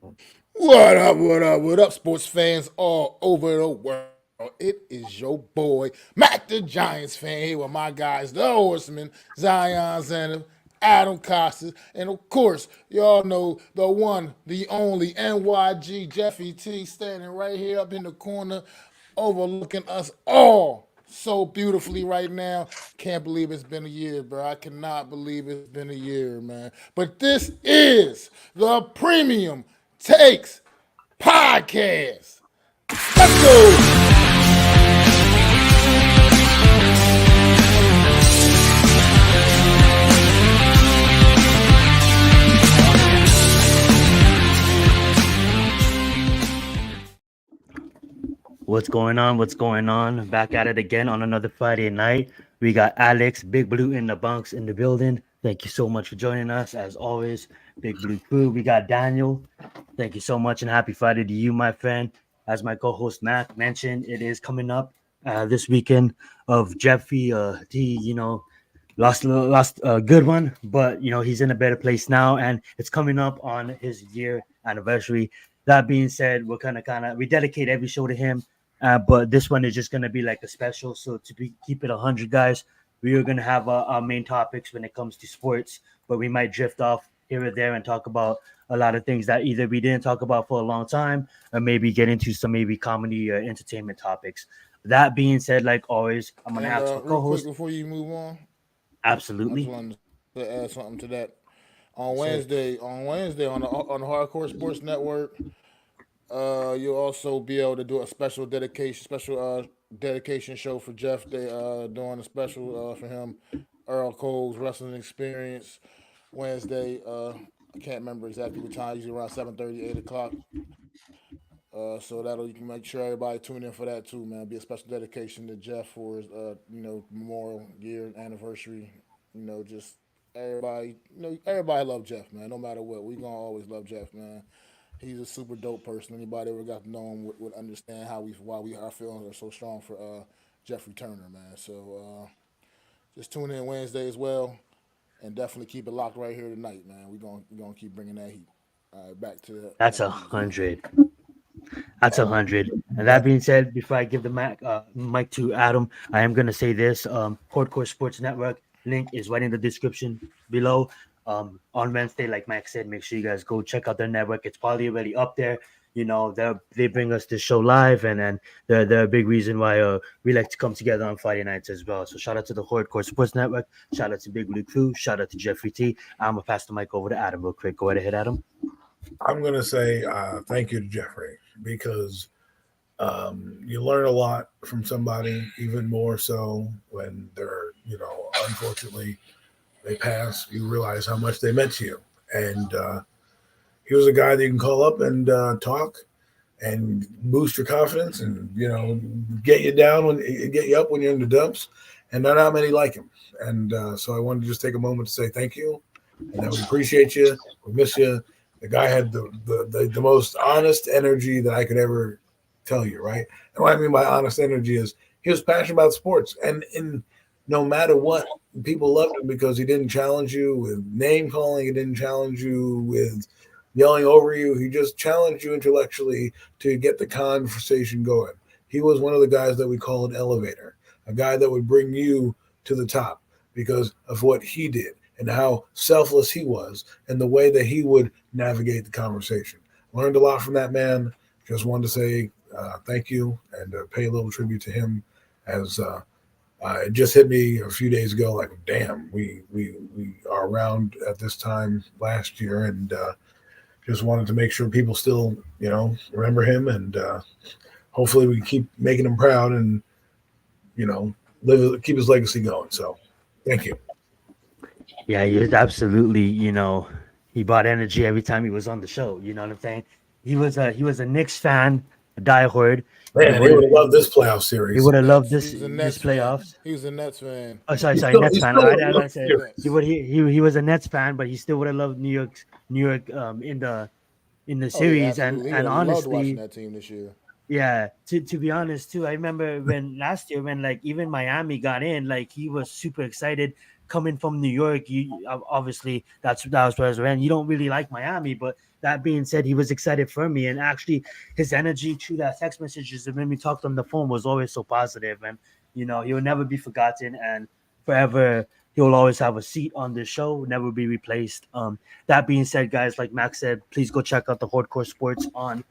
What up, what up, what up, sports fans all over the world? It is your boy, Mac the Giants fan, here with my guys, the Horsemen, Zion Zenith, Adam Costas, and of course, y'all know the one, the only NYG Jeffy T standing right here up in the corner, overlooking us all so beautifully right now. Can't believe it's been a year, bro. I cannot believe it's been a year, man. But this is the Premium Takes Podcast. Let's go. What's going on? What's going on? Back at it again on another Friday night. We got Alex, Big Blue in the Bunks in the building. Thank you so much for joining us. As always, Big Blue crew. We got Daniel. Thank you so much and happy Friday to you, my friend. As my co-host Matt mentioned, it is coming up this weekend of Jeffy. He, lost a good one, but he's in a better place now, and it's coming up on his year anniversary. That being said, we're we dedicate every show to him, but this one is just gonna be like a special. So keep it 100, guys, we are gonna have our main topics when it comes to sports, but we might drift off here or there and talk about a lot of things that either we didn't talk about for a long time, or maybe get into some maybe comedy or entertainment topics. That being said, like always, I'm gonna And ask my real quick co-host. before you move on, I just Absolutely. wanted to add something to that. On Yes, sir. Wednesday, on the Hardcore Sports Network, you'll also be able to do a special dedication show for Jeff. They doing a special for him, Earl Cole's wrestling experience Wednesday. I can't remember exactly what time. Usually around 7:30, 8 o'clock. So that'll you can make sure everybody tune in for that too, man. Be a special dedication to Jeff for his Memorial Year anniversary. Just everybody everybody love Jeff, man. No matter what, we gonna always love Jeff, man. He's a super dope person. Anybody ever got to know him would understand why our feelings are so strong for Jeffrey Turner, man. So just tune in Wednesday as well, and definitely keep it locked right here tonight, man. We gonna keep bringing that heat. All right, back to That's the a music. hundred. That's 100. And that being said, before I give the mic to Adam, I am gonna say this: Hardcore Sports Network link is right in the description below. On Wednesday, like Mike said, make sure you guys go check out their network. It's probably already up there. They bring us this show live, and they're a big reason why we like to come together on Friday nights as well. So shout out to the Hardcore Sports Network. Shout out to Big Blue Crew. Shout out to Jeffrey T. I'm gonna pass the mic over to Adam real quick. Go right ahead, Adam. I'm going to say thank you to Jeffrey because you learn a lot from somebody, even more so when they're, unfortunately they pass. You realize how much they meant to you. And he was a guy that you can call up and talk and boost your confidence and, get you down get you up when you're in the dumps. And there are not many like him. And so I wanted to just take a moment to say thank you and that we appreciate you. We miss you. The guy had the most honest energy that I could ever tell you, right? And what I mean by honest energy is he was passionate about sports. And in no matter what, people loved him because he didn't challenge you with name calling, he didn't challenge you with yelling over you. He just challenged you intellectually to get the conversation going. He was one of the guys that we call an elevator, a guy that would bring you to the top because of what he did and how selfless he was and the way that he would navigate the conversation. Learned a lot from that man. Just wanted to say thank you and pay a little tribute to him as it just hit me a few days ago. Like, damn, we are around at this time last year, and just wanted to make sure people still, remember him, and hopefully we keep making him proud and keep his legacy going. So, thank you. Yeah, he was absolutely, he brought energy every time he was on the show. You know what I'm saying? He was a Knicks fan, a diehard. He Man, he would would have have loved this playoff he series. would have loved Nets. this He was a this Nets fan. playoffs. He was a Nets fan. Oh, sorry, He sorry, still, Nets he fan. still I, would I, have I loved said the he series. would he was a Nets fan, but he still would have loved New York in the Oh yeah, series. And absolutely. He would and have loved watching honestly, that team this year. yeah, to be honest too, I remember when last year when like even Miami got in, like he was super excited coming from New York, obviously that was where I ran. You don't really like Miami, but that being said, he was excited for me, and actually his energy through that text messages and when we talked on the phone was always so positive, and he will never be forgotten, and forever he'll always have a seat on this show, never be replaced. That being said, guys, like Max said, please go check out the Hardcore Sports on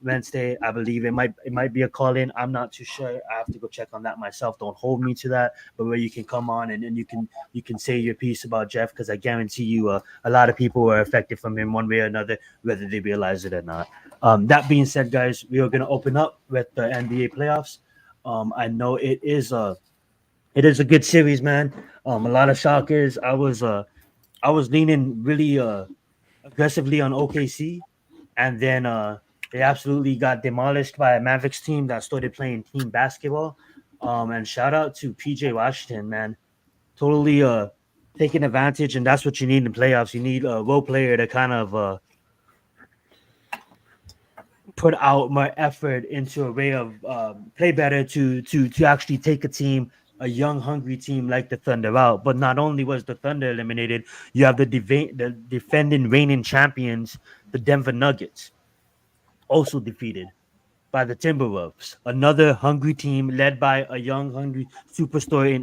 Wednesday. I believe it might be a call in. I'm not too sure. I have to go check on that myself. Don't hold me to that. But where you can come on and you can say your piece about Jeff, because I guarantee you a lot of people were affected from him one way or another, whether they realize it or not. That being said, guys, we are going to open up with the NBA playoffs. I know it is a good series, man. A lot of shockers. I was leaning really aggressively on OKC, and then they absolutely got demolished by a Mavericks team that started playing team basketball. And shout out to PJ Washington, man, totally taking advantage, and that's what you need in playoffs. You need a role player to kind of put out more effort into a way of play better to actually take a young, hungry team like the Thunder out. But not only was the Thunder eliminated, you have the defending reigning champions, the Denver Nuggets, also defeated by the Timberwolves, another hungry team led by a young, hungry superstar in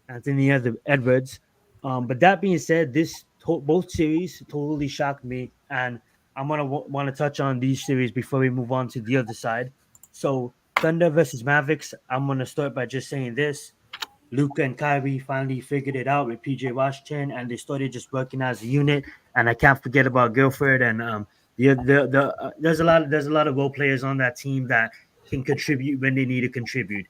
Anthony Edwards. But that being said, both series totally shocked me, and I'm gonna want to touch on these series before we move on to the other side. So Thunder versus Mavericks. I'm gonna start by just saying this: Luca and Kyrie finally figured it out with PJ Washington, and they started just working as a unit. And I can't forget about Guilford and there's a lot of role players on that team that can contribute when they need to contribute.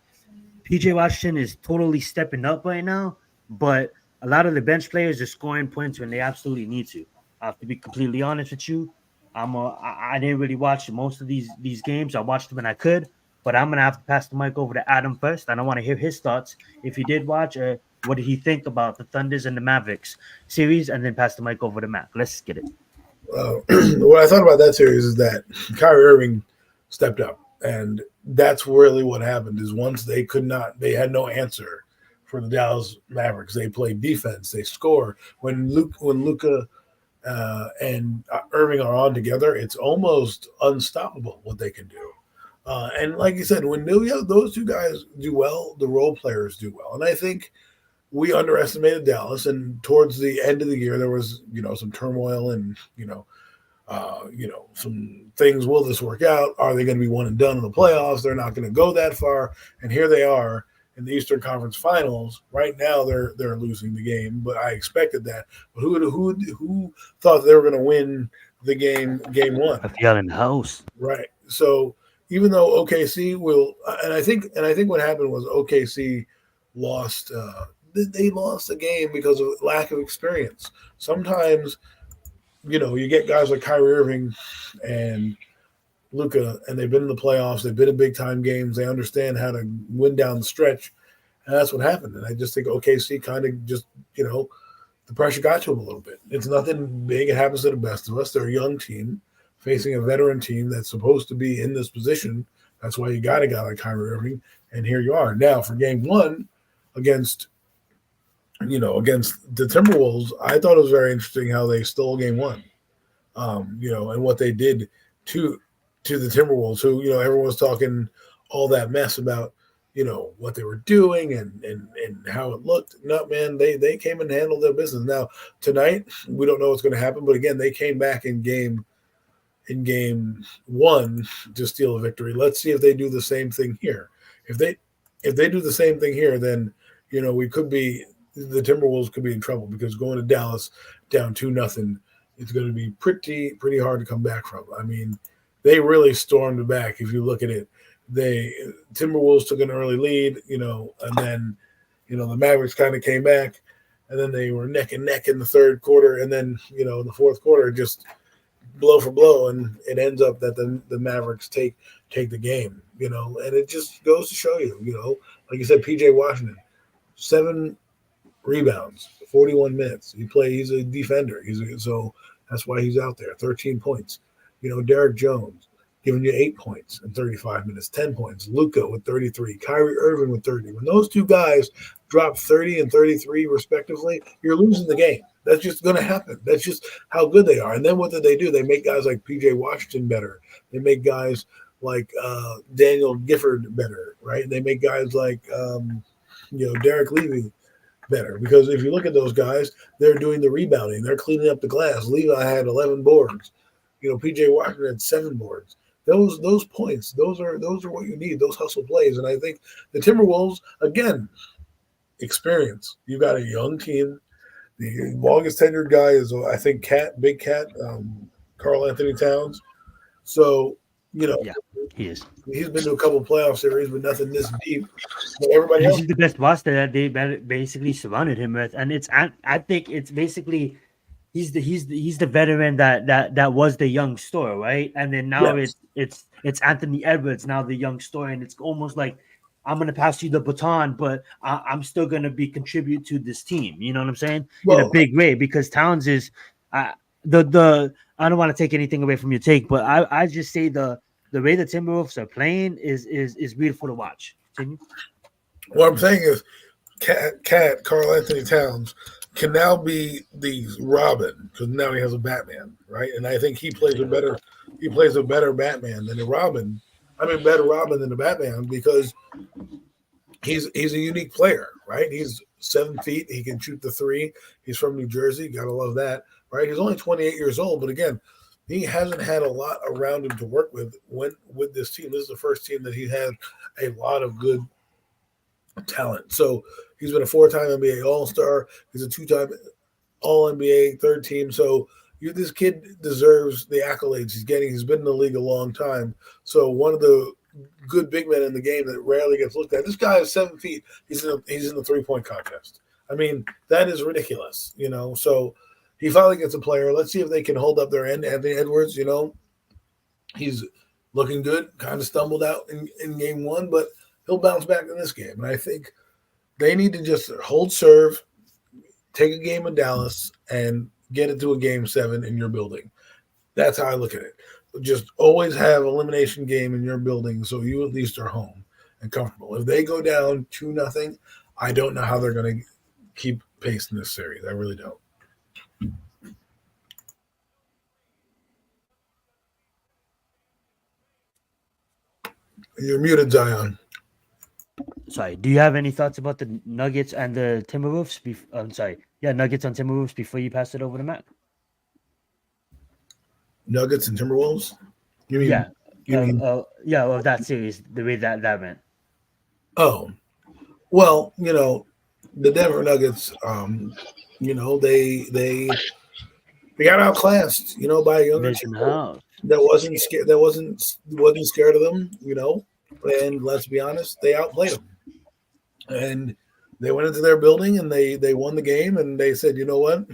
PJ Washington is totally stepping up right now, but a lot of the bench players are scoring points when they absolutely need to. I have to be completely honest with you. I didn't really watch most of these games. I watched them when I could, but I'm gonna have to pass the mic over to Adam first, and I want to hear his thoughts. If he did watch, what did he think about the Thunders and the Mavericks series, and then pass the mic over to Mac. Let's get it. What I thought about that series is that Kyrie Irving stepped up, and that's really what happened. Is once they had no answer for the Dallas Mavericks. They played defense, they score. When Luka and Irving are on together, it's almost unstoppable what they can do. And like you said, when those two guys do well, the role players do well. And I think we underestimated Dallas. And towards the end of the year, there was some turmoil and some things. Will this work out? Are they going to be one and done in the playoffs? They're not going to go that far. And here they are in the Eastern Conference Finals. Right now, they're losing the game, but I expected that. But who thought they were going to win the game one? I feel in the house. Right. So even though OKC will, and I think what happened was OKC lost. They lost the game because of lack of experience. Sometimes, you get guys like Kyrie Irving and Luka, and they've been in the playoffs. They've been in big time games. They understand how to win down the stretch, and that's what happened. And I just think OKC kind of just, the pressure got to them a little bit. It's nothing big. It happens to the best of us. They're a young team facing a veteran team that's supposed to be in this position. That's why you got a guy like Kyrie Irving, and here you are now for game one against the Timberwolves. I thought it was very interesting how they stole game one, and what they did to the Timberwolves, who, everyone was talking all that mess about, what they were doing and how it looked. No, man, they came and handled their business. Now, tonight, we don't know what's going to happen, but again, they came back in game one to steal a victory. Let's see if they do the same thing here. If they do the same thing here, then, the Timberwolves could be in trouble, because going to Dallas down 2-0, it's going to be pretty hard to come back from. I mean, they really stormed back. If you look at it, Timberwolves took an early lead, and then, the Mavericks kind of came back, and then they were neck and neck in the third quarter, and then, in the fourth quarter, just blow for blow, and it ends up that the Mavericks take the game, and it just goes to show you, like you said, PJ Washington, 7 rebounds, 41 minutes. He's a defender. So that's why he's out there. 13 points. Derek Jones, giving you 8 points in 35 minutes, 10 points. Luka with 33, Kyrie Irving with 30. When those two guys drop 30 and 33 respectively, you're losing the game. That's just going to happen. That's just how good they are. And then what did they do? They make guys like PJ Washington better. They make guys like Daniel Gifford better, right? And they make guys like Derek Levy better, because if you look at those guys, they're doing the rebounding, they're cleaning up the glass. Levi had 11 boards. PJ Washington had 7 boards. Those points, those are what you need. Those hustle plays, and I think the Timberwolves again, experience. You got a young team. The longest tenured guy is I think Big Cat, Karl Anthony Towns. So Yeah, he is. he's been to a couple playoff series, but nothing this deep. But everybody This else, is the best roster that they basically surrounded him with, and I think it's basically he's the veteran that was the young star, right? And then now yes. it's Anthony Edwards now the young star, and it's almost like I'm gonna pass you the baton, but I'm still gonna be contribute to this team. You know what I'm saying? In a Well, big way, because Towns is the I don't want to take anything away from your take, but I just say the way the Timberwolves are playing is beautiful to watch. Continue. what I'm saying is, Karl Anthony Towns can now be the Robin, because now he has a Batman, right? And I think he plays a better Batman than a Robin. I mean, better Robin than a Batman, because he's a unique player, right? He's 7 feet. He can shoot the three. He's from New Jersey. Gotta love that, right? He's only 28 years old, but again, he hasn't had a lot around him to work with with this team. This is the first team that he had a lot of good talent. So he's been a 4-time NBA All-Star. He's a 2-time All-NBA third team. So this kid deserves the accolades he's getting. He's been in the league a long time. So one of the good big men in the game that rarely gets looked at. This guy is 7 feet. He's in the 3-point contest. I mean, that is ridiculous, So he finally gets a player. Let's see if they can hold up their end. Anthony Edwards, he's looking good. Kind of stumbled out in game one, but he'll bounce back in this game. And I think they need to just hold serve, take a game in Dallas, and get it to a game 7 in your building. That's how I look at it. Just always have elimination game in your building, so you at least are home and comfortable. If they go down 2-0, I don't know how they're going to keep pace in this series. I really don't. You're muted, Zion. Sorry. Do you have any thoughts about the Nuggets and the Timberwolves? I'm sorry. Yeah, Nuggets and Timberwolves before you pass it over to Matt. Nuggets and Timberwolves? You mean? Yeah, of that series, the way that went. Oh, well, the Denver Nuggets, they got outclassed, by a younger team that wasn't scared. That wasn't scared of them, And let's be honest, they outplayed them, and they went into their building and they won the game, and they said, you know what,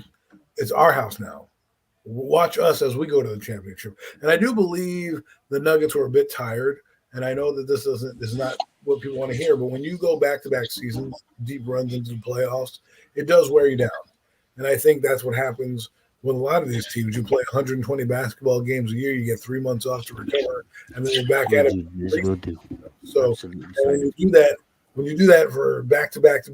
it's our house now. Watch us as we go to the championship. And I do believe the Nuggets were a bit tired, and I know that this is not what people want to hear, but when you go back-to-back seasons, deep runs into the playoffs, it does wear you down. And I think that's what happens with a lot of these teams. You play 120 basketball games a year, you get 3 months off to recover, and then you're back at it. Will do. So when you do that for back-to-back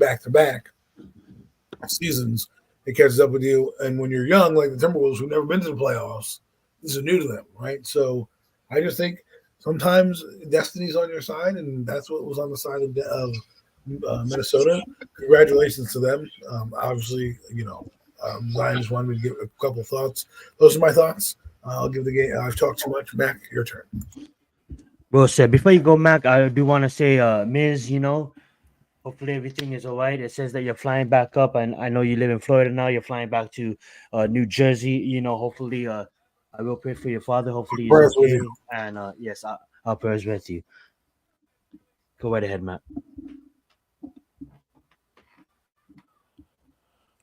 seasons, it catches up with you. And when you're young, like the Timberwolves, who've never been to the playoffs, this is new to them, right? So I just think sometimes destiny's on your side, and that's what was on the side of Minnesota. Congratulations to them. Obviously, Zion just wanted me to give a couple of thoughts. Those are my thoughts. I'll give the game. I've talked too much. Mac, your turn. Well said. Before you go, Mac, I do want to say, Miz, hopefully everything is all right. It says that you're flying back up, and I know you live in Florida now. You're flying back to New Jersey. Hopefully, I will pray for your father. Hopefully, he's okay. And yes, I'll pray with you. Go right ahead, Matt.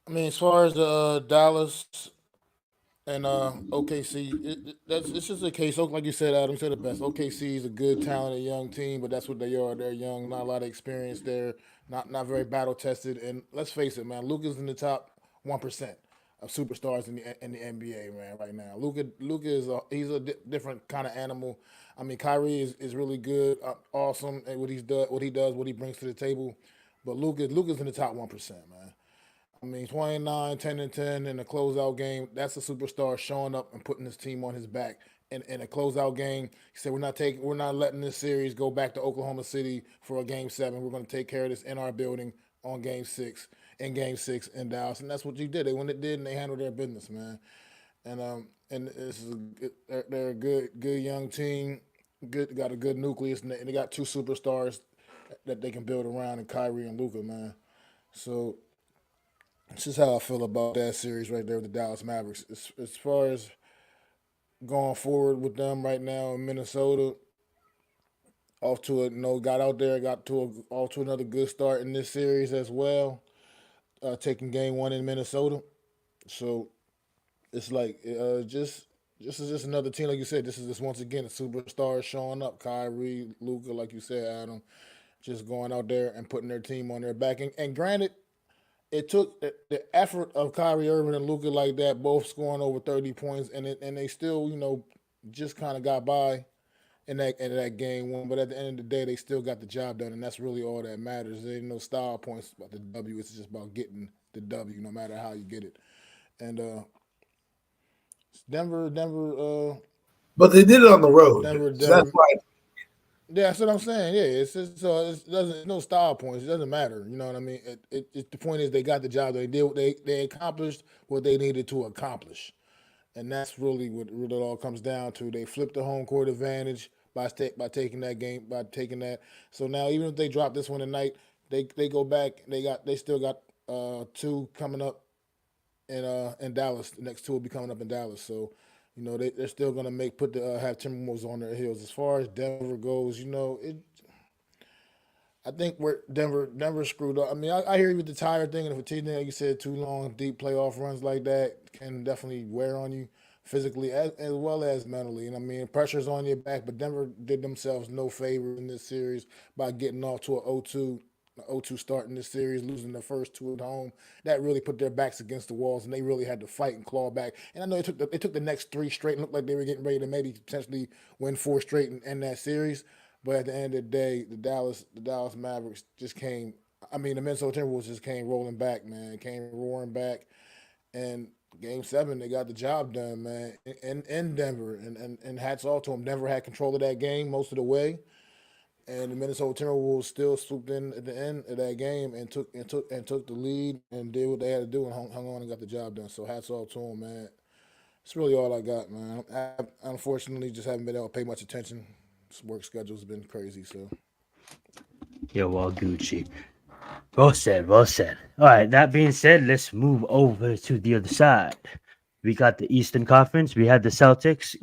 I mean, as far as Dallas and OKC, it's just a case. Like you said, Adam said it best. OKC is a good, talented young team, but that's what they are. They're young, not a lot of experience. They're not very battle tested. And let's face it, man, Luka's in the top 1%. of superstars in the NBA, man. Right now, Luka is he's a different kind of animal. I mean, Kyrie is really good, awesome at what he brings to the table. But Luka's in the top 1%, man. I mean, 29, 10 and 10 in a closeout game. That's a superstar showing up and putting his team on his back. In a closeout game, he said, we're not letting this series go back to Oklahoma City for a game 7. We're going to take care of this in our building on game 6 in Dallas. And that's what you did. They went it did and they handled their business, man. And they're a good young team. Got a good nucleus, and they got 2 superstars that they can build around in Kyrie and Luka, man. So this is how I feel about that series right there with the Dallas Mavericks. As far as going forward with them right now in Minnesota, got out there, off to another good start in this series as well, taking game 1 in Minnesota. So it's like this is just another team, like you said. This is just once again a superstar showing up. Kyrie, Luka, like you said, Adam, just going out there and putting their team on their back. And granted, it took the effort of Kyrie Irving and Luka like that, both scoring over 30 points, and they still, just kind of got by in that game 1. But at the end of the day, they still got the job done, and that's really all that matters. There ain't no style points about the W. It's just about getting the W, no matter how you get it. And Denver, but they did it on the road. Denver. So that's why. Yeah, that's what I'm saying. Yeah, it's just, so it doesn't no style points. It doesn't matter. You know what I mean? The point is they got the job. They accomplished what they needed to accomplish, and that's really what it all comes down to. They flipped the home court advantage by taking that game, by taking that. So now even if they drop this one tonight, they go back. They still got 2 coming up in Dallas. The next 2 will be coming up in Dallas. So. They're still gonna have Timberwolves on their heels. As far as Denver goes, I think Denver screwed up. I mean, I hear you with the tire thing and the fatigue thing. Like you said, 2 long, deep playoff runs like that can definitely wear on you physically as well as mentally. And I mean, pressure's on your back, but Denver did themselves no favor in this series by getting off to an 0-2 start in this series, losing the first 2 at home. That really put their backs against the walls, and they really had to fight and claw back. And I know they took the next 3 straight and looked like they were getting ready to maybe potentially win 4 straight and end that series. But at the end of the day, the Dallas Mavericks just came. I mean, the Minnesota Timberwolves just came rolling back, man. Came roaring back, and Game 7 they got the job done, man. In Denver, and hats off to them. Denver had control of that game most of the way. And the Minnesota Timberwolves still swooped in at the end of that game and took the lead and did what they had to do and hung on and got the job done. So hats off to them, man. It's really all I got, man. I unfortunately just haven't been able to pay much attention. This work schedule's been crazy, so. Yo, well, Gucci. Well said, well said. All right, that being said, let's move over to the other side. We got the Eastern Conference. We had the Celtics.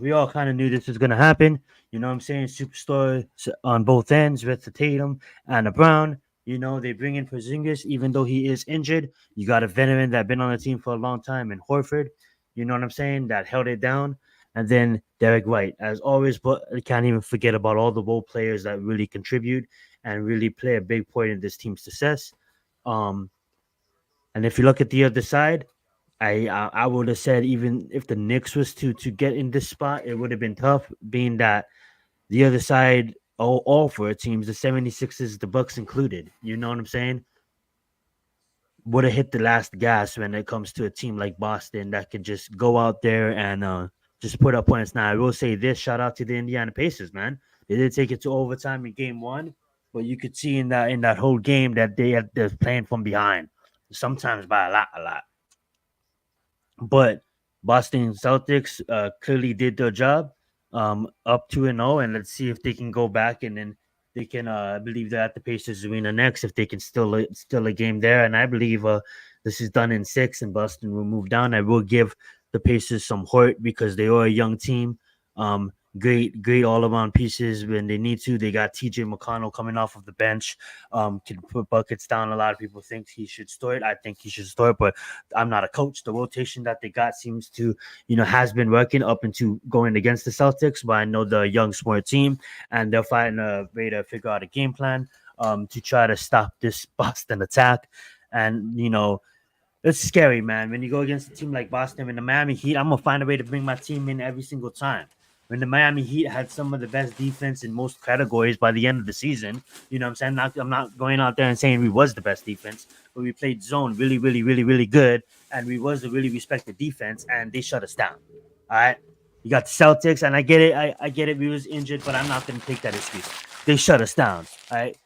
We all kind of knew this was going to happen. You know what I'm saying? Superstars on both ends with the Tatum and the Brown. They bring in Porzingis, even though he is injured. You got a veteran that been on the team for a long time in Horford. You know what I'm saying? That held it down. And then Derek White, as always, but I can't even forget about all the role players that really contribute and really play a big part in this team's success. And if you look at the other side, I would have said even if the Knicks was to get in this spot, it would have been tough, being that the other side, all 4 teams, the 76ers, the Bucks included, you know what I'm saying, would have hit the last gas when it comes to a team like Boston that could just go out there and just put up points. Now, I will say this, shout out to the Indiana Pacers, man. They did take it to overtime in game 1, but you could see in that whole game that they're playing from behind, sometimes by a lot. But Boston Celtics clearly did their job, up 2-0, and let's see if they can go back and then they can. I believe they're at the Pacers arena next if they can still a game there, and I believe this is done in 6 and Boston will move down. I will give the Pacers some heart because they are a young team. Great all-around pieces when they need to. They got TJ McConnell coming off of the bench, can put buckets down. A lot of people think he should start. I think he should start, but I'm not a coach. The rotation that they got seems to, has been working up into going against the Celtics, but I know they're a young, smart team, and they're finding a way to figure out a game plan to try to stop this Boston attack. And, It's scary, man. When you go against a team like Boston and the Miami Heat, I'm gonna find a way to bring my team in every single time. When the Miami Heat had some of the best defense in most categories by the end of the season, you know what I'm saying? I'm not going out there and saying we was the best defense, but we played zone really, really, really, really good, and we was a really respected defense, and they shut us down. All right. You got the Celtics, and I get it. I get it. We was injured, but I'm not gonna take that excuse. They shut us down. All right.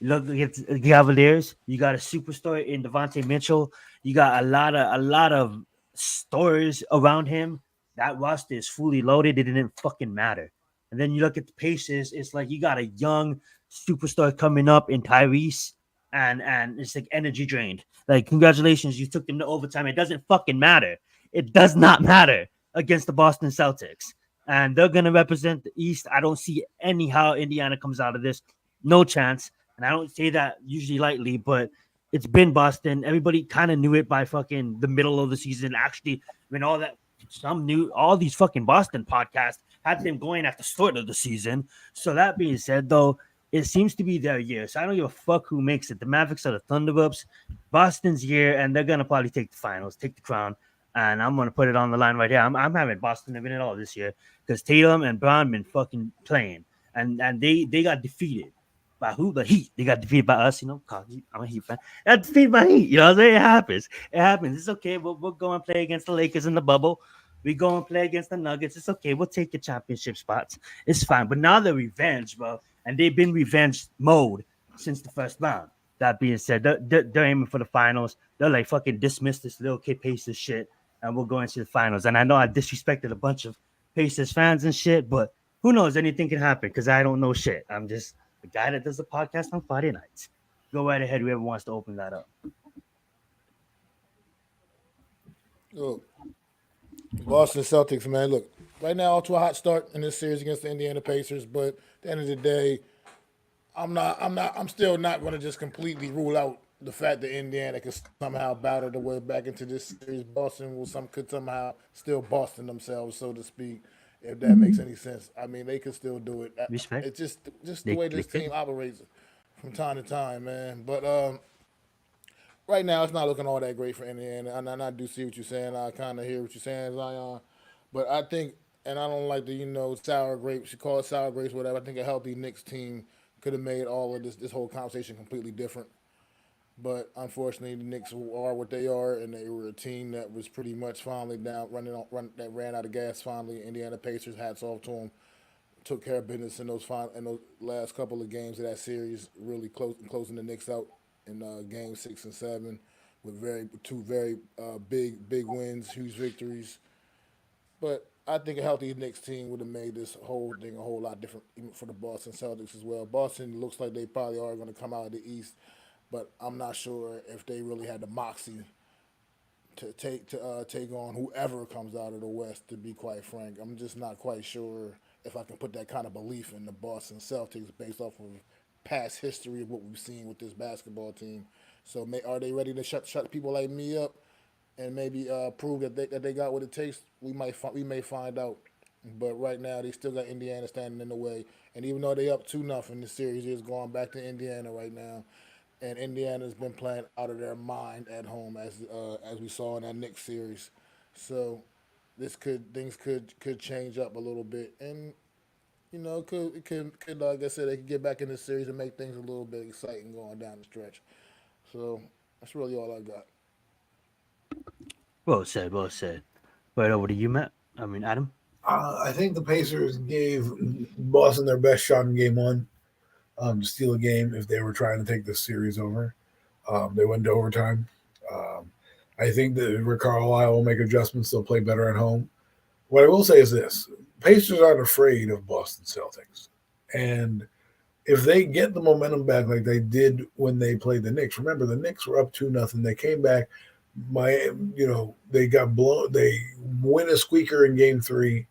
Look at the Cavaliers. You got a superstar in Devontae Mitchell. You got a lot of stories around him. That roster is fully loaded. It didn't fucking matter. And then you look at the Pacers. It's like you got a young superstar coming up in Tyrese, and it's like energy drained. Like congratulations, you took them to overtime. It doesn't fucking matter. It does not matter against the Boston Celtics, and they're gonna represent the East. I don't see any how Indiana comes out of this. No chance. And I don't say that usually lightly, but it's been Boston. Everybody kind of knew it by fucking the middle of the season. Actually, when all these fucking Boston podcasts had them going at the start of the season. So that being said, though, it seems to be their year. So I don't give a fuck who makes it. The Mavericks are the Thunderbirds. Boston's year, and they're gonna probably take the finals, take the crown. And I'm gonna put it on the line right here. I'm having Boston to win it all this year because Tatum and Brown been fucking playing, and they got defeated. By who? The Heat. They got defeated by us, you know. I'm a Heat fan. Got defeated by Heat. You know what I'm saying? It happens. It happens. It's okay. We'll go and play against the Lakers in the bubble. We go and play against the Nuggets. It's okay. We'll take the championship spots. It's fine. But now they're revenge, bro. And they've been revenge mode since the first round. That being said, they're aiming for the finals. They're like fucking dismiss this little kid Pacers shit, and we'll go into the finals. And I know I disrespected a bunch of Pacers fans and shit, but who knows? Anything can happen because I don't know shit. I'm just the guy that does the podcast on Friday nights. Go right ahead, whoever wants to open that up. Look, Boston Celtics, man. Look, right now, off to a hot start in this series against the Indiana Pacers. But at the end of the day, I'm still not going to just completely rule out the fact that Indiana could somehow battle their way back into this series. Boston could somehow still Boston themselves, so to speak, if that makes any sense. I mean, they could still do it. Respect. It's just the way this team operates from time to time, man. But right now, it's not looking all that great for Indiana. And I do see what you're saying. I kind of hear what you're saying, Zion. But I think, and I don't like the sour grapes. You call it sour grapes, whatever. I think a healthy Knicks team could have made all of this whole conversation completely different. But unfortunately, the Knicks are what they are, and they were a team that was pretty much finally that ran out of gas. Finally, Indiana Pacers, hats off to them, took care of business in those last couple of games of that series, really closing the Knicks out in game 6 and 7 with two very big wins, huge victories. But I think a healthy Knicks team would have made this whole thing a whole lot different, even for the Boston Celtics as well. Boston looks like they probably are going to come out of the East, but I'm not sure if they really had the moxie to take on whoever comes out of the West. To be quite frank, I'm just not quite sure if I can put that kind of belief in the Boston Celtics based off of past history of what we've seen with this basketball team. So, are they ready to shut people like me up and maybe prove that they got what it takes? We may find out. But right now, they still got Indiana standing in the way. And even though they up 2-0, the series is going back to Indiana right now. And Indiana's been playing out of their mind at home, as we saw in that Knicks series. So things could change up a little bit, and could like I said, they could get back in the series and make things a little bit exciting going down the stretch. So that's really all I got. Well said, well said. Right over to you, Matt. I mean, Adam. I think the Pacers gave Boston their best shot in game one to steal a game if they were trying to take this series over. They went to overtime. I think that Rick Carlisle will make adjustments. They'll play better at home. What I will say is this. Pacers aren't afraid of Boston Celtics. And if they get the momentum back like they did when they played the Knicks, remember the Knicks were up 2-0. They came back. They got blown. They win a squeaker in game 3.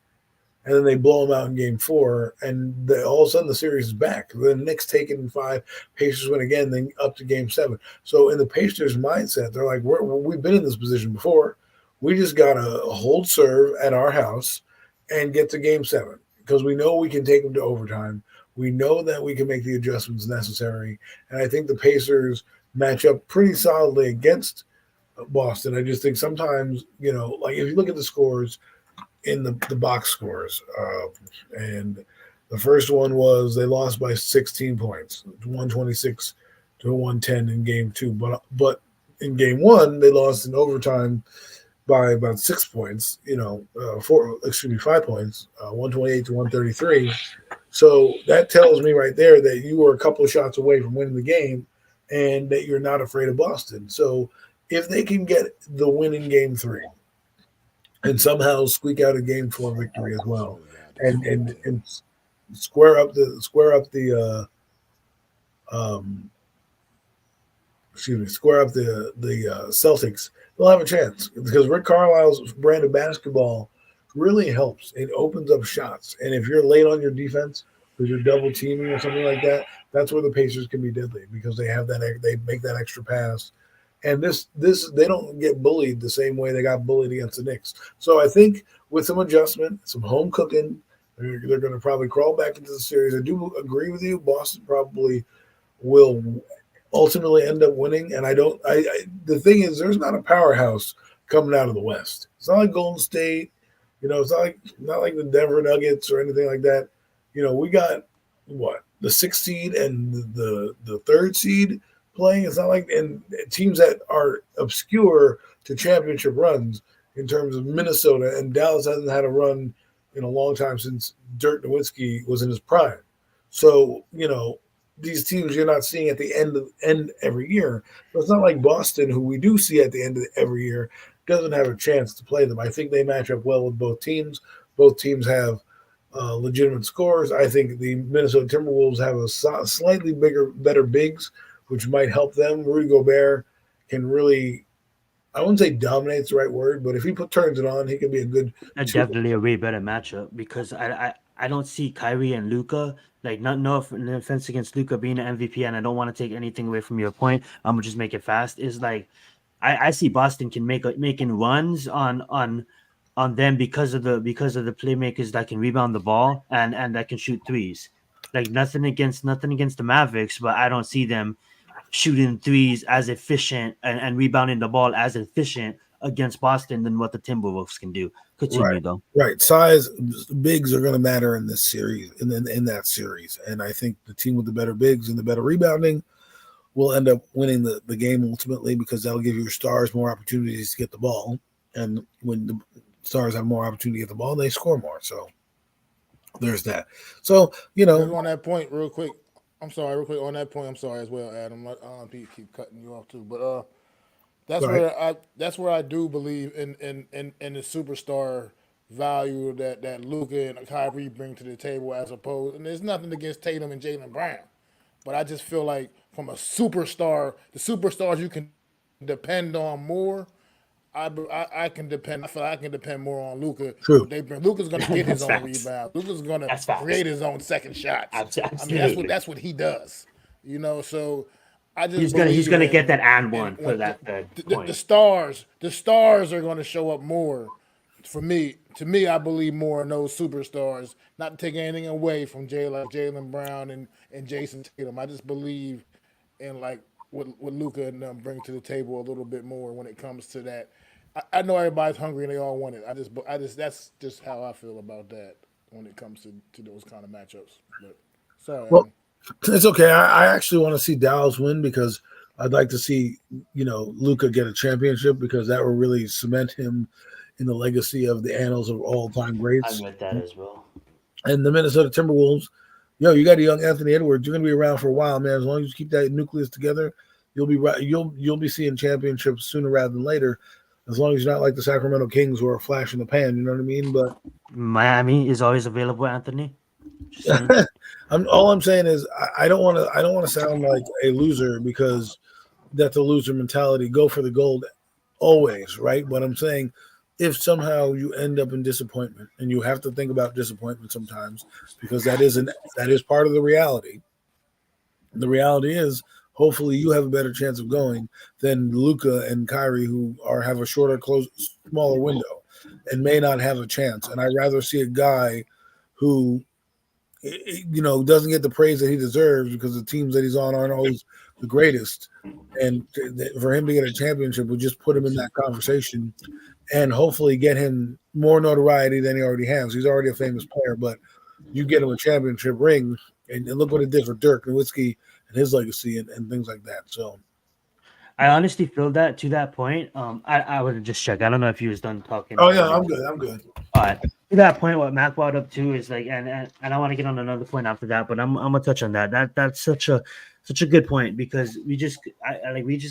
And then they blow them out in game 4, and all of a sudden the series is back. The Knicks take it in 5, Pacers win again, then up to game 7. So in the Pacers' mindset, they're like, we've been in this position before. We just got to hold serve at our house and get to game 7 because we know we can take them to overtime. We know that we can make the adjustments necessary. And I think the Pacers match up pretty solidly against Boston. I just think sometimes, like if you look at the scores in the box scores, and the first one was they lost by 16 points, 126 to 110 in game 2. But in game 1, they lost in overtime by about 6 points, 5 points, 128 to 133. So that tells me right there that you were a couple of shots away from winning the game and that you're not afraid of Boston. So if they can get the win in game 3 and somehow squeak out a game 4 victory as well, and square up the Celtics, they'll have a chance because Rick Carlisle's brand of basketball really helps. It opens up shots, and if you're late on your defense because you're double teaming or something like that, that's where the Pacers can be deadly because they have that. They make that extra pass, and this they don't get bullied the same way they got bullied against the Knicks. So I think with some adjustment, some home cooking, they're going to probably crawl back into the series. I do agree with you. Boston probably will ultimately end up winning. And the thing is, there's not a powerhouse coming out of the West. It's not like Golden State, it's not like the Denver Nuggets or anything like that. We got the 6th seed and the 3rd seed playing. It's not like, and teams that are obscure to championship runs in terms of Minnesota, and Dallas hasn't had a run in a long time since Dirk Nowitzki was in his prime. So, these teams you're not seeing at the end every year. But it's not like Boston, who we do see at the end of every year, doesn't have a chance to play them. I think they match up well with both teams. Both teams have legitimate scores. I think the Minnesota Timberwolves have a slightly better bigs, which might help them. Rudy Gobert can really, I wouldn't say dominate's the right word, but if he turns it on, he can be a good. Definitely a way better matchup because I don't see Kyrie and Luka. Like, no offense against Luka being an MVP, and I don't want to take anything away from your point. I'm gonna just make it fast. Is like I see Boston can making runs on them because of the playmakers that can rebound the ball and that can shoot threes. Like nothing against the Mavericks, but I don't see them shooting threes as efficient and rebounding the ball as efficient against Boston than what the Timberwolves can do. Continue though. Right. Size, bigs are going to matter in this series, in that series. And I think the team with the better bigs and the better rebounding will end up winning the game ultimately because that'll give your stars more opportunities to get the ball. And when the stars have more opportunity to get the ball, they score more. So there's that. So, on that point real quick. I'm sorry, real quick on that point. I'm sorry as well, Adam. I don't keep cutting you off too, but that's where I do believe in the superstar value that Luka and Kyrie bring to the table as opposed. And there's nothing against Tatum and Jaylen Brown, but I just feel like from a superstar, the superstars you can depend on more. I can depend. I feel like I can depend more on Luka. True. Luka's going to get his own facts. rebound. Luka's going to create his own second shots. Absolutely. I mean, that's what he does. So I just he's gonna get that and one for that point. The stars are going to show up more. For me, I believe more in those superstars. Not taking anything away from Jaylen Brown and Jason Tatum. I just believe in like what Luka and them bring to the table a little bit more when it comes to that. I know everybody's hungry and they all want it. I just that's just how I feel about that when it comes to those kind of matchups. But sorry. Well, it's okay. I actually want to see Dallas win because I'd like to see Luka get a championship because that will really cement him in the legacy of the annals of all-time greats. I'm with that as well. And the Minnesota Timberwolves, you got a young Anthony Edwards. You're going to be around for a while, man. As long as you keep that nucleus together, you'll be seeing championships sooner rather than later. As long as you're not like the Sacramento Kings who are a flash in the pan, you know what I mean? But Miami is always available, Anthony. All I'm saying is I don't want to sound like a loser because that's a loser mentality. Go for the gold always, right? But I'm saying if somehow you end up in disappointment, and you have to think about disappointment sometimes because that is part of the reality. The reality is hopefully you have a better chance of going than Luka and Kyrie who have a smaller window and may not have a chance. And I'd rather see a guy who doesn't get the praise that he deserves because the teams that he's on aren't always the greatest. And for him to get a championship would just put him in that conversation and hopefully get him more notoriety than he already has. He's already a famous player, but you get him a championship ring, and look what it did for Dirk Nowitzki and his legacy and things like that. So I honestly feel that to that point. I would just check. I don't know if you was done talking. Oh yeah, I'm good. All right. To that point, what Mac brought up too is like, and I want to get on another point after that, but I'm gonna touch on that. That's such a good point because we just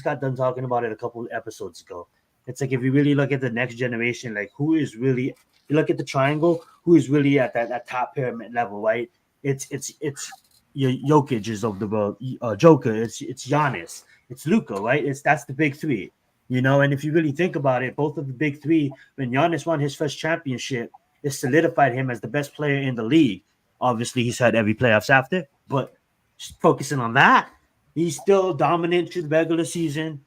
got done talking about it a couple episodes ago. It's like if you really look at the next generation, like who is really, you look at the triangle, who is really at that top pyramid level, right? It's your Jokic is of the world, Joker. It's Giannis, it's Luka, right? That's the big three, And if you really think about it, both of the big three, when Giannis won his first championship, it solidified him as the best player in the league. Obviously, he's had every playoffs after, but just focusing on that, he's still dominant through the regular season.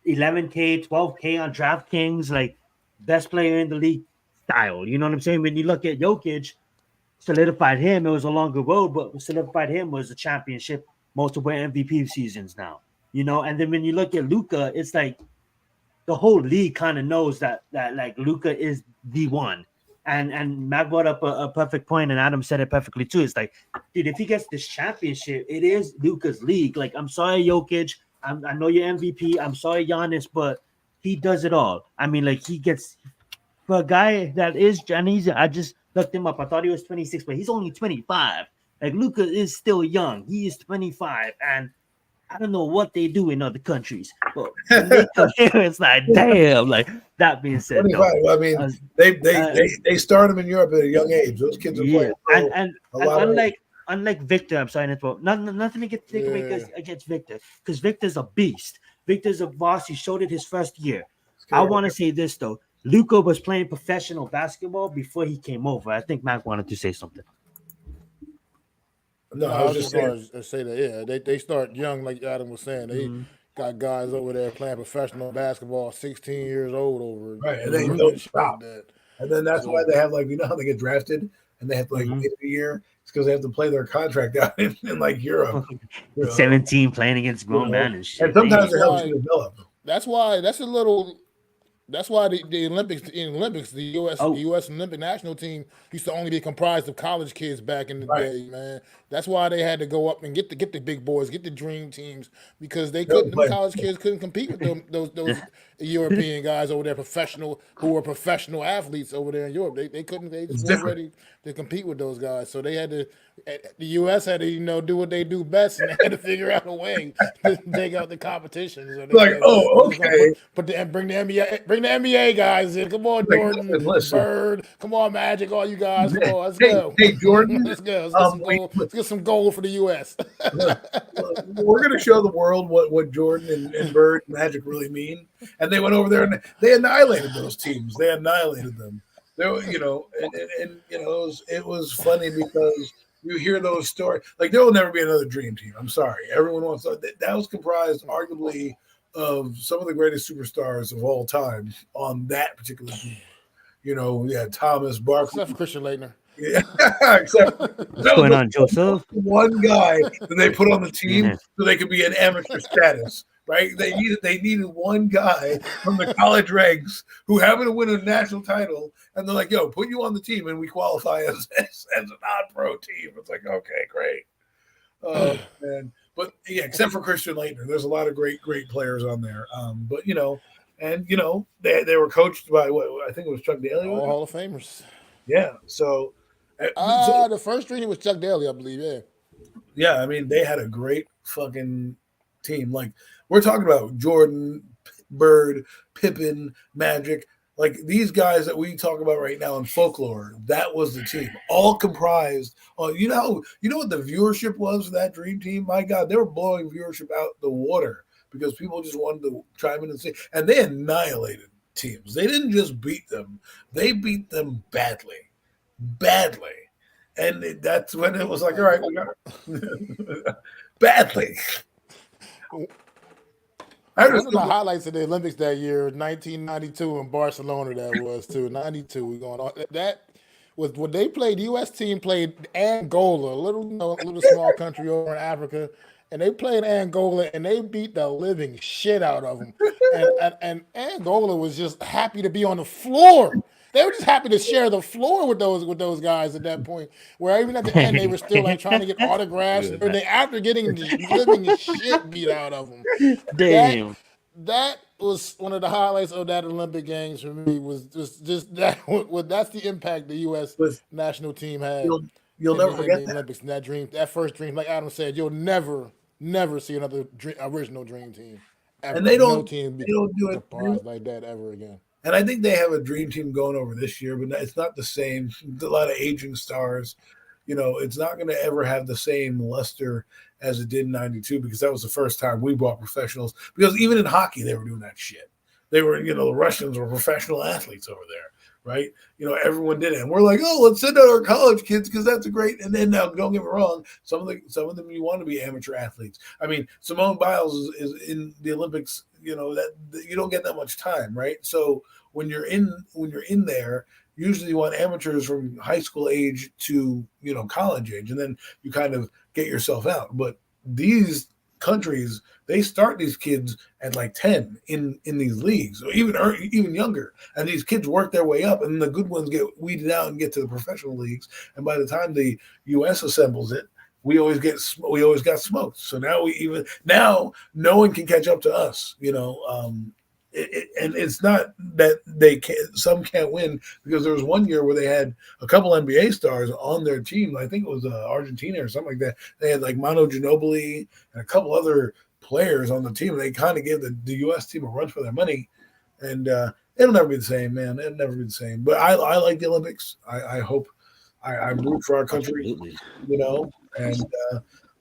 11K, 12K on DraftKings, like best player in the league style. You know what I'm saying? When you look at Jokic, solidified him. It was a longer road, but what solidified him was a championship, multiple MVP seasons now. And then when you look at Luka, it's like the whole league kind of knows that like Luka is the one. And Mac brought up a perfect point, and Adam said it perfectly too. It's like, dude, if he gets this championship, it is Luka's league. Like, I'm sorry, Jokic. I know you're MVP. I'm sorry, Giannis, but he does it all. I mean, like, he gets for a guy that is, and I just looked him up. I thought he was 26, but he's only 25. Like, Luka is still young. He is 25, and I don't know what they do in other countries, but when they come here, it's like, damn. Like, that being said, no. I mean, they start them in Europe at a young age. Those kids are playing. And unlike Victor, I'm sorry, nothing to take away against Victor, because Victor's a beast. Victor's a boss. He showed it his first year. I want to say this though: Luka was playing professional basketball before he came over. I think Mac wanted to say something. No, I was just going to say that. Yeah, they start young, like Adam was saying. They got guys over there playing professional basketball, 16 years old over. Right, and they don't stop. And then that's why they have how they get drafted and they have to wait a year. It's because they have to play their contract out in like Europe. 17 playing against grown men and shit. And sometimes it helps you develop. That's why the Olympics, the U.S. Olympic national team used to only be comprised of college kids back in the day, man. That's why they had to go up and get the big boys, get the dream teams, because the college kids couldn't compete with those European guys over there, who were professional athletes over there in Europe. They couldn't. They just weren't ready to compete with those guys. So they had to. The U.S. had to do what they do best, and they had to figure out a way to take out the competition. So okay. Bring the NBA guys in. Come on, Jordan, Bird. Come on, Magic. All you guys. Come on, let's go. Hey, Jordan. Let's go. Let's get some gold for the U.S. We're going to show the world what Jordan and Bird and Magic really mean. And they went over there and they annihilated those teams. They annihilated them. It was funny because you hear those stories. Like, there will never be another dream team. I'm sorry. Everyone wants that was comprised arguably of some of the greatest superstars of all time on that particular team. Thomas, Barkley. Except for Christian Laettner. Yeah, except what's going on, Joseph? One guy that they put on the team so they could be in amateur status, right? They needed one guy from the college ranks who happened to win a national title, and they're like, "Yo, put you on the team, and we qualify as a non-pro team." It's like, okay, great. Oh man, but yeah, except for Christian Laettner, there's a lot of great players on there. But they were coached by what I think it was Chuck Daly. All Hall of Famers. Yeah, so. The first dream was Chuck Daly, I believe. Yeah. Yeah, I mean, they had a great fucking team. Like, we're talking about Jordan, Bird, Pippen, Magic. Like, these guys that we talk about right now in folklore, that was the team. All comprised. You know what the viewership was for that dream team? My God, they were blowing viewership out the water because people just wanted to chime in and see. And they annihilated teams. They didn't just beat them. They beat them badly. And that's when it was like, all right, we got it. Badly. One of the highlights of the Olympics that year, 1992 in Barcelona, that was too. 92, we going on that. was when they played. The U.S. team played Angola, a little small country over in Africa, and they played Angola and they beat the living shit out of them. And Angola was just happy to be on the floor. They were just happy to share the floor with those guys at that point. Where even at the end they were still like trying to get autographs. And they after getting the living shit beat out of them. Damn. That was one of the highlights of that Olympic Games for me. Was just that. That's the impact the U.S. national team had. You'll never forget the that. Olympics. And that first dream, like Adam said, you'll never see another original dream team. Ever. And they don't. No team they don't do it like that ever again. And I think they have a dream team going over this year, but it's not the same. A lot of aging stars. It's not going to ever have the same luster as it did in '92 because that was the first time we brought professionals. Because even in hockey, they were doing that shit. They were, the Russians were professional athletes over there, right? Everyone did it, and we're like, oh, let's send out our college kids because that's a great. And then now, don't get me wrong, some of them you want to be amateur athletes. I mean, Simone Biles is in the Olympics. That you don't get that much time, right? So when you're in there, usually you want amateurs from high school age to college age, and then you kind of get yourself out. But these countries, they start these kids at like 10 in these leagues, or even younger, and these kids work their way up, and the good ones get weeded out and get to the professional leagues. And by the time the U.S. assembles it, we always got smoked. So now no one can catch up to us, and it's not that some can't win, because there was one year where they had a couple NBA stars on their team. I think it was Argentina or something like that. They had like Manu Ginobili and a couple other players on the team. They kind of gave the U.S. team a run for their money, and it'll never be the same, man. It'll never be the same. But I like the Olympics. I hope I root for our country, and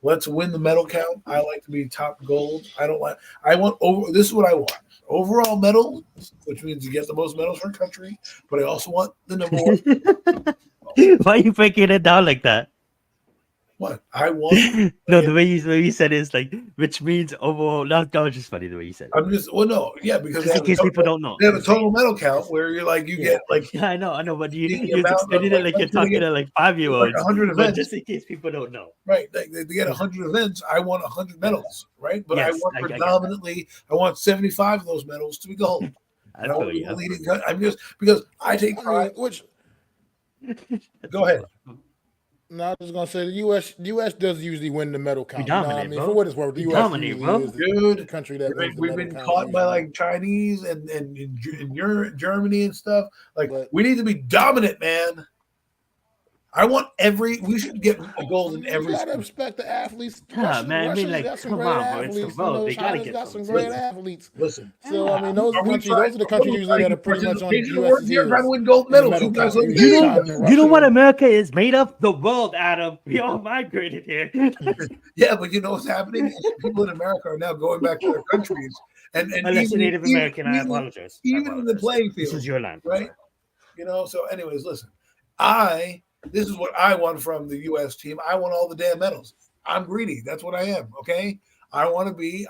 let's win the medal count. I like to be top gold. This is what I want. Overall medal, which means you get the most medals for a country, but I also want the number one. Why are you breaking it down like that? What? I want No, the way you said it is like, which means overall. That was just funny the way you said it. Because in case people don't know, they have a total medal count where you're like get like. Yeah, I know, but you extended it like you're talking to like 5-year-olds. Like 100 but events. just in case people don't know, right? They get 100 events. I want 100 medals, right? But yes, I want predominantly. I want 75 of those medals to be gold. I'm just because I take pride. Go ahead. No, I was gonna say the U.S. does usually win the medal count. We dominate, For what it's worth, the U.S. is the country that wins the we've been caught by like Chinese and Germany and stuff. Like, we need to be dominant, man. I want we should get a gold in every. You gotta respect the athletes. Yeah, man. I mean, like, got some come great on, bro. athletes. It's the world. They gotta get some great athletes. Listen. So I mean, those are the countries usually that are pretty much on the U.S.'s You're trying to win gold medals. You know what America is made of? The world, Adam. We all migrated here. Yeah, but you know what's happening? People in America are now going back to their countries. And unless you're Native American, I apologize. Even in the playing field. This is your land, right? So anyways, listen. This is what I want from the U.S. team. I want all the damn medals. I'm greedy. That's what I am. Okay. I want to be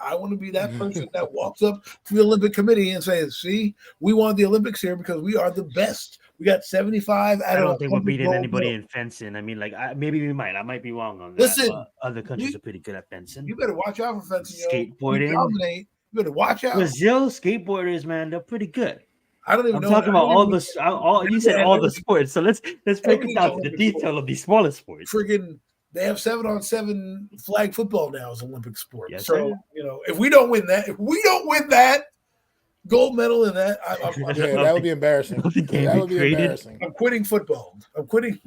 that person that walks up to the Olympic Committee and says, "See, we want the Olympics here because we are the best. We got 75 out of." I don't think we're beating anybody in fencing. I mean, like, maybe we might. I might be wrong on that. Listen, other countries are pretty good at fencing. You better watch out for fencing. Skateboarding. You better watch out. Brazil skateboarders, man, they're pretty good. I don't even I'm know. talking about you said all the sports. So let's break it down to the detail of these smaller sports. Friggin', they have 7-on-7 flag football now as Olympic sport. Yes, so if we don't win that gold medal in that, that would be embarrassing. That would be embarrassing. I'm quitting football. I'm quitting.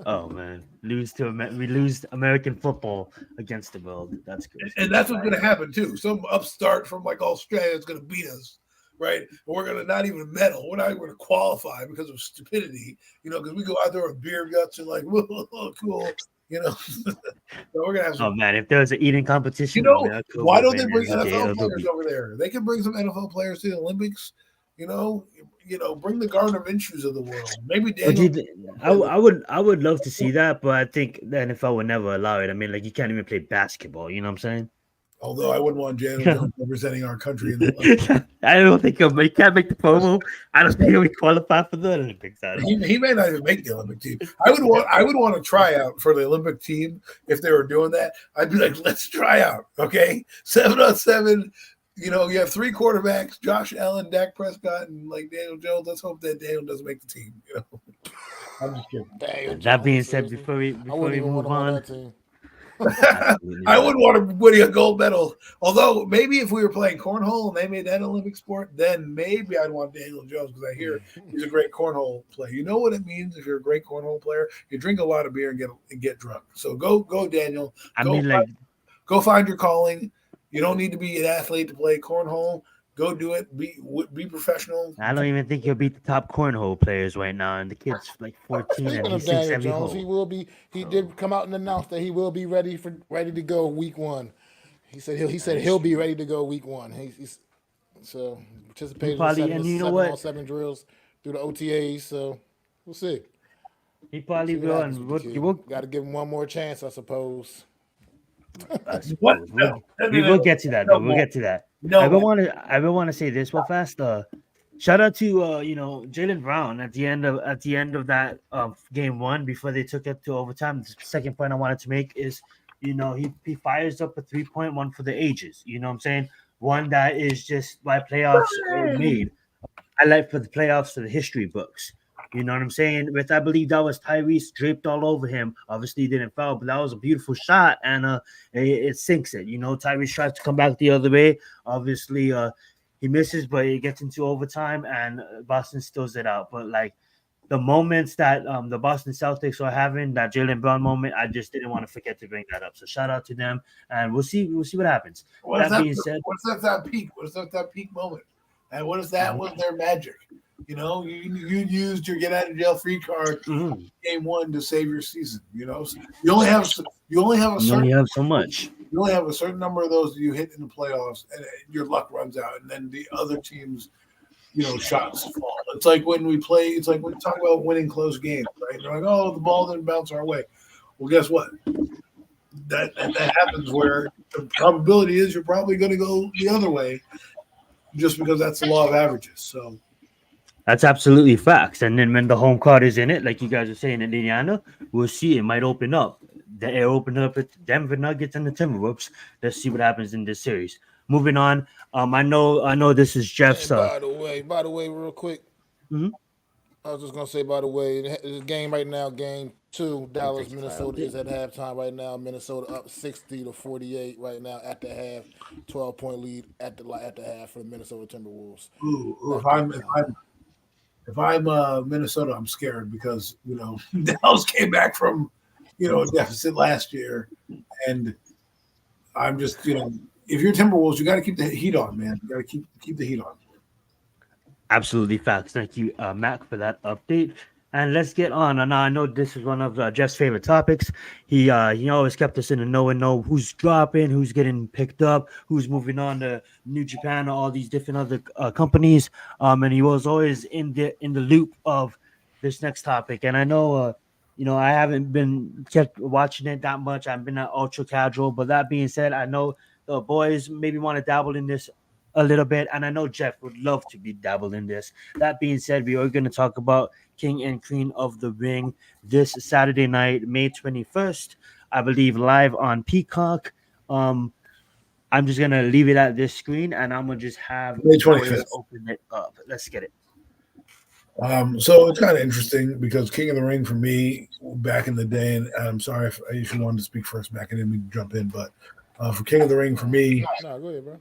Oh man, we lose American football against the world. That's good. And that's what's going to happen too. Some upstart from like Australia is going to beat us, right? And we're going to not even medal. We're not even going to qualify because of stupidity, because we go out there with beer guts and like, whoa, cool, So we're gonna have some. Oh man, if there was an eating competition, why don't they bring NFL players over there? They can bring some NFL players to the Olympics. Bring the Gardner Minshew's of the world. Maybe Daniel. I would love to see that, but I think the NFL would never allow it. I mean, like, you can't even play basketball. You know what I'm saying? Although I wouldn't want Daniel Jones representing our country in the Olympics. I don't think he can't make the promo. I don't think he'll qualify for the Olympics. He may not even make the Olympic team. I would want to try out for the Olympic team if they were doing that. I'd be like, let's try out, okay? 7-on-7. You know, you have 3 quarterbacks: Josh Allen, Dak Prescott, and like Daniel Jones. Let's hope that Daniel doesn't make the team. You know, I'm just kidding. That being said, before we move on. I wouldn't want to win a gold medal. Although maybe if we were playing cornhole and they made that Olympic sport, then maybe I'd want Daniel Jones because I hear he's a great cornhole player. You know what it means if you're a great cornhole player? You drink a lot of beer and get drunk. So go Daniel. Go find your calling. You don't need to be an athlete to play cornhole. Go do it. Be professional. I don't even think he'll beat the top cornhole players right now, and the kid's like 14 and he's 6 Jones, he will be. He did come out and announce that he will be ready to go week 1. He said he'll be ready to go week 1. He's so participated in 7-on-7 drills through the OTAs. So we'll see. He probably will, and we'll got to give him one more chance, I suppose. We will get to that, though. We'll get to that. I will want to say this real fast. Shout out to Jaylen Brown at the end of that game 1 before they took it to overtime. The second point I wanted to make is he fires up a 3-point for the ages. You know what I'm saying? One that is just why playoffs are made. I like for the playoffs for the history books. You know what I'm saying? I believe that was Tyrese draped all over him. Obviously, he didn't foul, but that was a beautiful shot, and it sinks it. Tyrese tries to come back the other way. Obviously, he misses, but he gets into overtime, and Boston steals it out. But like the moments that the Boston Celtics are having, that Jaylen Brown moment, I just didn't want to forget to bring that up. So shout out to them, and we'll see what happens. That being said, what's that peak? What's that peak moment? And what is that? What's their magic? You used your get out of jail free card game 1 to save your season. You only have so much. You only have a certain number of those that you hit in the playoffs, and your luck runs out, and then the other teams, shots fall. It's like when we play. It's like when we talk about winning close games, right? They're like, oh, the ball didn't bounce our way. Well, guess what? That happens where the probability is you're probably going to go the other way, just because that's the law of averages. So. That's absolutely facts. And then when the home card is in it, like you guys are saying in Indiana, we'll see. It might open up. The air opened up at Denver Nuggets and the Timberwolves. Let's see what happens in this series. Moving on. I know this is Jeff's. By the way, real quick. Mm-hmm. I was just gonna say, by the way, the game right now, game 2, Dallas, Minnesota is at halftime right now. Minnesota up 60-48 right now at the half. 12-point lead at the half for the Minnesota Timberwolves. If I'm Minnesota, I'm scared because Dallas came back from a deficit last year, and I'm just if you're Timberwolves, you got to keep the heat on, man. You got to keep the heat on. Absolutely facts. Thank you, Mac, for that update. And let's get on. And I know this is one of Jeff's favorite topics. He always kept us in the know who's dropping, who's getting picked up, who's moving on to New Japan or all these different other companies. And he was always in the loop of this next topic. And I know, I haven't been kept watching it that much. I've been ultra casual. But that being said, I know the boys maybe want to dabble in this a little bit, and I know Jeff would love to be dabbled in this. That being said, we are going to talk about King and Queen of the Ring this Saturday night, May 21st, I believe, live on Peacock. I'm just going to leave it at this screen, and I'm going to just have May 25th. Open it up. Let's get it. So it's kind of interesting because King of the Ring for me back in the day, and I'm sorry if you wanted to speak first, Mac, I didn't mean to jump in, but for King of the Ring for me, no, go ahead, bro.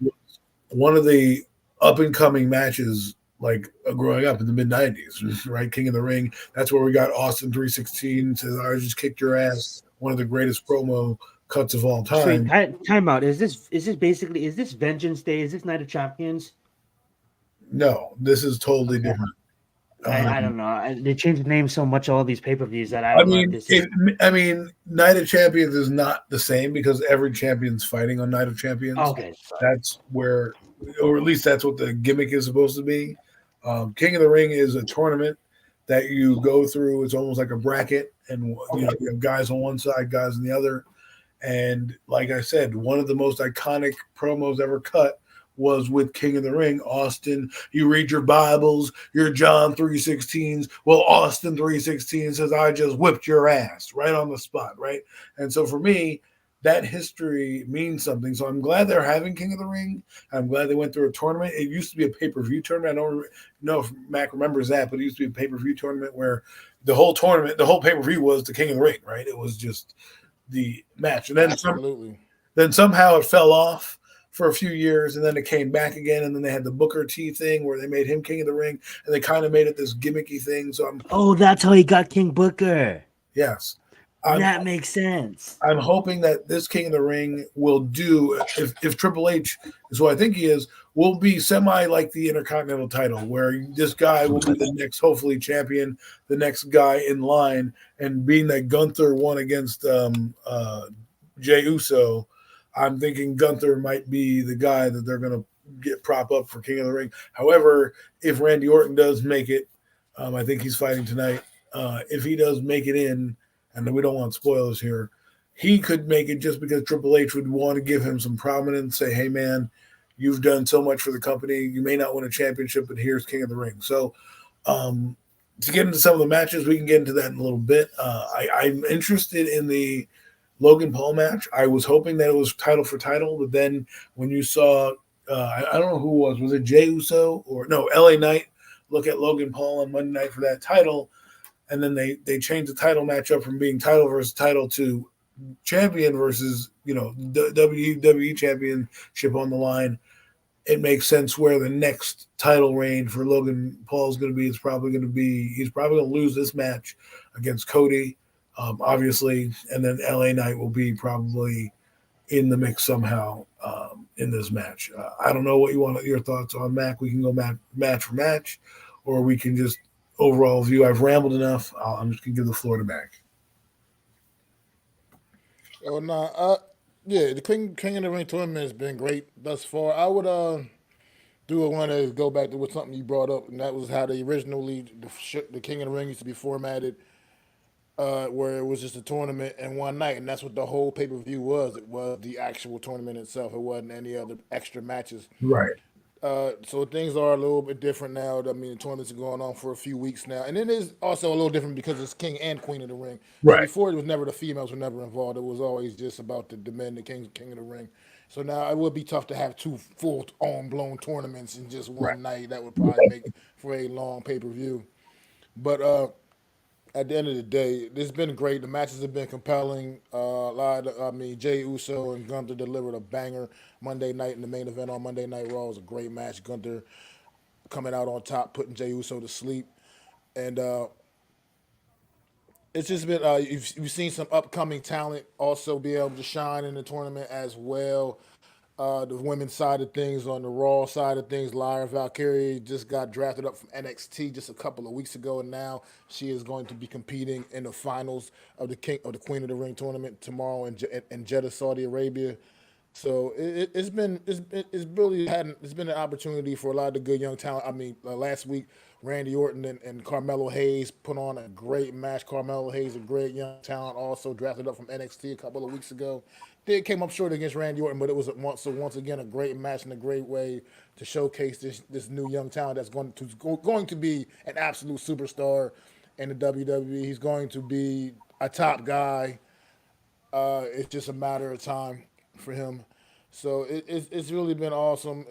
One of the up-and-coming matches, like growing up in the mid-'90s, right? King of the Ring. That's where we got Austin 316 says, "I just kicked your ass." One of the greatest promo cuts of all time. Time out. Is this Vengeance Day? Is this Night of Champions? No, this is totally different. I don't know. They changed the name so much, all these pay-per-views that I mean, Night of Champions is not the same because every champion's fighting on Night of Champions. Okay. That's where, or at least that's what the gimmick is supposed to be. King of the Ring is a tournament that you go through. It's almost like a bracket, and you have guys on one side, guys on the other, And like I said, one of the most iconic promos ever cut was with King of the Ring, Austin. You read your Bibles, your John 3:16s. Well, Austin 3:16 says, I just whipped your ass right on the spot, right? And so for me, that history means something. So I'm glad they're having King of the Ring. I'm glad they went through a tournament. It used to be a pay-per-view tournament. I don't know if Mac remembers that, but it used to be a pay-per-view tournament where the whole tournament, the whole pay-per-view was the King of the Ring, right? It was just the match. And Absolutely. then somehow it fell off for a few years, and then it came back again, and then they had the Booker T thing where they made him King of the Ring, and they kind of made it this gimmicky thing. So Oh, that's how he got King Booker. yes, That makes sense. I'm hoping that this King of the Ring will do, if Triple H is who I think he is, will be semi like the Intercontinental title, where this guy will be the next, hopefully, champion, the next guy in line. And being that Gunther won against Jey Uso, I'm thinking Gunther might be the guy that they're going to get prop up for King of the Ring. However, if Randy Orton does make it, I think he's fighting tonight. If he does make it in, and we don't want spoilers here, he could make it just because Triple H would want to give him some prominence, say, hey, man, you've done so much for the company. You may not win a championship, but here's King of the Ring. So to get into some of the matches, we can get into that in a little bit. I'm interested in the Logan Paul match. I was hoping that it was title for title, but then when you saw, I don't know who it was it Jey Uso or no, LA Knight look at Logan Paul on Monday night for that title, and then they changed the title matchup from being title versus title to champion versus, WWE championship on the line. It makes sense where the next title reign for Logan Paul is going to be. He's probably going to lose this match against Cody, obviously, and then LA Knight will be probably in the mix somehow in this match. I don't know what your thoughts on, Mac. We can go match for match, or we can just overall view. I've rambled enough. I'm just going to give the floor to Mac. Oh no, yeah, the King of the Ring tournament has been great thus far. I would want to go back to what something you brought up, and that was how they originally the King of the Ring used to be formatted, where it was just a tournament and one night, and that's what the whole pay per view was. It was the actual tournament itself. It wasn't any other extra matches. Right. So things are a little bit different now. I mean, the tournaments are going on for a few weeks now, and it is also a little different because it's King and Queen of the Ring. So Right. before, it was never the females were never involved. It was always just about the men, the King of the Ring. So now it would be tough to have two full on blown tournaments in just one Right. night. That would probably make for a long pay per view. But at the end of the day, it's been great. The matches have been compelling. Jey Uso and Gunther delivered a banger Monday night in the main event on Monday Night Raw. It was a great match. Gunther coming out on top, putting Jey Uso to sleep, and it's just been you've seen some upcoming talent also be able to shine in the tournament as well. The women's side of things, on the Raw side of things, Lyra Valkyrie just got drafted up from NXT just a couple of weeks ago, and now she is going to be competing in the finals of the Queen of the Ring tournament tomorrow in Jeddah, Saudi Arabia. So it's been an opportunity for a lot of the good young talent. I mean, last week Randy Orton and Carmelo Hayes put on a great match. Carmelo Hayes, a great young talent, also drafted up from NXT a couple of weeks ago. They came up short against Randy Orton, but it was once again a great match and a great way to showcase this new young talent that's going to be an absolute superstar in the WWE. He's going to be a top guy. It's just a matter of time for him. So it's really been awesome.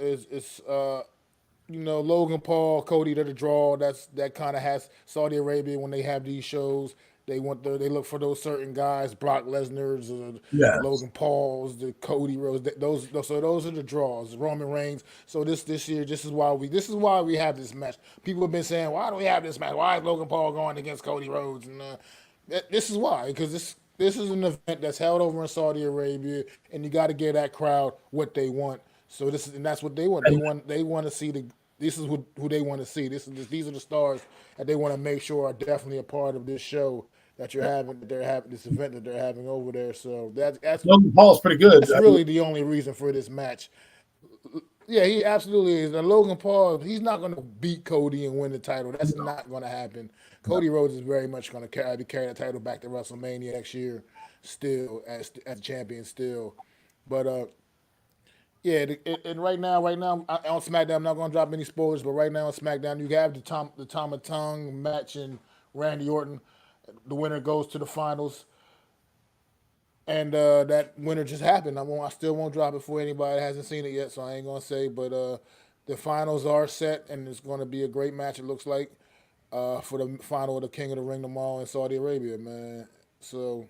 Logan Paul, Cody, they're the draw. That kind of has Saudi Arabia when they have these shows. They look for those certain guys, Brock Lesnar's, Yes. Logan Paul's, the Cody Rhodes. Those are the draws. Roman Reigns. So this year, this is why we have this match. People have been saying, why do we have this match? Why is Logan Paul going against Cody Rhodes? And this is why, because this is an event that's held over in Saudi Arabia, and you got to give that crowd what they want. So that's what they want. They want to see this is who they want to see. These are the stars that they want to make sure are definitely a part of this show that they're having this event that they're having over there. So that's Logan Paul's pretty good. really the only reason for this match. Yeah, he absolutely is. And Logan Paul, he's not going to beat Cody and win the title. That's No, not going to happen. no. Cody Rhodes is very much going to carry that title back to WrestleMania next year, still as champion, still. But yeah, and right now on SmackDown, I'm not going to drop any spoilers, but right now on SmackDown, you have the Tama Tongue match and Randy Orton. The winner goes to the finals. And that winter just happened. I still won't drop it for anybody that hasn't seen it yet, so I ain't gonna say. But the finals are set, and it's gonna be a great match. It looks like for the final of the King of the Ring tomorrow in Saudi Arabia, man. So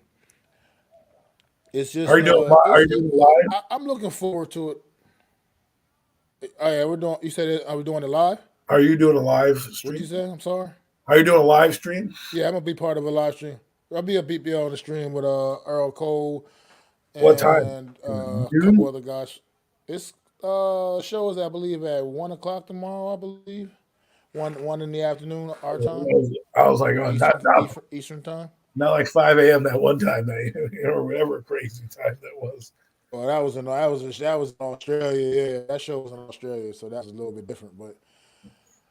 it's Are just you doing? Are you doing live? I'm looking forward to it. Oh yeah, we're doing. You said are we doing it live? Are you doing a live What'd you stream? say? I'm sorry. Are you doing a live stream? Yeah, I'm gonna be part of a live stream. I'll be a BPL on the stream with Earl Cole What time? and a couple Noon? other guys. It's shows I believe at 1 o'clock tomorrow. I believe one in the afternoon our time, I was like, oh, Eastern time. not like 5 a.m. that one time, or whatever crazy time that was. Well, that was in Australia. Yeah, that show was in Australia, so that's a little bit different. But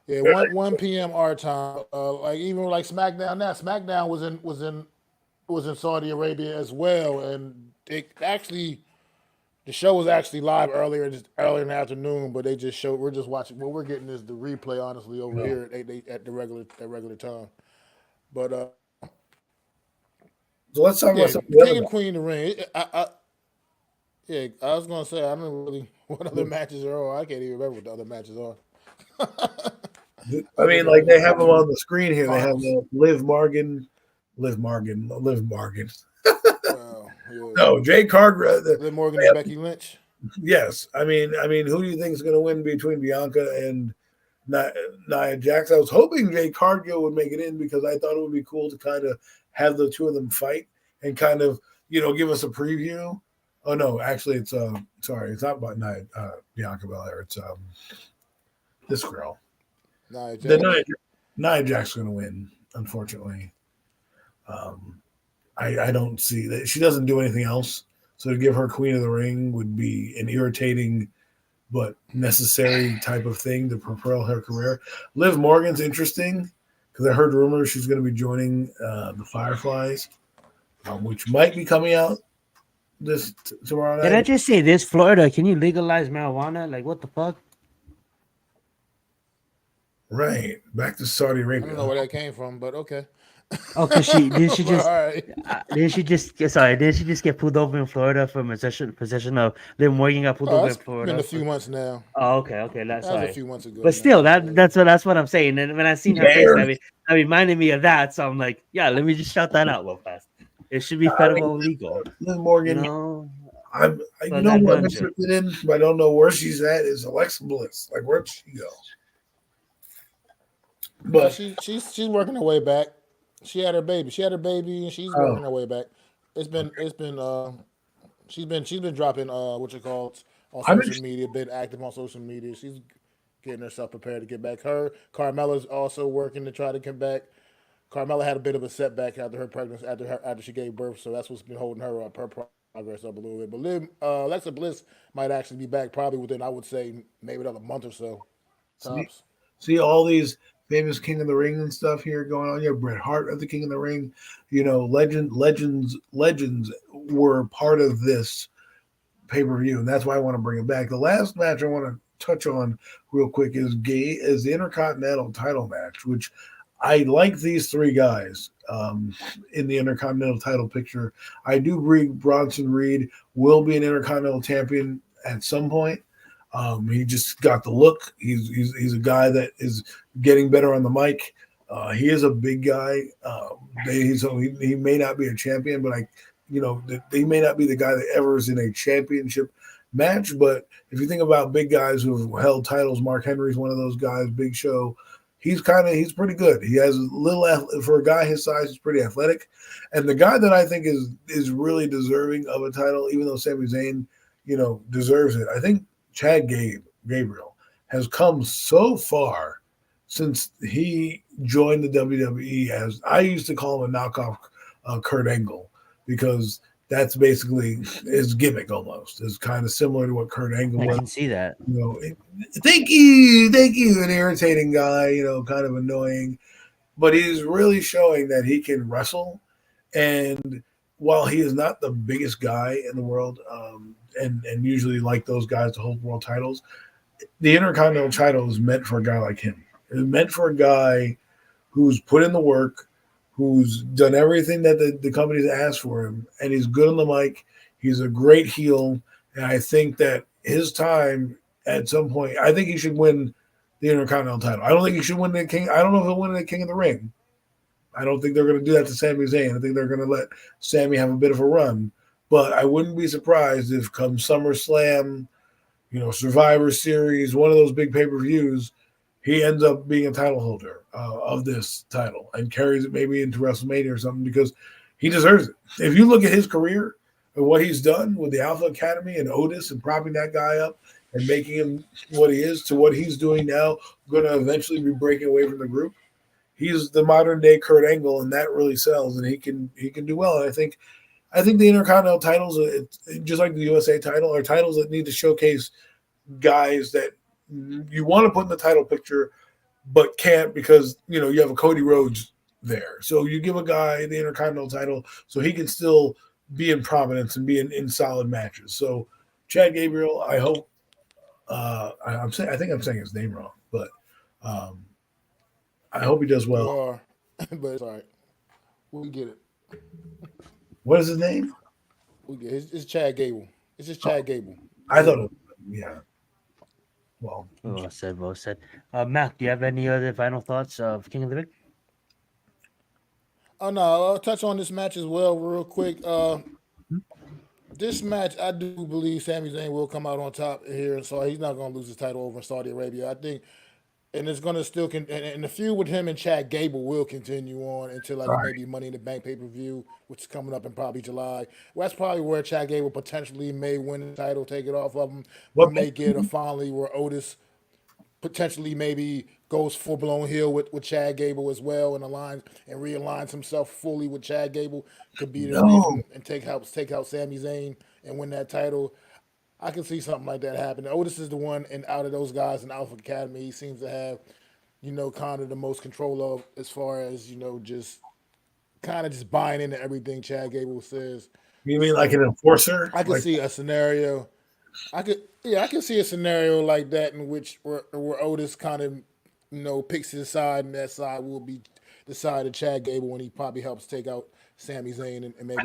yeah, one p.m. our time. Like even like SmackDown now. SmackDown was in Saudi Arabia as well, and it actually the show was actually live earlier in the afternoon, but they just showed. We're just watching. What we're getting is the replay, honestly, over No. here at the regular time. But So let's talk about yeah, some of the King other and guys. Queen of the Ring. Yeah, I was gonna say I don't really what other matches are on. I can't even remember what the other matches are. I Other mean, than like they the have them on the screen here. They have finals. Liv Morgan. Yeah, No, Jay Carter. Liv Morgan and Becky Lynch. Yes, I mean, who do you think is going to win between Bianca and Nia Jax? I was hoping Jay Cargill would make it in because I thought it would be cool to kind of have the two of them fight and kind of give us a preview. Oh no, actually, it's sorry, it's not about Bianca Belair. It's this girl. Nia The Jax. Nia Jax is going to win, unfortunately. Um, I don't see that she doesn't do anything else. So to give her Queen of the Ring would be an irritating but necessary type of thing to propel her career. Liv Morgan's interesting because I heard rumors she's going to be joining the Fireflies, which might be coming out this tomorrow Did I night. just say this? Florida, can you legalize marijuana? Like, what the fuck? Right, back to Saudi I don't know Arabia. where that came from, but okay. Oh, cause did she But all just right. did she just get pulled over in Florida for possession of Liv Morgan got pulled Oh, over in that's been Florida a for, few months now. oh, okay, that's That was a sorry. few months ago But now. still, Yeah. that's what I'm saying. And when I seen her face, There, that reminded me of that. So I'm like, yeah, let me just shout that out real fast. It should be I mean, federal legal, Liv you Morgan. know. You So know that what I'm gun shit. interested in, but I don't know where she's at. Is Alexa Bliss? Like, where'd she go? But She's working her way back. She had her baby. She had her baby, and she's oh, working her way back. She's been dropping what you call it on I'm social interested. media. Been active on social media. She's getting herself prepared to get back. Carmella's also working to try to come back. Carmella had a bit of a setback after her pregnancy, after she gave birth, so that's what's been holding her progress up a little bit. But Alexa Bliss might actually be back probably within, I would say, maybe another month or so, See, tops. see all these famous King of the Ring and stuff here going on. You have Bret Hart of the King of the Ring. Legends were part of this pay per view, and that's why I want to bring it back. The last match I want to touch on real quick is the Intercontinental title match, which I like these three guys in the Intercontinental title picture. I do believe Bronson Reed will be an Intercontinental champion at some point. He just got the look. He's a guy that is getting better on the mic. He is a big guy. He may not be a champion, but he may not be the guy that ever is in a championship match. But if you think about big guys who've held titles, Mark Henry's one of those guys. Big Show. He's pretty good. He has a little for a guy his size. He's pretty athletic, and the guy that I think is really deserving of a title, even though Sami Zayn, deserves it. I think Chad Gabriel has come so far since he joined the WWE. As I used to call him a knockoff Kurt Angle, because That's basically his gimmick almost. It's kind of similar to what Kurt Angle I was. can see that. Thank you, an irritating guy, kind of annoying, but he's really showing that he can wrestle. And while he is not the biggest guy in the world, and usually like those guys to hold world titles, the Intercontinental title is meant for a guy like him. It's meant for a guy who's put in the work, who's done everything that the company's asked for him, and he's good on the mic. He's a great heel, and I think that his time at some point, I think he should win the Intercontinental title. I don't think he should win the King. I don't know if he'll win the King of the Ring. I don't think they're going to do that to Sami Zayn. I think they're going to let Sami have a bit of a run. But I wouldn't be surprised if come SummerSlam, Survivor Series, one of those big pay-per-views, he ends up being a title holder of this title and carries it maybe into WrestleMania or something because he deserves it. If you look at his career and what he's done with the Alpha Academy and Otis and propping that guy up and making him what he is to what he's doing now, going to eventually be breaking away from the group, he's the modern day Kurt Angle, and that really sells, and he can do well. And I think the Intercontinental titles, just like the USA title, are titles that need to showcase guys that you want to put in the title picture, but can't because you have a Cody Rhodes there. So you give a guy the Intercontinental title so he can still be in prominence and be in solid matches. So Chad Gabriel, I hope. I think I'm saying his name wrong, but I hope he does well. You are, but it's all right. We get it. What is his name? We get it. It's Chad Gable. It's just Chad Gable. I thought it, yeah. Well said. Mac, do you have any other final thoughts of King of the Ring? Oh no, I'll touch on this match as well, real quick. This match, I do believe Sami Zayn will come out on top here, so he's not going to lose his title over in Saudi Arabia. I think, and it's going to still and the feud with him and Chad Gable will continue on until maybe Money in the Bank pay-per-view, which is coming up in probably July. Well, that's probably where Chad Gable potentially may win the title, take it off of him. We may get a finally where Otis potentially maybe goes full-blown heel with Chad Gable as well and realigns himself fully with Chad Gable. Could be the reason and take out Sami Zayn and win that title. I can see something like that happen. Otis is the one, and out of those guys in Alpha Academy, he seems to have, kind of the most control of as far as, just kind of just buying into everything Chad Gable says. You mean like an enforcer? I could see a scenario. I can see a scenario like that in which where Otis kind of, picks his side, and that side will be the side of Chad Gable when he probably helps take out Sami Zayn and maybe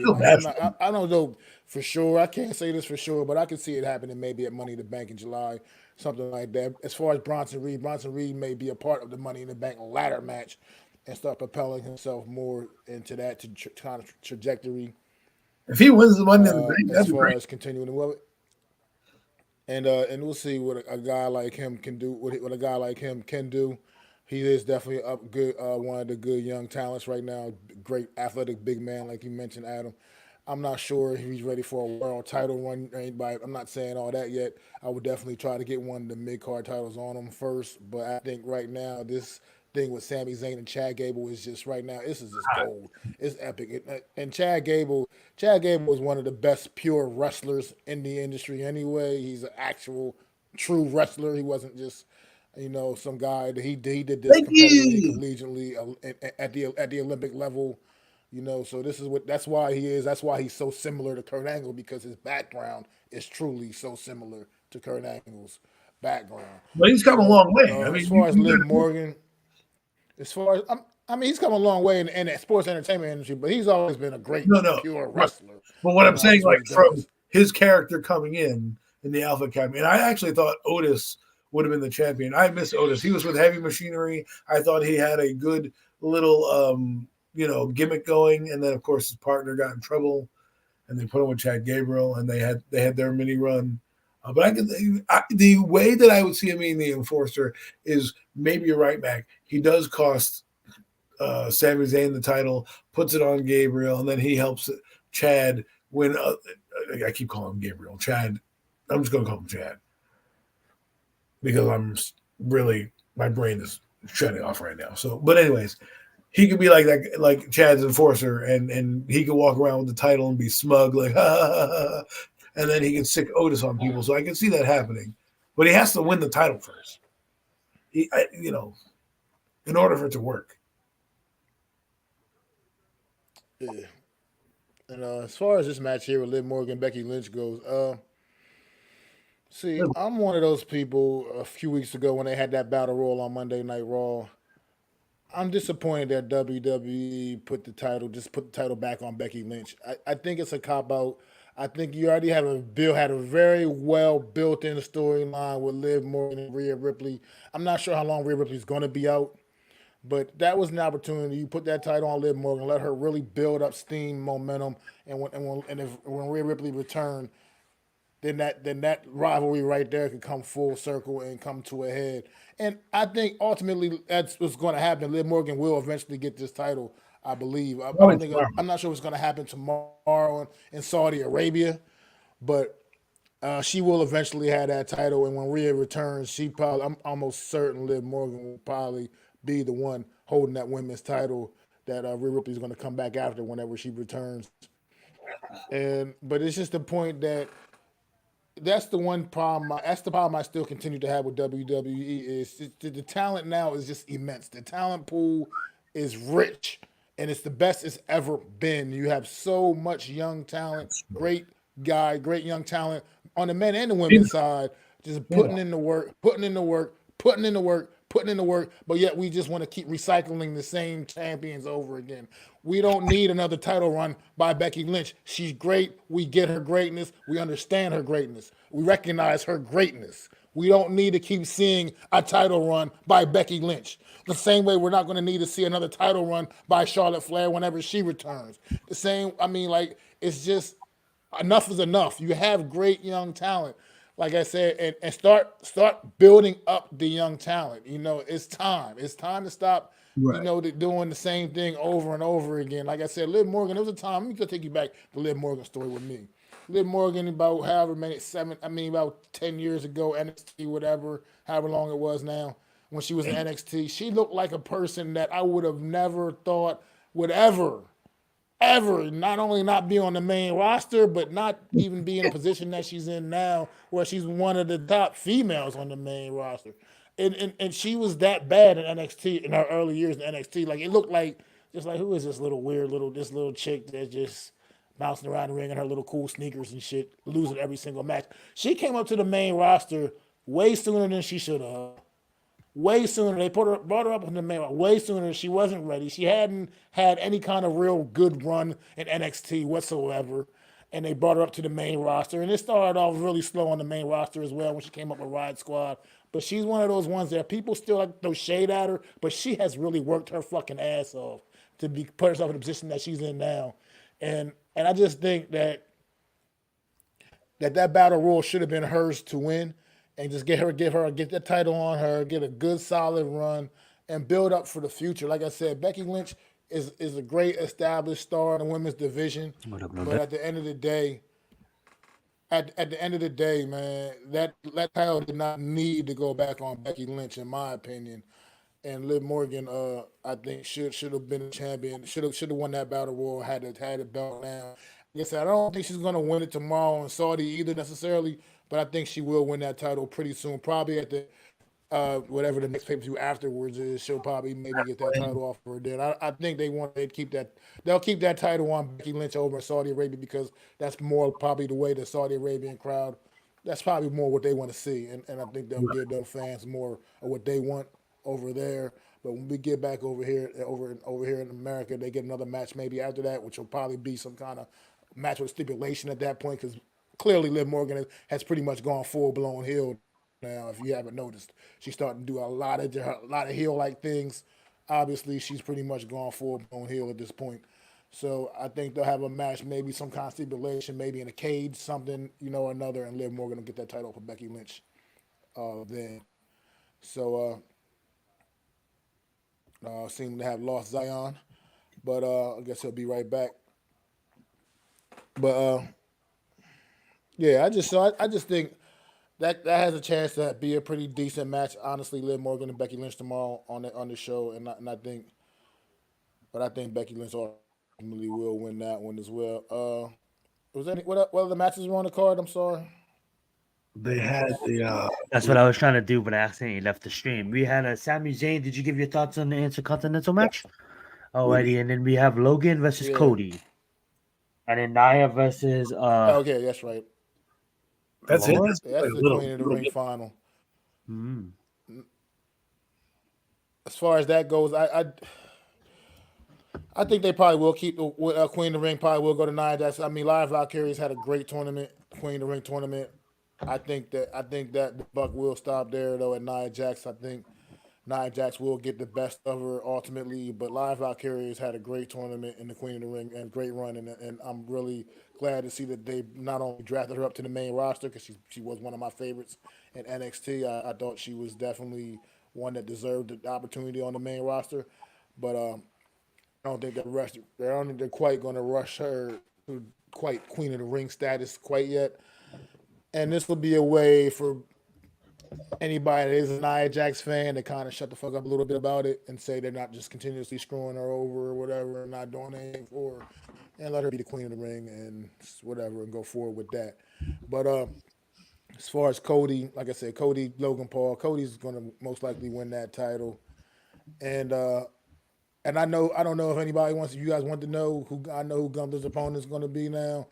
I don't know for sure. I can't say this for sure, but I can see it happening maybe at Money in the Bank in July, something like that. As far as Bronson Reed may be a part of the Money in the Bank ladder match and start propelling himself more into that kind of trajectory. If he wins the Money in the Bank, as far as continuing to love it. And we'll see what a guy like him can do. What a guy like him can do. He is definitely one of the good young talents right now. Great athletic big man, like you mentioned, Adam. I'm not sure if he's ready for a world title run. I'm not saying all that yet. I would definitely try to get one of the mid-card titles on him first. But I think right now this thing with Sami Zayn and Chad Gable is just right now. This is just gold. It's epic. And Chad Gable is one of the best pure wrestlers in the industry. Anyway, he's an actual true wrestler. He wasn't just some guy that he did this competitively, collegiately at the Olympic level. So that's why he's so similar to Kurt Angle, because his background is truly so similar to Kurt Angle's background. But he's come a long way. As far as Liv Morgan. He's come a long way in the sports entertainment industry, but he's always been a great pure wrestler. But what I'm saying, from his character coming in the Alpha Academy, and I actually thought Otis would have been the champion. I miss Otis. He was with Heavy Machinery. I thought he had a good little, gimmick going, and then of course his partner got in trouble, and they put him with Chad Gabriel, and they had their mini run. But the way that I would see him being the enforcer is maybe you're right, Mac. He does cost Sami Zayn the title, puts it on Gabriel, and then he helps Chad win. I keep calling him Gabriel. Chad. I'm just going to call him Chad because my brain is shutting off right now. So, but anyways, he could be like that, like Chad's enforcer, and he could walk around with the title and be smug, like, ha, ha, ha, ha, and then he can sick Otis on people. So I can see that happening, but he has to win the title first. In order for it to work. Yeah. And as far as this match here with Liv Morgan, Becky Lynch goes, see, I'm one of those people a few weeks ago when they had that battle royal on Monday Night Raw. I'm disappointed that WWE just put the title back on Becky Lynch. I think it's a cop out. I think you already had a very well built in storyline with Liv Morgan and Rhea Ripley. I'm not sure how long Rhea Ripley's going to be out, but that was an opportunity. You put that title on Liv Morgan, let her really build up steam, momentum, when Rhea Ripley returned, then that rivalry right there could come full circle and come to a head. And I think ultimately that's what's going to happen. Liv Morgan will eventually get this title, I believe. I don't think I'm not sure what's going to happen tomorrow in Saudi Arabia, but she will eventually have that title. And when Rhea returns, I'm almost certain Liv Morgan will probably be the one holding that women's title. That Rhea Ripley is going to come back after whenever she returns. But it's just the point that that's the one problem. That's the problem I still continue to have with WWE is the talent now is just immense. The talent pool is rich, and it's the best it's ever been. You have so much young talent, great young talent on the men and the women's side, just putting in the work, putting in the work, putting in the work, putting in the work, but yet we just want to keep recycling the same champions over again. We don't need another title run by Becky Lynch. She's great. We get her greatness. We understand her greatness. We recognize her greatness. We don't need to keep seeing a title run by Becky Lynch. The same way we're not going to need to see another title run by Charlotte Flair whenever she returns. It's just enough is enough. You have great young talent, like I said, and start building up the young talent. It's time. It's time to stop. Right. Doing the same thing over and over again. Like I said, Liv Morgan. There was a time. Let me just take you back to Liv Morgan's story with me. Liv Morgan, about about 10 years ago, NXT, whatever, however long it was now, when she was in NXT, she looked like a person that I would have never thought would ever not only not be on the main roster, but not even be in a position that she's in now, where she's one of the top females on the main roster. And she was that bad in NXT in her early years in NXT. Like, it looked like, just like, who is this little chick that's just bouncing around the ring in her little cool sneakers and shit, losing every single match. She came up to the main roster way sooner than she should have. Way sooner. They brought her up in the main roster way sooner. She wasn't ready. She hadn't had any kind of real good run in NXT whatsoever. And they brought her up to the main roster. And it started off really slow on the main roster as well when she came up with Riot Squad. But she's one of those ones that people still like to throw shade at her, but she has really worked her fucking ass off to put herself in the position that she's in now. And I just think that battle royal should have been hers to win, and just get the title on her, get a good solid run, and build up for the future. Like I said, Becky Lynch is a great established star in the women's division, but at the end of the day, man, that title did not need to go back on Becky Lynch, in my opinion. And Liv Morgan, I think should have been a champion. Should have won that battle royal. Had the belt now. Like I said, I don't think she's gonna win it tomorrow in Saudi either necessarily, but I think she will win that title pretty soon. Probably at the whatever the next pay-per-view afterwards is. She'll probably maybe get that title off her then. I think they'd keep that. They'll keep that title on Becky Lynch over Saudi Arabia because that's more probably the way the Saudi Arabian crowd. That's probably more what they want to see, and I think they'll give their fans more of what they want over there. But when we get back over here in America, they get another match maybe after that, which will probably be some kind of match with stipulation at that point, because clearly Liv Morgan has pretty much gone full blown heel now. If you haven't noticed, she's starting to do a lot of heel like things. Obviously, she's pretty much gone full blown heel at this point. So I think they'll have a match, maybe some kind of stipulation, maybe in a cage, something, or another, and Liv Morgan will get that title for Becky Lynch then. So seem to have lost Zion, but I guess he'll be right back. But yeah, I just think that has a chance to be a pretty decent match. Honestly, Liv Morgan and Becky Lynch tomorrow on the show, and I think but I think Becky Lynch ultimately will win that one as well. Was any what other matches were on the card? I'm sorry. They had the That's what I was trying to do, but I accidentally left the stream. We had a Sami Zayn. Did you give your thoughts on the Intercontinental match? Alrighty, and then we have Logan versus Yeah. Cody, and then Nia versus Okay, that's right. that's it. Laura. That's Yeah, like that's a the little, Queen of the little Ring bit. final. Mm. As far as that goes, I think they probably will keep the Queen of the Ring. Probably will go to Nia Jax. I mean, Live Valkyries had a great tournament, Queen of the Ring tournament. I think that the buck will stop there though at Nia Jax. I think Nia Jax will get the best of her ultimately, but Live Valkyries had a great tournament in the Queen of the Ring and great run, and I'm really glad to see that they not only drafted her up to the main roster because she was one of my favorites in NXT. I thought she was definitely one that deserved the opportunity on the main roster, but I don't think I don't think they're quite going to rush her to quite Queen of the Ring status quite yet. And this will be a way for anybody that is an Nia Jax fan to kind of shut the fuck up a little bit about it and say they're not just continuously screwing her over or whatever and not doing anything for her, and let her be the Queen of the Ring and whatever and go forward with that. But as far as Cody, like I said, Cody, Logan Paul, Cody's going to most likely win that title. And I don't know if anybody wants. You guys want to know who I know who Gunther's opponent is going to be now,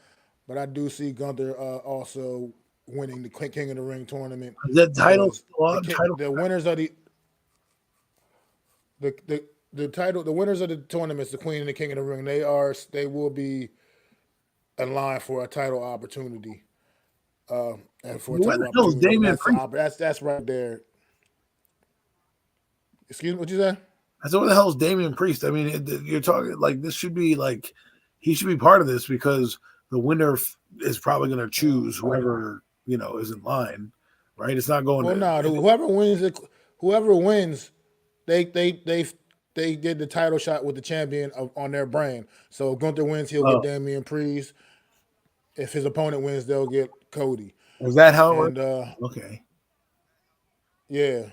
but I do see Gunther also winning the King of the Ring tournament Is that title because still on? Title? the winners of the title, the winners of the tournaments, the Queen and the King of the Ring, they will be in line for a title opportunity, and for a Where title the hell is opportunity, and Damian Priest? that's right there. Excuse me, what you say? I said, where the hell is Damian Priest? I mean, you're talking like this should be like he should be part of this because the winner is probably going to choose whoever is in line, right? It's not going Well, to. no, whoever wins, they they they they get the title shot with the champion on their brand. So if Gunther wins, he'll get Oh, Damian Priest. If his opponent wins, they'll get Cody. is that how it And works? Okay, yeah,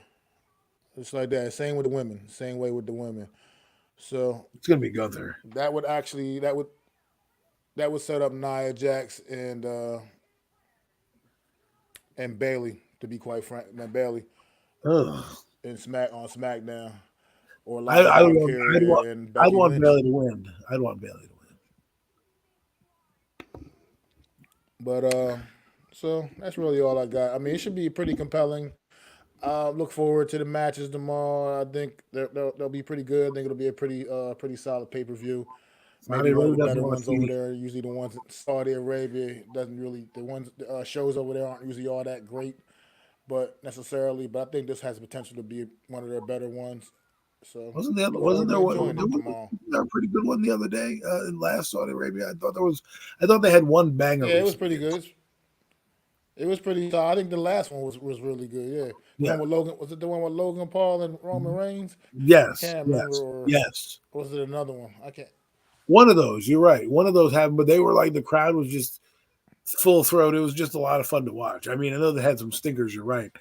it's like that. Same with the women. Same way with the women. So it's going to be Gunther. that would set up Nia Jax and Bailey, to be quite frank, and Bailey Ugh. in SmackDown, or I, Live I would want, Valkyria and I'd Becky want Lynch. Bailey to win. I'd want Bailey to win. But so that's really all I got. I mean, it should be pretty compelling. Look forward to the matches tomorrow. I think they'll be pretty good. I think it'll be a pretty solid pay per view. Saudi Maybe one of Arabia the doesn't better want to ones see over me. there. Usually the ones in Saudi Arabia doesn't really the ones shows over there aren't usually all that great, but necessarily. But I think this has potential to be one of their better ones. So look Wasn't forward there to one? enjoying There it was tomorrow. a pretty good one the other day in last Saudi Arabia. I thought they had one banger Yeah, it was pretty recently. good. It was pretty. I think the last one was really good. Yeah, the Yeah. one with Logan was it the one with Logan Paul and Roman Reigns? I Yes. can't remember, Yes. or Yes. was it another one? I can't. One of those. You're right. One of those happened, but they were like the crowd was just full throat. It was just a lot of fun to watch. I mean, I know they had some stinkers. You're right.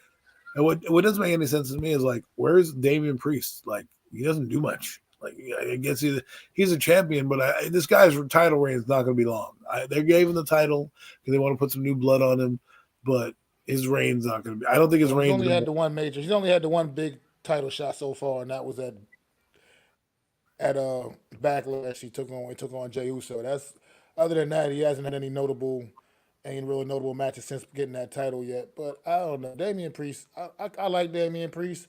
And what doesn't make any sense to me is like, where's Damian Priest? Like, he doesn't do much. Like, I guess he's a champion, but this guy's title reign is not going to be long. They gave him the title because they want to put some new blood on him, but his reign's not going to be. I don't think his Well, reign's going to. He's only had the one big title shot so far, and that was at Backlash. He took on Jey Uso. That's other than that, he hasn't had any really notable matches since getting that title yet. But I don't know, Damian Priest. I like Damian Priest,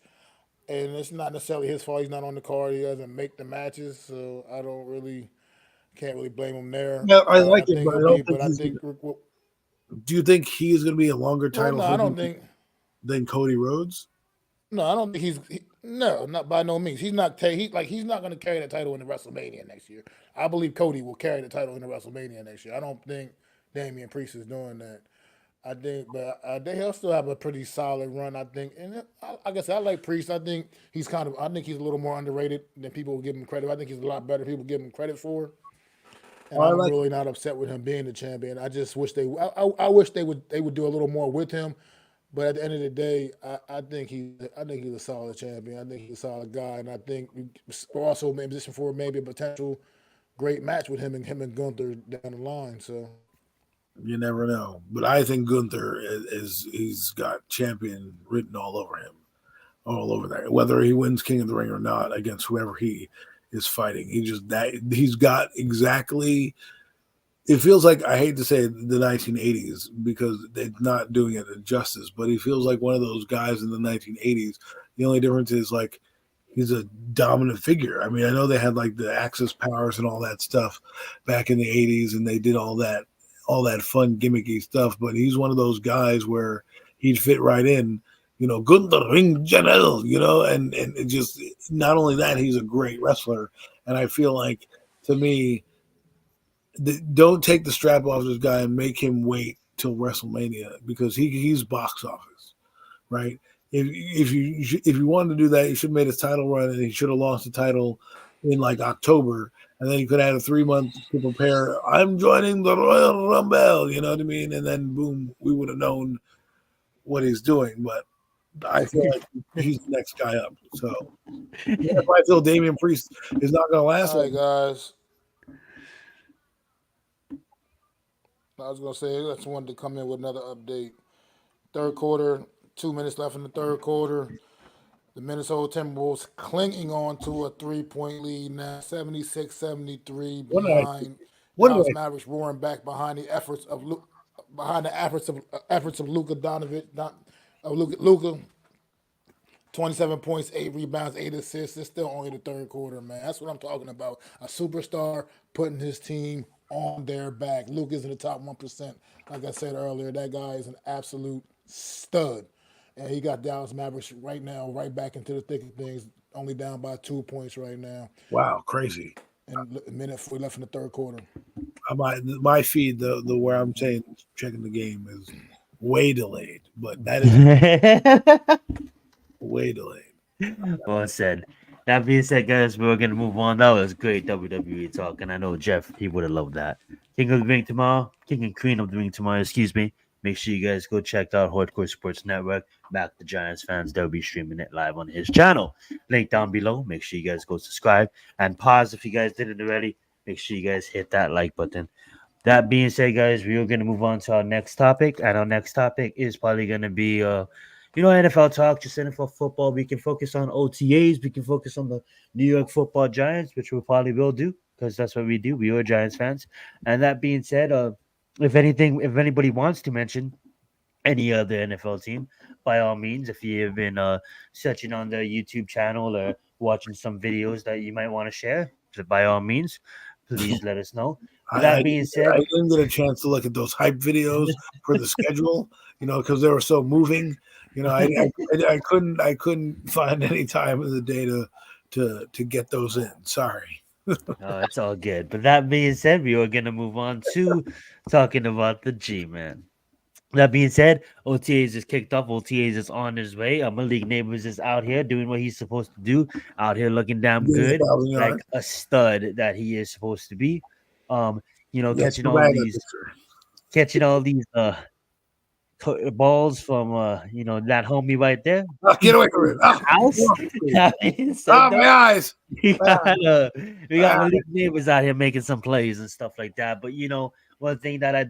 and it's not necessarily his fault. He's not on the card. He doesn't make the matches, so I don't really can't really blame him there. Yeah, I I like him, think but I he'll be. don't think But I he's. think Do you think he is going to be a longer well, title no, I holder don't think. than Cody Rhodes? No, I don't think no, not by no means. He's not. He's not going to carry the title in the WrestleMania next year. I believe Cody will carry the title in the WrestleMania next year. I don't think Damian Priest is doing that. I think, but he'll still have a pretty solid run. I think, and like I said, I like Priest. I think he's a little more underrated than people will give him credit. I think he's a lot better than people give him credit for. And I I'm like. really not upset with him being the champion. I just wish I wish they would do a little more with him. But at the end of the day, I think he's a solid champion. I think he's a solid guy, and I think we're also in position for maybe a potential great match with him and Gunther down the line. So You never know. But I think Gunther is he's got champion written all over there. Whether he wins King of the Ring or not against whoever he is fighting, he's got exactly. It feels like, I hate to say the 1980s because they're not doing it justice, but he feels like one of those guys in the 1980s. The only difference is like he's a dominant figure. I mean, I know they had like the Axis powers and all that stuff back in the 80s, and they did all that fun gimmicky stuff. But he's one of those guys where he'd fit right in. Gunther Ring General, and it just not only that, he's a great wrestler, and I feel like to me don't take the strap off this guy and make him wait till WrestleMania because he's box office, right? If you wanted to do that, you should have made his title run and he should have lost the title in like October, and then you could have had a 3 month to prepare. I'm joining the Royal Rumble, you know what I mean? And then boom, we would have known what he's doing. But I feel like he's the next guy up. So if I feel Damian Priest is not going to last. all right, guys. I was gonna say I just wanted to come in with another update. Third quarter, 2 minutes left in the third quarter. The Minnesota Timberwolves clinging on to a 3-point lead now, 76-73 behind Dallas Mavericks, roaring back behind the efforts of Luka Donovan, Luka. 27 points, 8 rebounds, 8 assists. It's still only the third quarter, man. That's what I'm talking about. A superstar putting his team on their back. Luke is in the top 1%. Like I said earlier, that guy is an absolute stud. And he got Dallas Mavericks right now, right back into the thick of things, only down by 2 points right now. Wow, crazy. And a minute 4 left in the third quarter. My feed, the where I'm saying checking the game is way delayed, but that is way delayed. Well said. That being said, guys, we're gonna move on. That was great WWE talk, and I know Jeff, he would have loved that. King of the Ring tomorrow, King and Queen of the Ring tomorrow. Excuse me. Make sure you guys go check out Hardcore Sports Network. Back the Giants fans, they'll be streaming it live on his channel. Link down below. Make sure you guys go subscribe and pause if you guys didn't already. Make sure you guys hit that like button. That being said, guys, we are going to move on to our next topic, and our next topic is probably going to be, NFL talk, just NFL football. We can focus on OTAs. We can focus on the New York Football Giants, which we probably will do because that's what we do. We are Giants fans. And that being said, if anybody wants to mention any other NFL team, by all means, if you've been searching on their YouTube channel or watching some videos that you might want to share, by all means, please let us know. That being said, I didn't get a chance to look at those hype videos for the schedule, because they were so moving. I couldn't find any time of the day to get those in. Sorry. It's all good. But that being said, we are gonna move on to talking about the G-Man. That being said, OTAs is kicked off. OTAs is on his way. Malik Neighbors is out here doing what he's supposed to do. Out here looking damn good, like a stud that he is supposed to be. Catching all these balls from that homie right there. Get away from it! House. My eyes. We got Malik Neighbors out here making some plays and stuff like that. But one thing that I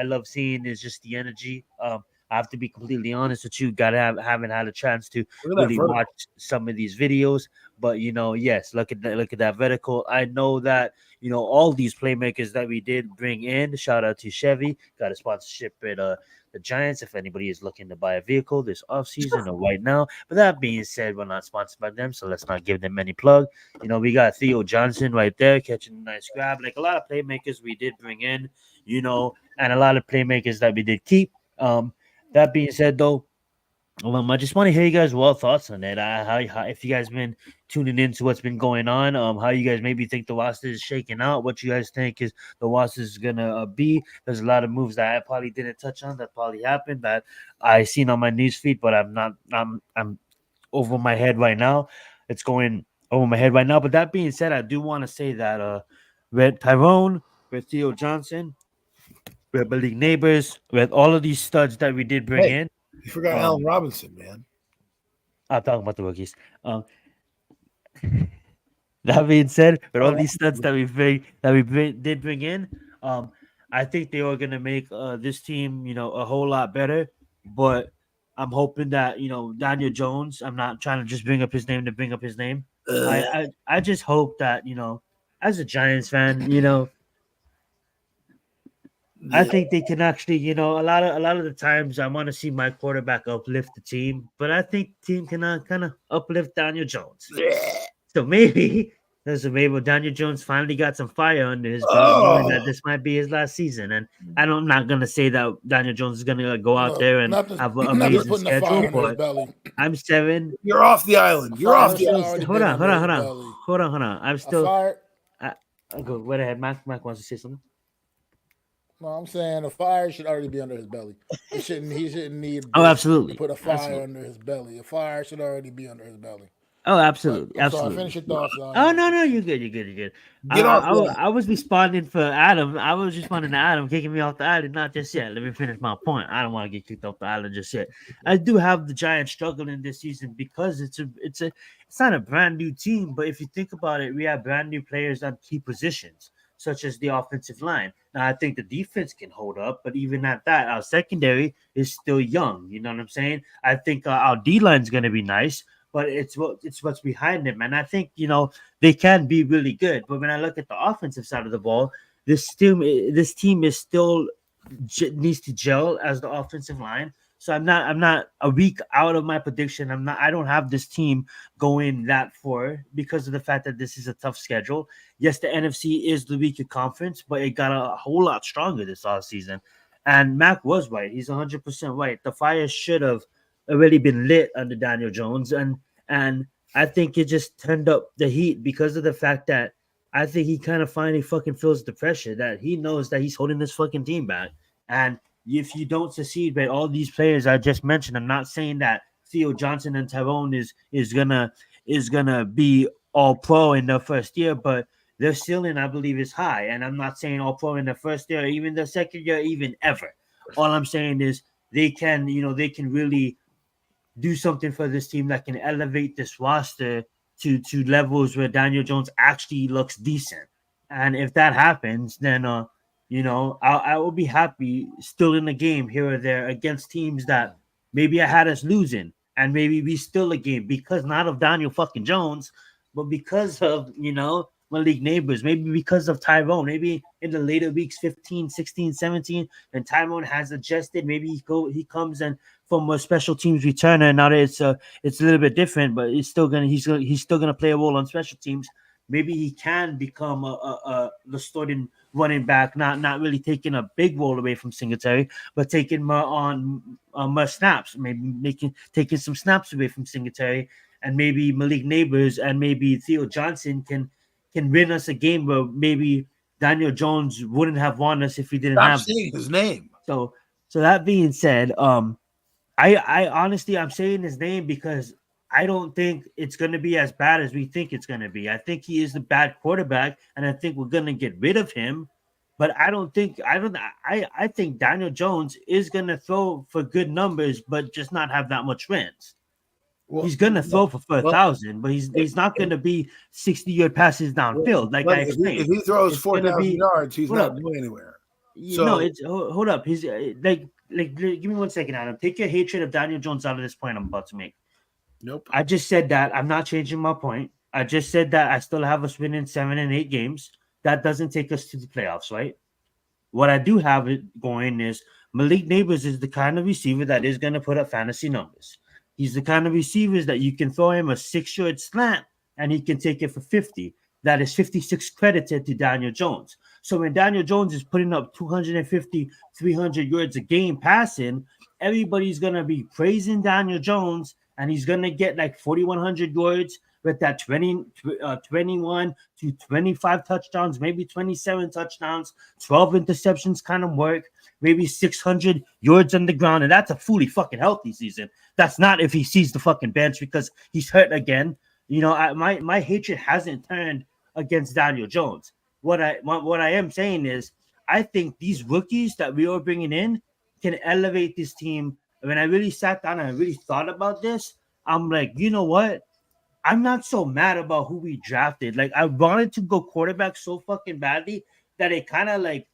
love seeing is just the energy. I have to be completely honest with you. Haven't had a chance to really watch some of these videos, but yes, look at that vertical. I know that all these playmakers that we did bring in. Shout out to Chevy, got a sponsorship at the Giants. If anybody is looking to buy a vehicle this off season or right now, but that being said, we're not sponsored by them, so let's not give them any plug. We got Theo Johnson right there catching a nice grab. Like a lot of playmakers we did bring in, and a lot of playmakers that we did keep. That being said, though, I just want to hear you guys' thoughts on it. How if you guys been tuning into what's been going on, how you guys maybe think the roster is shaking out, what you guys think is the roster is gonna be. There's a lot of moves that I probably didn't touch on that probably happened that I seen on my news feed, but I'm over my head right now. It's going over my head right now. But that being said, I do want to say that with Tyrone, with Theo Johnson, with Malik Neighbors, with all of these studs that we did bring in. You forgot Allen Robinson, man. I'm talking about the rookies. That being said, with all these studs that did bring in, I think they are gonna make this team, a whole lot better. But I'm hoping that Daniel Jones. I'm not trying to just bring up his name to bring up his name. I just hope that as a Giants fan, I think they can actually, a lot of the times I want to see my quarterback uplift the team, but I think the team can kind of uplift Daniel Jones. So maybe Daniel Jones finally got some fire under his belt, knowing that this might be his last season. And I'm not gonna say that Daniel Jones is gonna go out there and have an amazing putting the fire schedule, under his but belly. I'm 7. You're off the island. You're off the island. Hold on. I'm still. Go right ahead. Mac wants to say something. No, I'm saying the fire should already be under his belly. He shouldn't need absolutely. to put a fire under his belly. A fire should already be under his belly. Oh, absolutely. But, absolutely. Sorry, finish your thoughts. Oh, no, you're good. I was responding for Adam. I was responding to Adam kicking me off the island. Not just yet. Let me finish my point. I don't want to get kicked off the island just yet. I do have the Giants struggling this season because it's not a brand new team, but if you think about it, we have brand new players on key positions, such as the offensive line. Now, I think the defense can hold up, but even at that, our secondary is still young. You know what I'm saying? I think our D-line is going to be nice, but it's what's behind them. And I think, they can be really good. But when I look at the offensive side of the ball, this team is still needs to gel as the offensive line. So I'm not a week out of my prediction. I don't have this team going that far because of the fact that this is a tough schedule. Yes, the NFC is the weaker conference, but it got a whole lot stronger this offseason. And Mac was right. He's 100% right. The fire should have already been lit under Daniel Jones. And I think it just turned up the heat because of the fact that I think he kind of finally fucking feels the pressure that he knows that he's holding this fucking team back. And if you don't succeed with all these players I just mentioned, I'm not saying that Theo Johnson and Tyrone is gonna be all pro in their first year, but their ceiling, I believe, is high. And I'm not saying all pro in the first year, or even the second year, even ever. All I'm saying is they can really do something for this team that can elevate this roster to levels where Daniel Jones actually looks decent. And if that happens, then I will be happy still in the game here or there against teams that maybe I had us losing, and maybe we still a game because not of Daniel fucking Jones, but because of Malik Neighbors, maybe because of Tyrone, maybe in the later weeks 15, 16, 17, and Tyrone has adjusted. Maybe he comes and from a special teams returner. Now that it's a little bit different, but he's still gonna play a role on special teams. Maybe he can become the starting running back, not really taking a big role away from Singletary, but taking more snaps, maybe taking some snaps away from Singletary, and maybe Malik Neighbors and maybe Theo Johnson can win us a game where maybe Daniel Jones wouldn't have won us if he didn't have saying his name. So that being said, I honestly I'm saying his name because I don't think it's going to be as bad as we think it's going to be. I think he is the bad quarterback, and I think we're going to get rid of him. But I think Daniel Jones is going to throw for good numbers, but just not have that much wins. Well, he's going to throw for 1,000, but he's not going to be 60-yard passes downfield. Like I explained, if he throws 4,000 yards, he's not going anywhere. No, it's hold up. He's like give me 1 second, Adam. Take your hatred of Daniel Jones out of this point I'm about to make. Nope. I just said that. I'm not changing my point. I just said that I still have us winning 7 and 8 games. That doesn't take us to the playoffs, right? What I do have it going is Malik Neighbors is the kind of receiver that is going to put up fantasy numbers. He's the kind of receivers that you can throw him a 6-yard slant and he can take it for 50. That is 56 credited to Daniel Jones. So when Daniel Jones is putting up 250, 300 yards a game passing, everybody's going to be praising Daniel Jones, and he's going to get like 4,100 yards with that 21 to 25 touchdowns, maybe 27 touchdowns, 12 interceptions kind of work, maybe 600 yards on the ground, and that's a fully fucking healthy season. That's not if he sees the fucking bench because he's hurt again. My hatred hasn't turned against Daniel Jones. What I am saying is I think these rookies that we are bringing in can elevate this team when I really sat down and I really thought about this, I'm like, you know what? I'm not so mad about who we drafted. Like, I wanted to go quarterback so fucking badly that it kind of like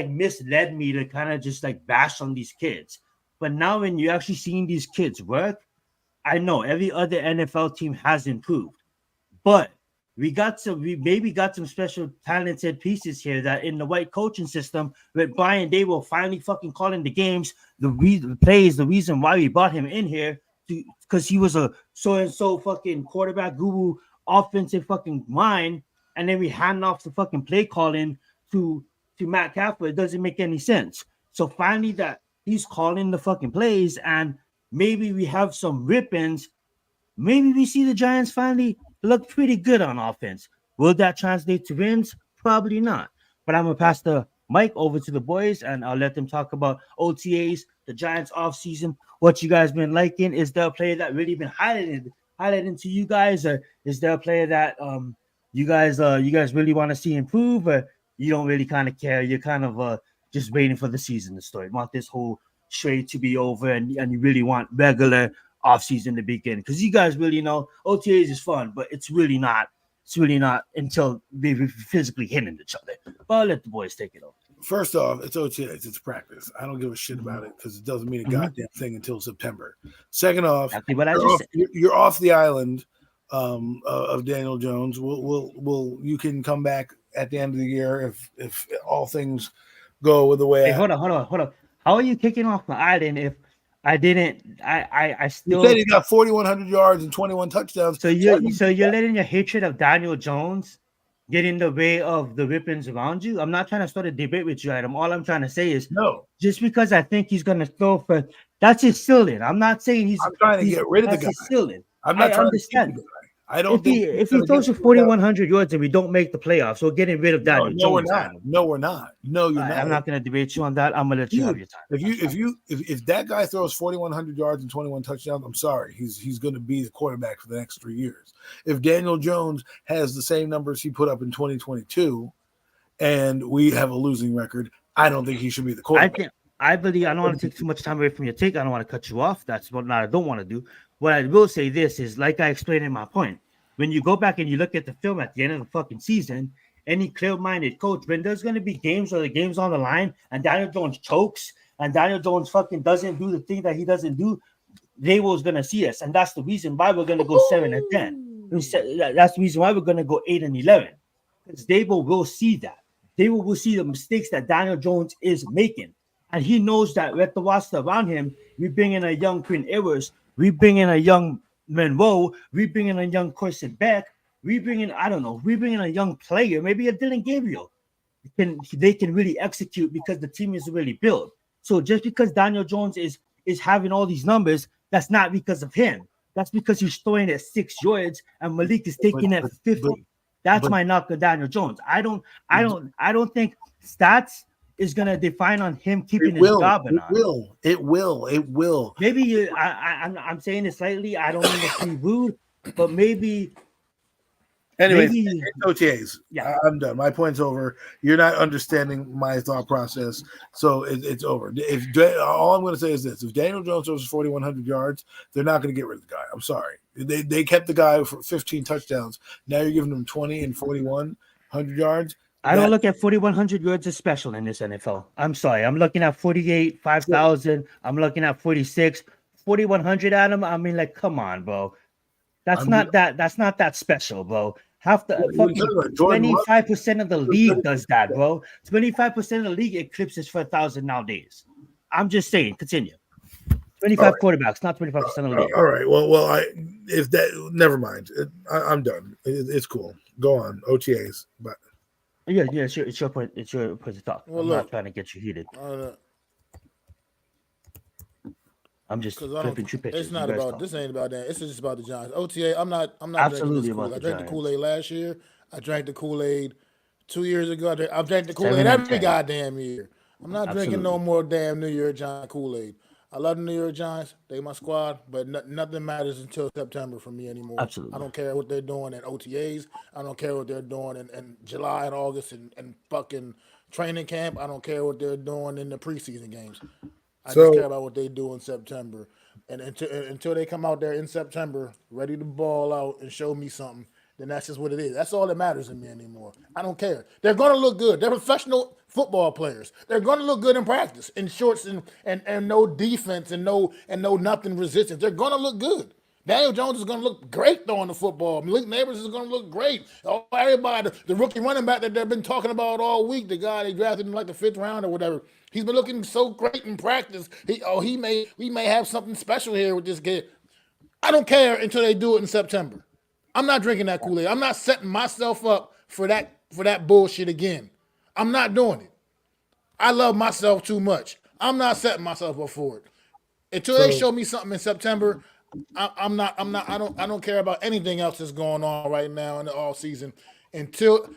misled me to kind of just like bash on these kids. But now when you're actually seeing these kids work, I know every other NFL team has improved, but we maybe got some special talented pieces here that in the white coaching system with Brian Dable finally fucking calling the games, the plays, the reason why we brought him in here because he was a so and so fucking quarterback guru, offensive fucking mind, and then we hand off the fucking play calling to Matt Caffrey. It doesn't make any sense. So finally that he's calling the fucking plays and maybe we have some rippings. Maybe we see the Giants finally look pretty good on offense. Will that translate to wins? Probably not. But I'm gonna pass the mic over to the boys and I'll let them talk about OTAs, the Giants offseason, what you guys been liking. Is there a player that really been highlighting to you guys, or is there a player that you guys really want to see improve, or you don't really kind of care? You're kind of just waiting for the season to start. You want this whole trade to be over and you really want regular offseason to begin, because you guys really know OTAs is fun, but it's really not. It's really not until they physically hitting each other. But I'll let the boys take it over. First off, it's OTAs. It's practice. I don't give a shit about it because it doesn't mean a goddamn thing until September. Second off, Exactly what I just said. You're off the island of Daniel Jones. We'll you can come back at the end of the year if all things go the way. Hey, hold on. How are you kicking off the island if I didn't? I still. You said he got 4,100 yards and 21 touchdowns. So you're letting your hatred of Daniel Jones get in the way of the weapons around you? I'm not trying to start a debate with you, Adam. All I'm trying to say is no. Just because I think he's gonna throw for that's his ceiling. I'm not saying I'm trying to get rid of the guy. Ceiling. I'm not trying understand. to keep the guy. I don't if he throws for 4,100 yards and we don't make the playoffs, we're getting rid of Daniel Jones. No, we're not. No, we're not. No, you're not. I'm not going to debate you on that. I'm going to let you have your time. If that guy throws 4,100 yards and 21 touchdowns, I'm sorry, he's going to be the quarterback for the next 3 years. If Daniel Jones has the same numbers he put up in 2022, and we have a losing record, I don't think he should be the quarterback. I believe I don't want to take too much time away from your take. I don't want to cut you off. That's what I don't want to do. What I will say this is, like I explained in my point, when you go back and you look at the film at the end of the fucking season, any clear-minded coach, when there's going to be games or the game's on the line and Daniel Jones chokes and Daniel Jones fucking doesn't do the thing that he doesn't do, Dable's going to see us. And that's the reason why we're going to go 7-10. That's the reason why we're going to go 8-11. Because Dable will see that. Dable will see the mistakes that Daniel Jones is making. And he knows that with the roster around him, we bring in a young Quinn Ewers, we bring in a young Monroe, we bring in a young Carson Beck, we bring in a young player, maybe a Dylan Gabriel. They can really execute because the team is really built. So just because Daniel Jones is having all these numbers, that's not because of him. That's because he's throwing at 6 yards and Malik is taking at 50. That's my knock on Daniel Jones. I don't think stats is going to define on him keeping his job or not. It will. Maybe I'm saying it slightly. I don't mean to be rude, but maybe. Anyways, OTAs. Yeah, I'm done. My point's over. You're not understanding my thought process, so it's over. All I'm going to say is this: if Daniel Jones throws 4,100 yards, they're not going to get rid of the guy. I'm sorry. They kept the guy for 15 touchdowns. Now you're giving him 20 and 4,100 yards. I don't look at 4,100 yards as special in this NFL. I'm sorry. I'm looking at 48, 5,000. I'm looking at 46, 4,100, Adam. I mean, like, come on, bro. That's not that special, bro. Half the 25% of the league does that, bro. 25% of the league eclipses for 1,000 nowadays. I'm just saying. Continue. 25 quarterbacks, not 25% of the league. All right. Well, never mind. I'm done. It's cool. Go on. OTAs, but. Yeah, it's your point. It's your point to talk. I'm not trying to get you heated. I'm just flipping two pictures. It's not about this. Ain't about that. It's just about the Giants. OTA. I'm not absolutely drinking this Kool-Aid. I drank the Giants. Kool-Aid last year. I drank the Kool-Aid 2 years ago. I drank the Kool-Aid every goddamn year. I'm not drinking no more damn New York Giant Kool-Aid. I love the New York Giants. They my squad, but nothing matters until September for me anymore. Absolutely. I don't care what they're doing in OTAs. I don't care what they're doing in July and August and fucking training camp. I don't care what they're doing in the preseason games. I just care So, about what they do in September. And until they come out there in September, ready to ball out and show me something, then that's just what it is. That's all that matters to me anymore. I don't care. They're going to look good. They're professional football players. They're going to look good in practice, in shorts and no defense and no nothing resistance. They're going to look good. Daniel Jones is going to look great throwing the football. Malik Neighbors is going to look great. Everybody, the rookie running back that they've been talking about all week, the guy they drafted in like the 5th round or whatever, he's been looking so great in practice. We may have something special here with this kid. I don't care until they do it in September. I'm not drinking that Kool-Aid. I'm not setting myself up for that bullshit again. I'm not doing it. I love myself too much. I'm not setting myself up for it. Until they show me something in September, I don't care about anything else that's going on right now in the off season. Until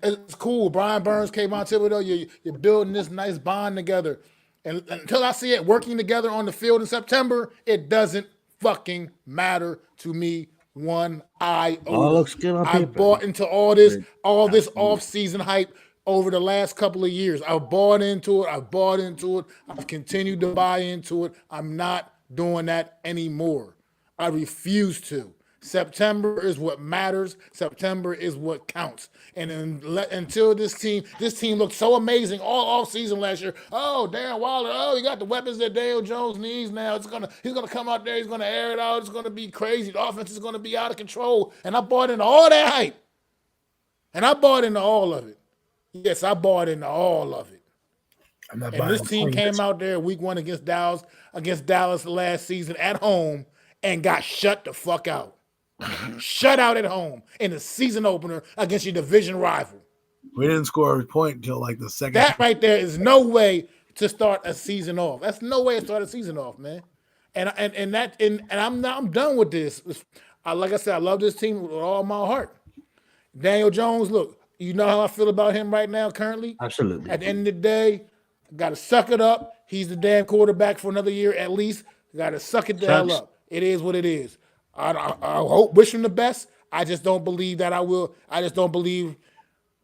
it's cool. Brian Burns, Kayvon Thibodeau, you're building this nice bond together. And until I see it working together on the field in September, it doesn't fucking matter to me one iota. All looks good on I paper. bought into all this off-season hype over the last couple of years. I've bought into it. I've continued to buy into it. I'm not doing that anymore. I refuse to. September is what matters. September is what counts. And until this team looked so amazing all off season last year. Oh, Darren Waller. Oh, he got the weapons that Daniel Jones needs now. He's gonna come out there. He's gonna air it out. It's gonna be crazy. The offense is gonna be out of control. And I bought into all that hype. And I bought into all of it. Yes, I bought into all of it. I'm not And buying this team came out there week 1 against Dallas last season at home and got shut the fuck out. Shut out at home in the season opener against your division rival. We didn't score a point until like the second. That right there is no way to start a season off. That's no way to start a season off, man. And I'm done with this. Like I said, I love this team with all my heart. Daniel Jones, look, you know how I feel about him right now currently? Absolutely. At the end of the day, got to suck it up. He's the damn quarterback for another year at least. Got to suck it the hell up. It is what it is. I hope, wish him the best. I just don't believe that I will. I just don't believe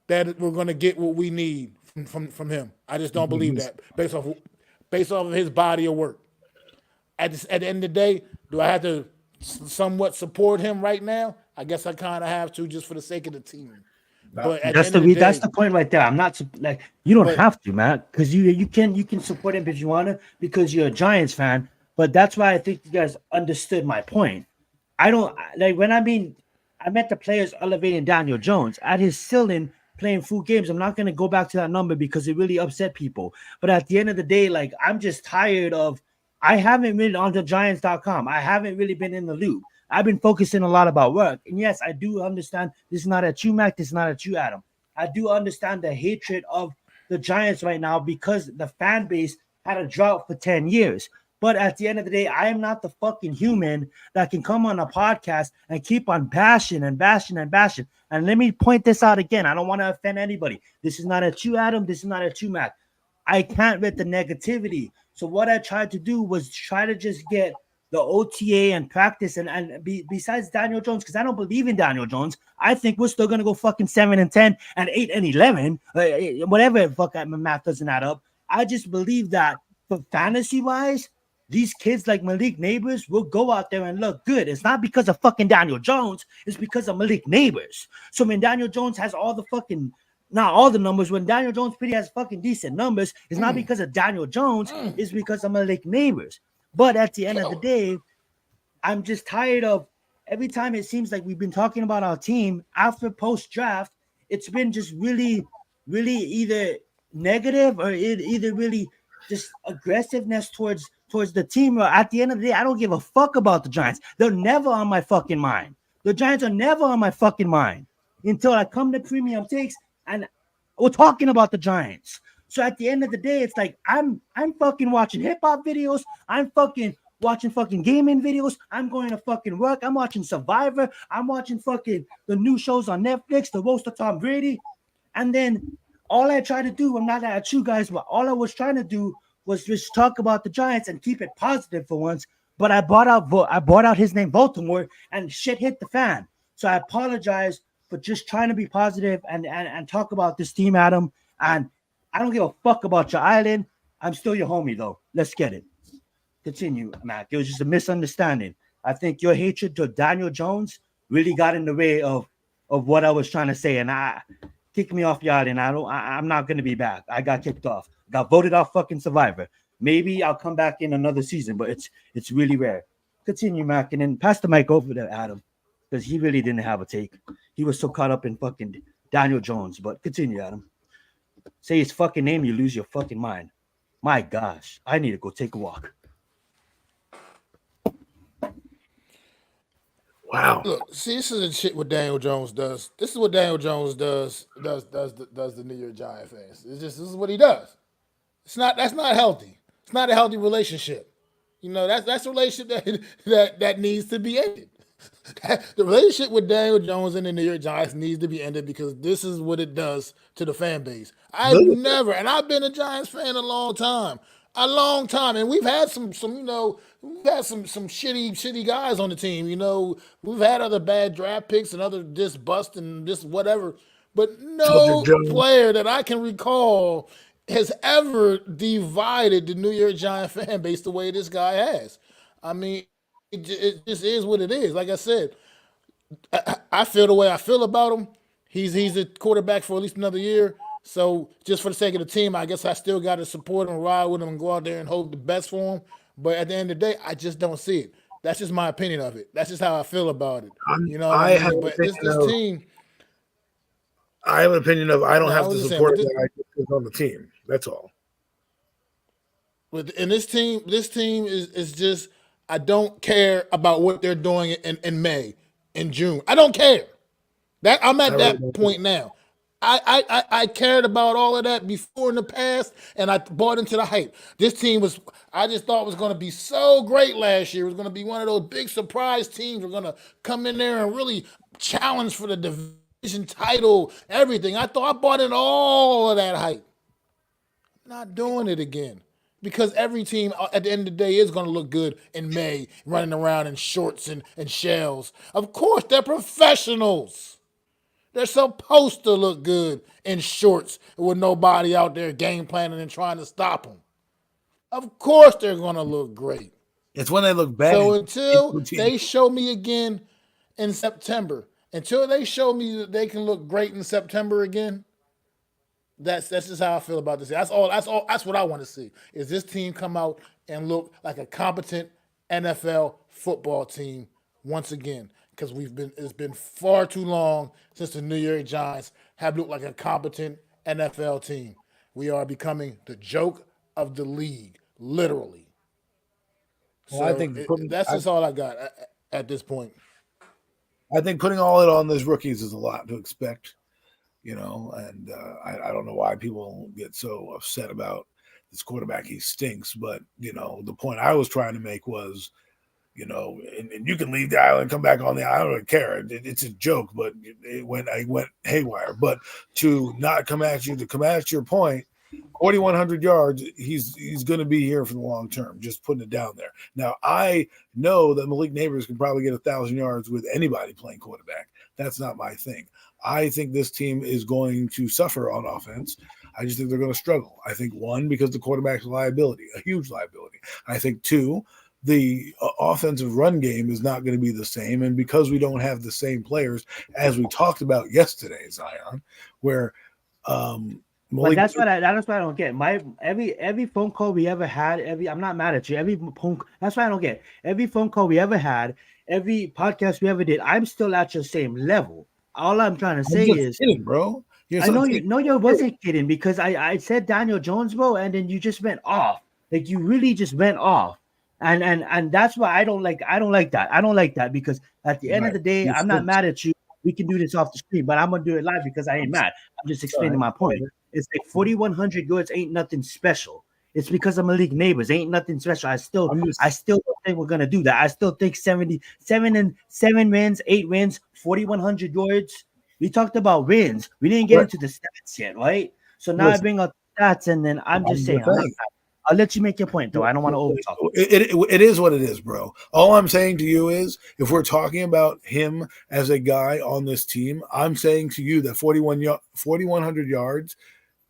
that we're going to get what we need from him. I just don't believe that based off of his body of work. At the end of the day, do I have to somewhat support him right now? I guess I kind of have to just for the sake of the team. But that's the point right there. I'm not like you don't have to, man, because you can support him if you want to because you're a Giants fan. But that's why I think you guys understood my point. I don't like when I met the players elevating Daniel Jones at his ceiling playing full games. I'm not going to go back to that number because it really upset people. But at the end of the day, like I'm just tired of. I haven't been on the Giants.com. I haven't really been in the loop. I've been focusing a lot about work. And yes, I do understand this is not at you, Mac. This is not at you, Adam. I do understand the hatred of the Giants right now because the fan base had a drought for 10 years. But at the end of the day, I am not the fucking human that can come on a podcast and keep on bashing and bashing and bashing. And let me point this out again. I don't want to offend anybody. This is not at you, Adam. This is not at you, Mac. I can't with the negativity. So what I tried to do was try to just get the OTA and practice and besides Daniel Jones, because I don't believe in Daniel Jones. I think we're still gonna go fucking 7-10 and 8-11, whatever. Fuck, my math doesn't add up. I just believe that for fantasy wise, these kids like Malik Neighbors will go out there and look good. It's not because of fucking Daniel Jones. It's because of Malik Neighbors. So when Daniel Jones has all the fucking not all the numbers, when Daniel Jones pretty has fucking decent numbers, it's not because of Daniel Jones. It's because of Malik Neighbors. But at the end of the day, I'm just tired of every time it seems like we've been talking about our team after post-draft, it's been just really, really either negative or either really just aggressiveness towards the team. Or at the end of the day, I don't give a fuck about the Giants. They're never on my fucking mind. The Giants are never on my fucking mind until I come to Premium Takes and we're talking about the Giants. So at the end of the day, it's like I'm fucking watching hip-hop videos. I'm fucking watching fucking gaming videos. I'm going to fucking work. I'm watching Survivor. I'm watching fucking the new shows on Netflix, the roast of Tom Brady. And then all I try to do, I'm not at you guys, but all I was trying to do was just talk about the Giants and keep it positive for once. But I bought out his name, Baltimore, and shit hit the fan. So I apologize for just trying to be positive and talk about this team, Adam. And I don't give a fuck about your island. I'm still your homie, though. Let's get it. Continue, Mac. It was just a misunderstanding. I think your hatred to Daniel Jones really got in the way of what I was trying to say, and I kicked me off yard, and I'm not gonna be back. I got kicked off. Got voted off fucking Survivor. Maybe I'll come back in another season, but it's really rare. Continue, Mac, and then pass the mic over to Adam because he really didn't have a take. He was so caught up in fucking Daniel Jones. But continue, Adam. Say his fucking name, you lose your fucking mind. My gosh, I need to go take a walk. Wow. Look, see, this is the shit what Daniel Jones does. This is what Daniel Jones does the New York Giant fans. It's just this is what he does. That's not healthy. It's not a healthy relationship. You know, that's a relationship that needs to be ended. The relationship with Daniel Jones and the New York Giants needs to be ended because this is what it does to the fan base. I've been a Giants fan a long time, and we've had some shitty guys on the team. You know, we've had other bad draft picks and other just bust and just whatever, but no player that I can recall has ever divided the New York Giant fan base the way this guy has. I mean, it just is what it is. Like I said, I feel the way I feel about him. He's a quarterback for at least another year. So just for the sake of the team, I guess I still got to support him, ride with him, and go out there and hope the best for him. But at the end of the day, I just don't see it. That's just my opinion of it. That's just how I feel about it. You know, I have this team. I have an opinion of I don't have to support that guy who's on the team. That's all. And this team is just. I don't care about what they're doing in May, in June. I don't care. I'm at that point now. I cared about all of that before in the past, and I bought into the hype. This team I just thought was going to be so great last year. It was going to be one of those big surprise teams. We're going to come in there and really challenge for the division title, everything. I bought in all of that hype. Not doing it again. Because every team at the end of the day is going to look good in May, running around in shorts and shells. Of course, they're professionals. They're supposed to look good in shorts with nobody out there game planning and trying to stop them. Of course, they're going to look great. It's when they look bad. So until they show me again in September, until they show me that they can look great in September again, that's just how I feel about this. That's what I want to see. Is this team come out and look like a competent NFL football team once again? Because it's been far too long since the New York Giants have looked like a competent NFL team. We are becoming the joke of the league, literally. Well, so I think that's just all I got at this point. I think putting all it on those rookies is a lot to expect. You know, and I don't know why people get so upset about this quarterback. He stinks. But, you know, the point I was trying to make was, you know, and you can leave the island, come back on the island. I don't care. It's a joke, but I went haywire. But to not come at you, to come at your point, 4,100 yards, he's going to be here for the long term, just putting it down there. Now, I know that Malik Neighbors can probably get 1,000 yards with anybody playing quarterback. That's not my thing. I think this team is going to suffer on offense. I just think they're going to struggle. I think, one, because the quarterback's a liability, a huge liability. I think, two, the offensive run game is not going to be the same. And because we don't have the same players, as we talked about yesterday, Zion, where but that's what I don't get. Every phone call we ever had, I'm not mad at you. That's why I don't get. Every phone call we ever had, every podcast we ever did, I'm still at your same level. All I'm trying to say is, kidding, bro. I know you wasn't kidding because I said Daniel Jones, bro, and then you just went off. Like you really just went off. And that's why I don't like that. I don't like that because at the end of the day, I'm not mad at you. We can do this off the screen, but I'm gonna do it live because I ain't mad. I'm just explaining my point. It's like 4,100 yards ain't nothing special. It's because of Malik Neighbors. Ain't nothing special. I still don't think we're gonna do that. I still think 7 wins, 8 wins, 4,100 yards. We talked about wins. We didn't get into the stats yet, right? So now I bring up stats, and then I'm just saying. I'll let you make your point, though. I don't want to overtalk. It is what it is, bro. All I'm saying to you is, if we're talking about him as a guy on this team, I'm saying to you that 4,100 yards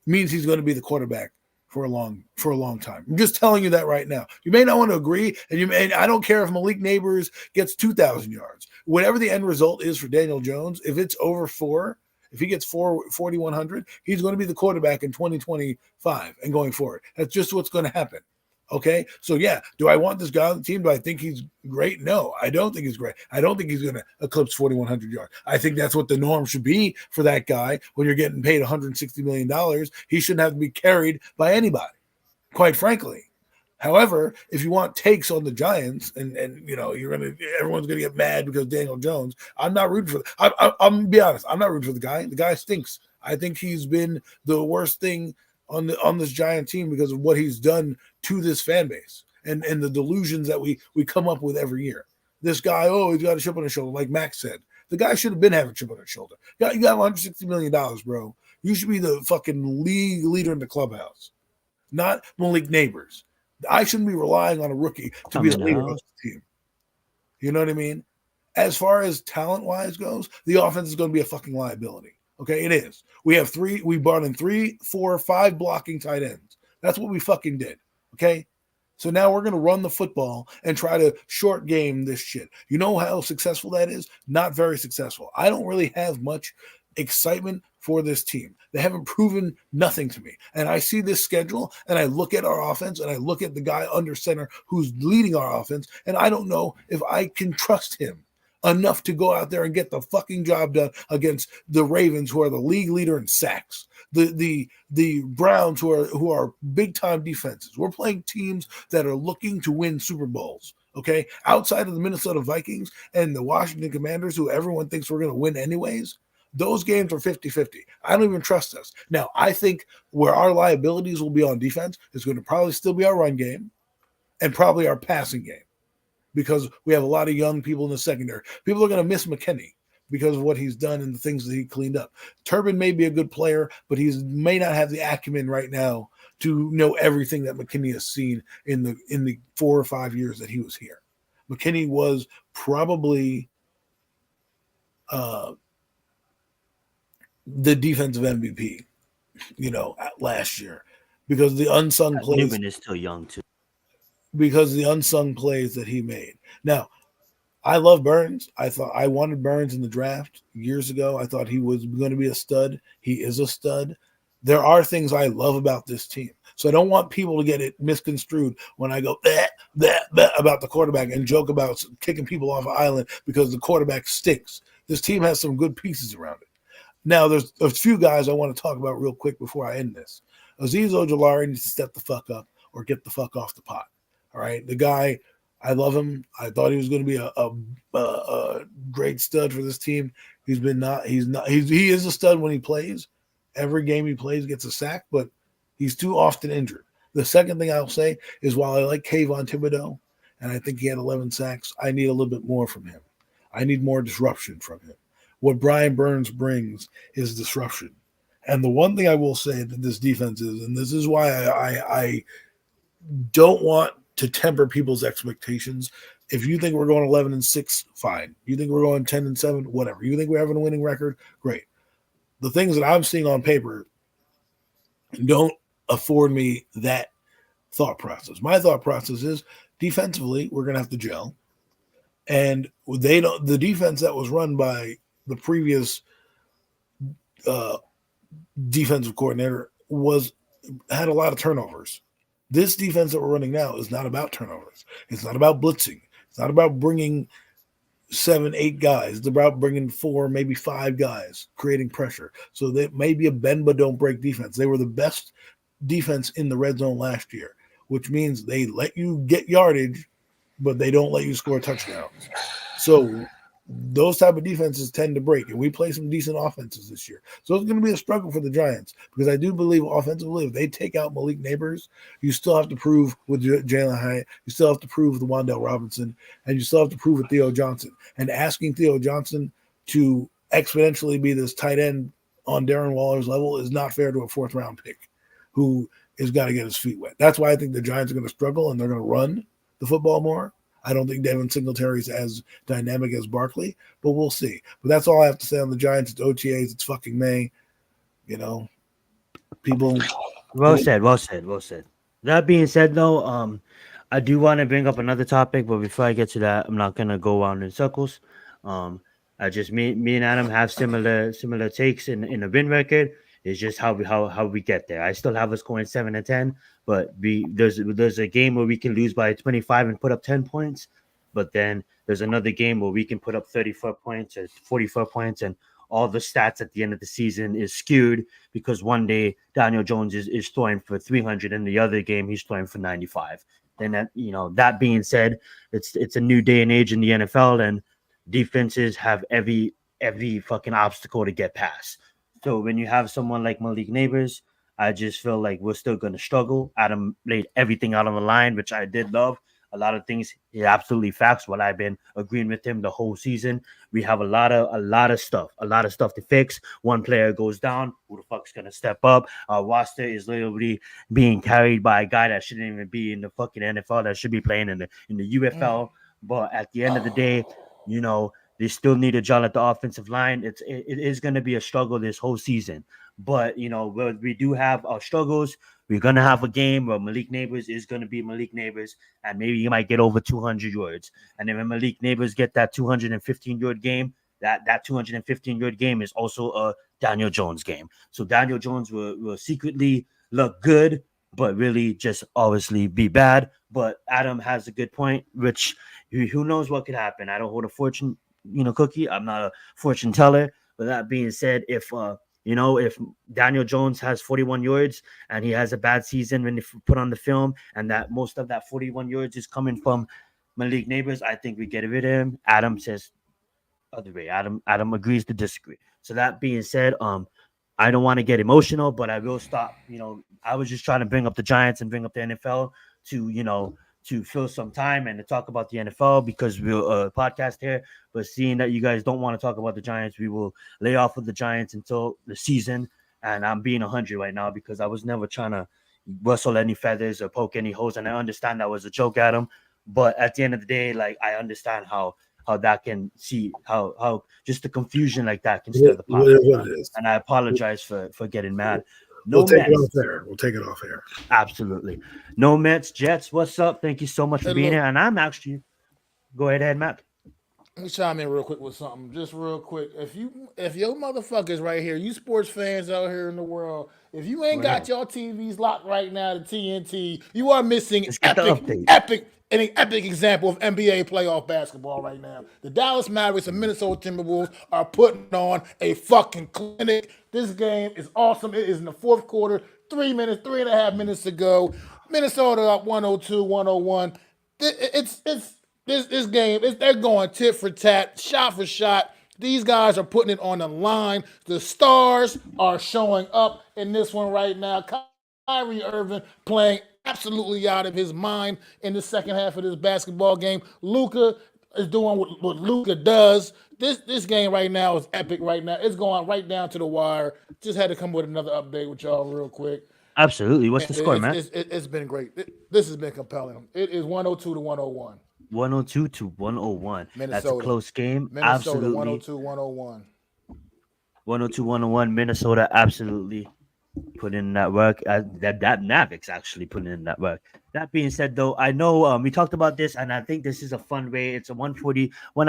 means he's going to be the quarterback for a long time. I'm just telling you that right now. You may not want to agree, and I don't care if Malik Neighbors gets 2,000 yards. Whatever the end result is for Daniel Jones, if it's over 4, if he gets 4,100, he's going to be the quarterback in 2025 and going forward. That's just what's going to happen. Okay, so yeah, do I want this guy on the team? Do I think he's great? No, I don't think he's great. I don't think he's going to eclipse 4,100 yards. I think that's what the norm should be for that guy when you're getting paid $160 million. He shouldn't have to be carried by anybody, quite frankly. However, if you want takes on the Giants, and everyone's gonna get mad because Daniel Jones, I'm not rooting for. I'm gonna be honest, I'm not rooting for the guy. The guy stinks. I think he's been the worst thing on this Giant team because of what he's done to this fan base and the delusions that we come up with every year. This guy, he's got a chip on his shoulder, like Max said. The guy should have been having a chip on his shoulder. You got $160 million, bro. You should be the fucking league leader in the clubhouse, not Malik Neighbors. I shouldn't be relying on a rookie to be the leader of the team. You know what I mean? As far as talent-wise goes, the offense is going to be a fucking liability. Okay, it is. We brought in 3, 4, 5 blocking tight ends. That's what we fucking did. Okay? So now we're going to run the football and try to short game this shit. You know how successful that is? Not very successful. I don't really have much excitement for this team. They haven't proven nothing to me. And I see this schedule and I look at our offense and I look at the guy under center who's leading our offense, and I don't know if I can trust him enough to go out there and get the fucking job done against the Ravens, who are the league leader in sacks, the Browns, who are big time defenses. We're playing teams that are looking to win Super Bowls. Okay, outside of the Minnesota Vikings and the Washington Commanders, who everyone thinks we're going to win anyways, those games are 50-50. I don't even trust us. Now, I think where our liabilities will be on defense is going to probably still be our run game and probably our passing game, because we have a lot of young people in the secondary. People are going to miss McKinney because of what he's done and the things that he cleaned up. Turbin may be a good player, but he may not have the acumen right now to know everything that McKinney has seen in the 4 or 5 years that he was here. McKinney was probably the defensive MVP, last year, because the unsung plays. Newman is still young too. Because the unsung plays that he made. Now, I love Burns. I wanted Burns in the draft years ago. I thought he was going to be a stud. He is a stud. There are things I love about this team. So I don't want people to get it misconstrued when I go about the quarterback and joke about kicking people off an island because the quarterback stinks. This team has some good pieces around it. Now, there's a few guys I want to talk about real quick before I end this. Azeez Ojulari needs to step the fuck up or get the fuck off the pot. All right, the guy, I love him. I thought he was going to be a great stud for this team. He is a stud when he plays. Every game he plays gets a sack, but he's too often injured. The second thing I'll say is, while I like Kayvon Thibodeau, and I think he had 11 sacks, I need a little bit more from him. I need more disruption from him. What Brian Burns brings is disruption. And the one thing I will say that this defense is, and this is why I don't want to temper people's expectations. If you think we're going 11-6, fine. You think we're going 10-7, whatever. You think we're having a winning record, great. The things that I'm seeing on paper don't afford me that thought process. My thought process is, defensively, we're going to have to gel. And the defense that was run by the previous defensive coordinator had a lot of turnovers. This defense that we're running now is not about turnovers. It's not about blitzing. It's not about bringing 7, 8 guys. It's about bringing 4, maybe 5 guys, creating pressure. So that may be a bend but don't break defense. They were the best defense in the red zone last year, which means they let you get yardage, but they don't let you score touchdowns. So those type of defenses tend to break, and we play some decent offenses this year. So it's going to be a struggle for the Giants, because I do believe offensively, if they take out Malik Neighbors, you still have to prove with Jalen Hyatt, you still have to prove with Wan'Dale Robinson, and you still have to prove with Theo Johnson. And asking Theo Johnson to exponentially be this tight end on Darren Waller's level is not fair to a 4th-round pick who has got to get his feet wet. That's why I think the Giants are going to struggle, and they're going to run the football more. I don't think Devin Singletary is as dynamic as Barkley, but we'll see. But that's all I have to say on the Giants. It's OTAs. It's fucking May. People Well said, well said, well said. That being said, though, I do want to bring up another topic, but before I get to that, I'm not gonna go around in circles. Um, I just me and Adam have similar takes in the win record. It's just how we get there. I still have us going 7-10, but there's a game where we can lose by 25 and put up 10 points, but then there's another game where we can put up 34 points or 44 points, and all the stats at the end of the season is skewed because one day Daniel Jones is throwing for 300, and the other game he's throwing for 95. Then that being said, it's a new day and age in the NFL, and defenses have every fucking obstacle to get past. So when you have someone like Malik Neighbors, I just feel like we're still going to struggle. Adam laid everything out on the line, which I did love. A lot of things he absolutely facts. What I've been agreeing with him the whole season. We have a lot of stuff to fix. One player goes down, who the fuck's gonna step up? Our roster is literally being carried by a guy that shouldn't even be in the fucking NFL, that should be playing in the UFL. But at the end of the day, they still need a job at the offensive line. It is going to be a struggle this whole season. But where we do have our struggles, we're going to have a game where Malik Neighbors is going to be Malik Neighbors, and maybe he might get over 200 yards. And then when Malik Neighbors get that 215-yard game, that 215-yard game is also a Daniel Jones game. So Daniel Jones will secretly look good, but really just obviously be bad. But Adam has a good point, which who knows what could happen. I don't hold a fortune, cookie. I'm not a fortune teller. But that being said, if Daniel Jones has 41 yards and he has a bad season when they put on the film, and that most of that 41 yards is coming from Malik Neighbors, I think we get rid of him. Adam says other way. Adam agrees to disagree. So that being said, I don't want to get emotional, but I will stop. I was just trying to bring up the Giants and bring up the NFL to fill some time and to talk about the NFL because we're a podcast here. But seeing that you guys don't want to talk about the Giants, we will lay off with the Giants until the season. And I'm being 100 right now because I was never trying to rustle any feathers or poke any holes. And I understand that was a joke, Adam. But at the end of the day, like, I understand how that can see how just the confusion like that can stir the pot. And I apologize for getting mad. We'll take it off there. We'll take it off here. Absolutely. No Mets, Jets. What's up? Thank you so much for being here. And I'm actually go ahead, Matt. Let me chime in real quick with something. Just real quick. If your motherfuckers right here, you sports fans out here in the world, if you ain't got your TVs locked right now to TNT, you are missing an epic example of NBA playoff basketball right now. The Dallas Mavericks and Minnesota Timberwolves are putting on a fucking clinic. This game is awesome. It is in the fourth quarter, 3.5 minutes to go. Minnesota up 102-101. This game, they're going tit for tat, shot for shot. These guys are putting it on the line. The stars are showing up in this one right now. Kyrie Irving playing absolutely out of his mind in the second half of this basketball game. Luka is doing what Luka does. This game right now is epic right now. It's going right down to the wire. Just had to come with another update with y'all real quick. Absolutely. What's the score, man? It's been great. This has been compelling. It is 102-101. 102-101. Minnesota. That's a close game. Minnesota, absolutely. 102-101. 102-101. Minnesota absolutely put in that work. That Mavericks actually put in that work. That being said, though, I know we talked about this, and I think this is a fun way. It's a 1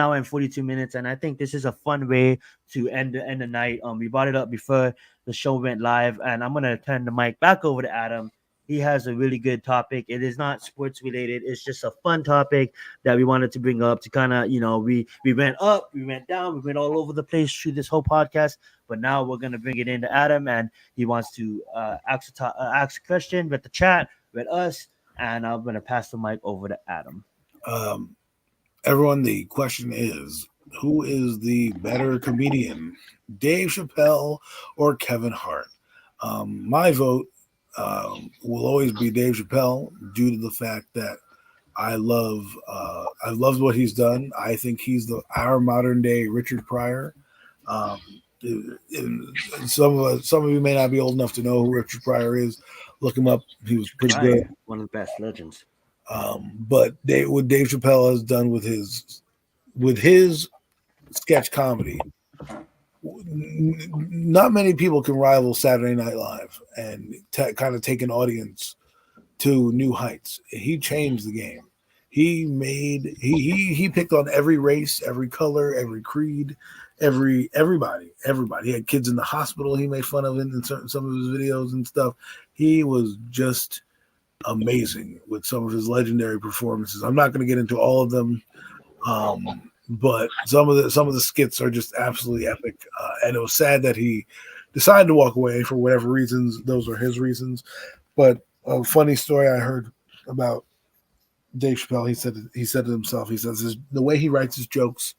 hour and 42 minutes, and I think this is a fun way to end the night. We brought it up before the show went live, and I'm gonna turn the mic back over to Adam. He has a really good topic. It is not sports related. It's just a fun topic that we wanted to bring up to kind of, we went up, we went down, we went all over the place through this whole podcast. But now we're going to bring it into Adam, and he wants to ask a question with the chat, with us. And I'm going to pass the mic over to Adam. Everyone, the question is, who is the better comedian, Dave Chappelle or Kevin Hart? My vote will always be Dave Chappelle due to the fact that I loved what he's done. I think he's our modern day Richard Pryor. And some of you may not be old enough to know who Richard Pryor is. Look him up. He was pretty good. One of the best legends. But what Dave Chappelle has done with his sketch comedy not many people can rival Saturday Night Live and kind of take an audience to new heights. He changed the game. He picked on every race, every color, every creed, everybody. He had kids in the hospital he made fun of in some of his videos and stuff. He was just amazing with some of his legendary performances. I'm not going to get into all of them, but some of the skits are just absolutely epic. And it was sad that he decided to walk away for whatever reasons. Those are his reasons. But a funny story I heard about Dave Chappelle, he said to himself, he says the way he writes his jokes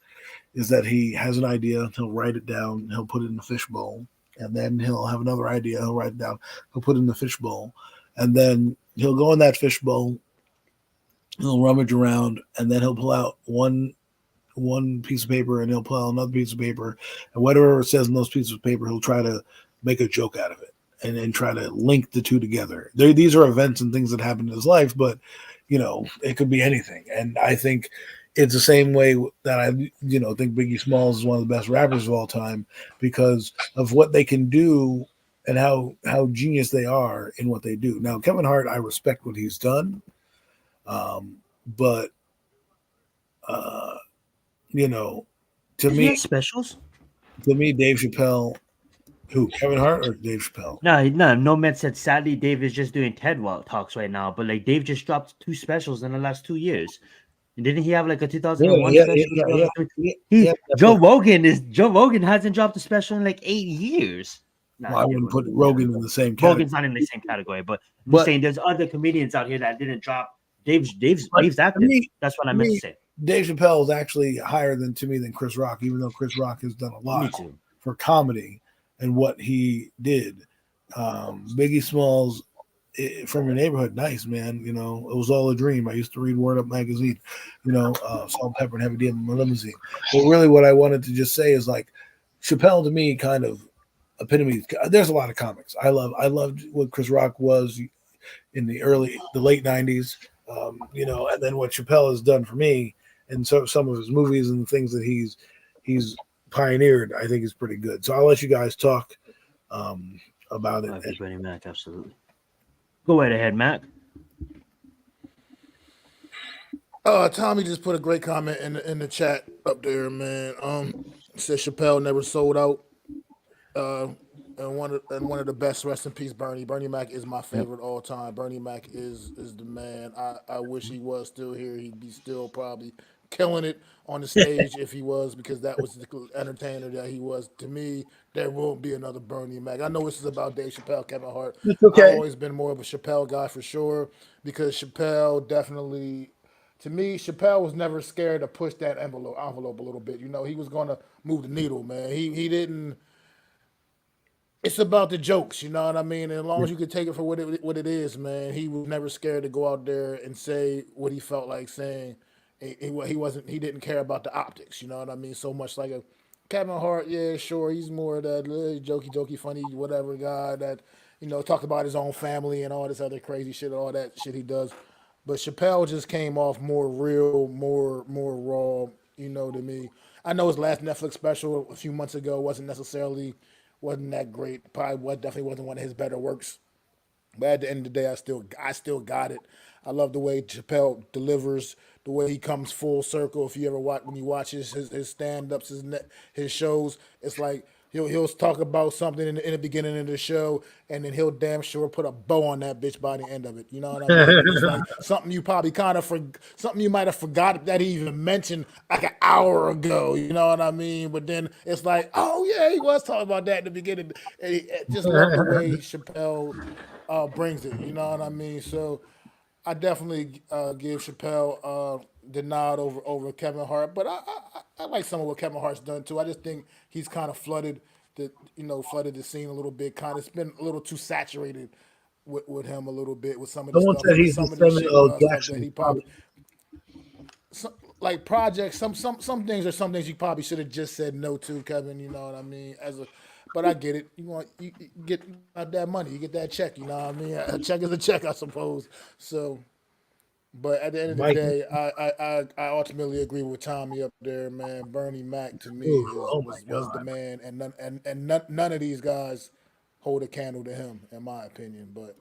is that he has an idea, he'll write it down, he'll put it in the fishbowl, and then he'll have another idea, he'll write it down, he'll put it in the fishbowl, and then he'll go in that fishbowl, he'll rummage around, and then he'll pull out one piece of paper, and he'll pull out another piece of paper, and whatever it says in those pieces of paper, he'll try to make a joke out of it and then try to link the two together. These are events and things that happen in his life, but it could be anything. And I think it's the same way that I think Biggie Smalls is one of the best rappers of all time because of what they can do and how genius they are in what they do. Now, Kevin Hart, I respect what he's done, but to me, specials. To me, Dave Chappelle. Who, Kevin Hart or Dave Chappelle? No man said sadly Dave is just doing TED Talks right now, but like Dave just dropped 2 specials in the last 2 years. And didn't he have like a 2001 special? Joe Rogan hasn't dropped a special in like 8 years. Well, I wouldn't put Rogan in the same category. Rogan's not in the same category, but I'm saying there's other comedians out here that didn't drop. Dave's active. That's what I meant to say. Dave Chappelle is actually higher than Chris Rock, even though Chris Rock has done a lot for comedy and what he did. Biggie Smalls, From Your Neighborhood, nice, man. It was all a dream. I used to read Word Up magazine, Salt, Pepper, and Heavy D in my limousine. But really what I wanted to just say is like Chappelle to me kind of epitome. There's a lot of comics. I loved what Chris Rock was in the late 90s, and then what Chappelle has done for me and so some of his movies and the things that he's pioneered, I think is pretty good. So I'll let you guys talk about it. Bernie Mac, absolutely. Go right ahead, Mac. Tommy just put a great comment in the chat up there, man. Said Chappelle never sold out. And one of the best. Rest in peace, Bernie. Bernie Mac is my favorite all time. Bernie Mac is the man. I wish he was still here. He'd be still probably killing it on the stage if he was, because that was the entertainer that he was. To me, there won't be another Bernie Mac. I know this is about Dave Chappelle, Kevin Hart. It's okay. I've always been more of a Chappelle guy for sure, because Chappelle definitely, to me, Chappelle was never scared to push that envelope a little bit. He was going to move the needle, man. He didn't. It's about the jokes, you know what I mean? And as long as you can take it for what it is, man, he was never scared to go out there and say what he felt like saying. He didn't care about the optics, you know what I mean? So much like a Kevin Hart, yeah, sure, he's more of that jokey, funny, whatever guy that, talked about his own family and all this other crazy shit, all that shit he does. But Chappelle just came off more real, more raw, to me. I know his last Netflix special a few months ago wasn't that great. Probably definitely wasn't one of his better works. But at the end of the day, I still got it. I love the way Chappelle delivers, the way he comes full circle. If you ever when you watch his stand-ups, his shows, it's like he'll talk about something in the beginning of the show, and then he'll damn sure put a bow on that bitch by the end of it. You know what I mean? It's like something you probably something you might have forgot that he even mentioned like an hour ago. You know what I mean? But then it's like, oh yeah, he was talking about that in the beginning. And just love the way Chappelle brings it. You know what I mean? So I definitely give Chappelle the nod over Kevin Hart, but I like some of what Kevin Hart's done too. I just think he's kind of flooded the scene a little bit. It's been a little too saturated with him a little bit with some of the stuff. Said he's some of the the shit that he probably like projects. Some things are some things you probably should have just said no to, Kevin. You know what I mean? But I get it. You get that money, you get that check. You know what I mean? A check is a check, I suppose. So, But at the end of the Mike. day, I ultimately agree with Tommy up there, man. Bernie Mac to me Ooh, is oh my was the God. man, and none of these guys hold a candle to him, in my opinion. But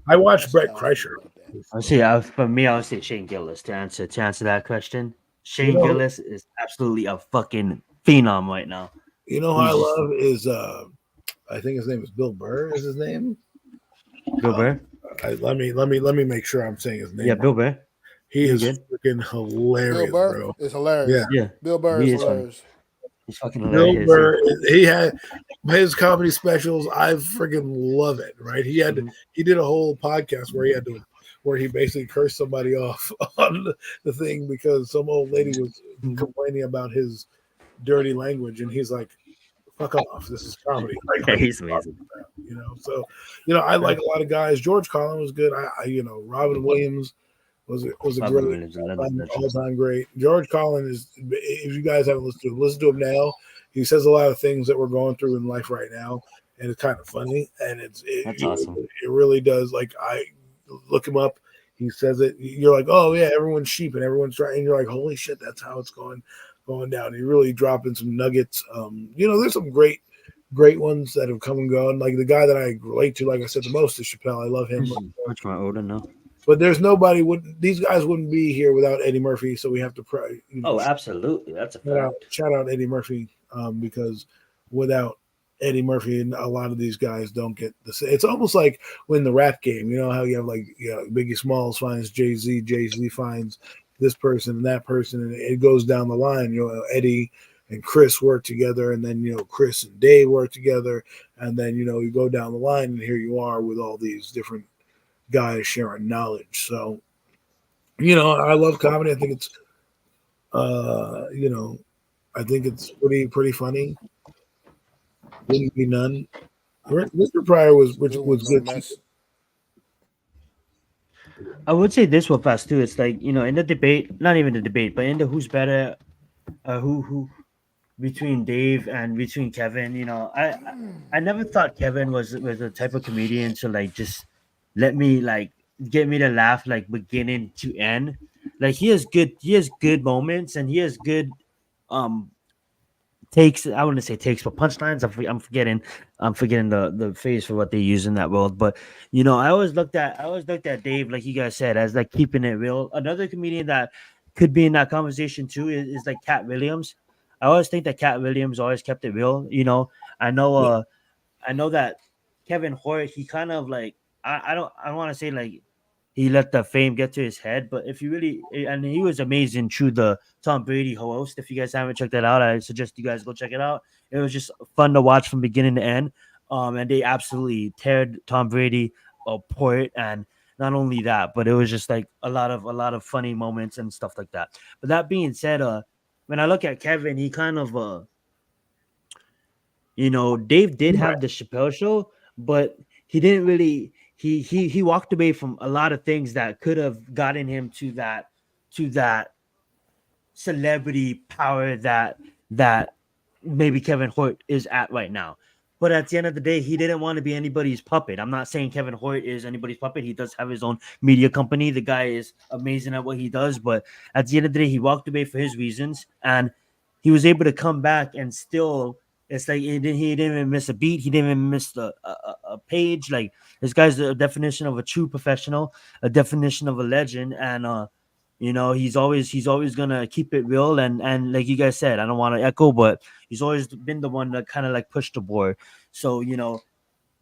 I watched that's just Brett how I feel Kreischer. about that. I'll say for me, I would say Shane Gillis to answer that question. You Shane know, Gillis is absolutely a fucking phenom right now. you know who I He's just love is I think his name is Bill Burr. Is his name? Bill Burr. Let me make sure I'm saying his Yeah, name right. Bill Burr. He You're is good. freaking Bill hilarious, Burr bro. is Yeah, hilarious. Yeah, Bill Burr he is is funny. hilarious. He's fucking Bill hilarious. Burr. He had his comedy specials. I freaking love it. Right? Mhm. He did a whole podcast where he basically cursed somebody off on the thing because some old lady was complaining about his dirty language, and he's like, "Fuck off! This is comedy." Like, Yeah, what are you he's talking amazing. about? So I like a lot of guys. George Collin was good. Robin Williams was a Robin great Williams, all time great. George Collin is. If you guys haven't listened to him, listen to him now. He says a lot of things that we're going through in life right now, and it's kind of funny, and That's awesome. it really does. Like I look him up. He says it. You're like, oh yeah, everyone's sheep and everyone's trying. And you're like, holy shit, that's how it's going down. He really dropping some nuggets. There's some great ones that have come and gone. Like the guy that I relate to, like I said, the most is Chappelle. I love him. This is much more older now. But there's nobody would these guys wouldn't be here without Eddie Murphy. So we have to pray, Oh, absolutely. That's a fact. shout out Eddie Murphy because without Eddie Murphy, and a lot of these guys don't get the same. It's almost like when the rap game, you know how you have like Biggie Smalls finds Jay-Z, Jay-Z finds this person and that person, and it goes down the line. Eddie and Chris work together, and then Chris and Dave work together, and then you go down the line, and here you are with all these different guys sharing knowledge. So I love comedy. I think it's uh, you know, I think it's pretty funny. Wouldn't be none. Mr. Pryor Good was ones, no good. mess. I would say this with us too. It's like in the debate, not even the debate, but in the who's better, who between Dave and between Kevin. I never thought Kevin was the type of comedian to like just let me like get me to laugh like beginning to end. Like he has good moments and he has good um takes. I wouldn't say takes, but punchlines. I'm forgetting the phrase for what they use in that world. But I always looked at Dave, like you guys said, as like keeping it real. Another comedian that could be in that conversation too is like Cat Williams. I always think that Cat Williams always kept it real. I know Yeah, I know that Kevin Hart, he kind of like I don't want to say like he let the fame get to his head, but if you really and he was amazing through the Tom Brady host. If you guys haven't checked that out, I suggest you guys go check it out. It was just fun to watch from beginning to end. And they absolutely teared Tom Brady apart. And not only that, but it was just like a lot of funny moments and stuff like that. But that being said, when I look at Kevin, he kind of Dave did right. have the Chappelle show, but he didn't really. He walked away from a lot of things that could have gotten him to that celebrity power that maybe Kevin Hart is at right now. But at the end of the day, he didn't want to be anybody's puppet. I'm not saying Kevin Hart is anybody's puppet. He does have his own media company. The guy is amazing at what he does. But at the end of the day, he walked away for his reasons, and he was able to come back and still. It's like he didn't even miss a beat. He didn't even miss a page. Like this guy's the definition of a true professional, a definition of a legend, and he's always gonna keep it real and like you guys said, I don't want to echo, but he's always been the one that kind of like pushed the board. So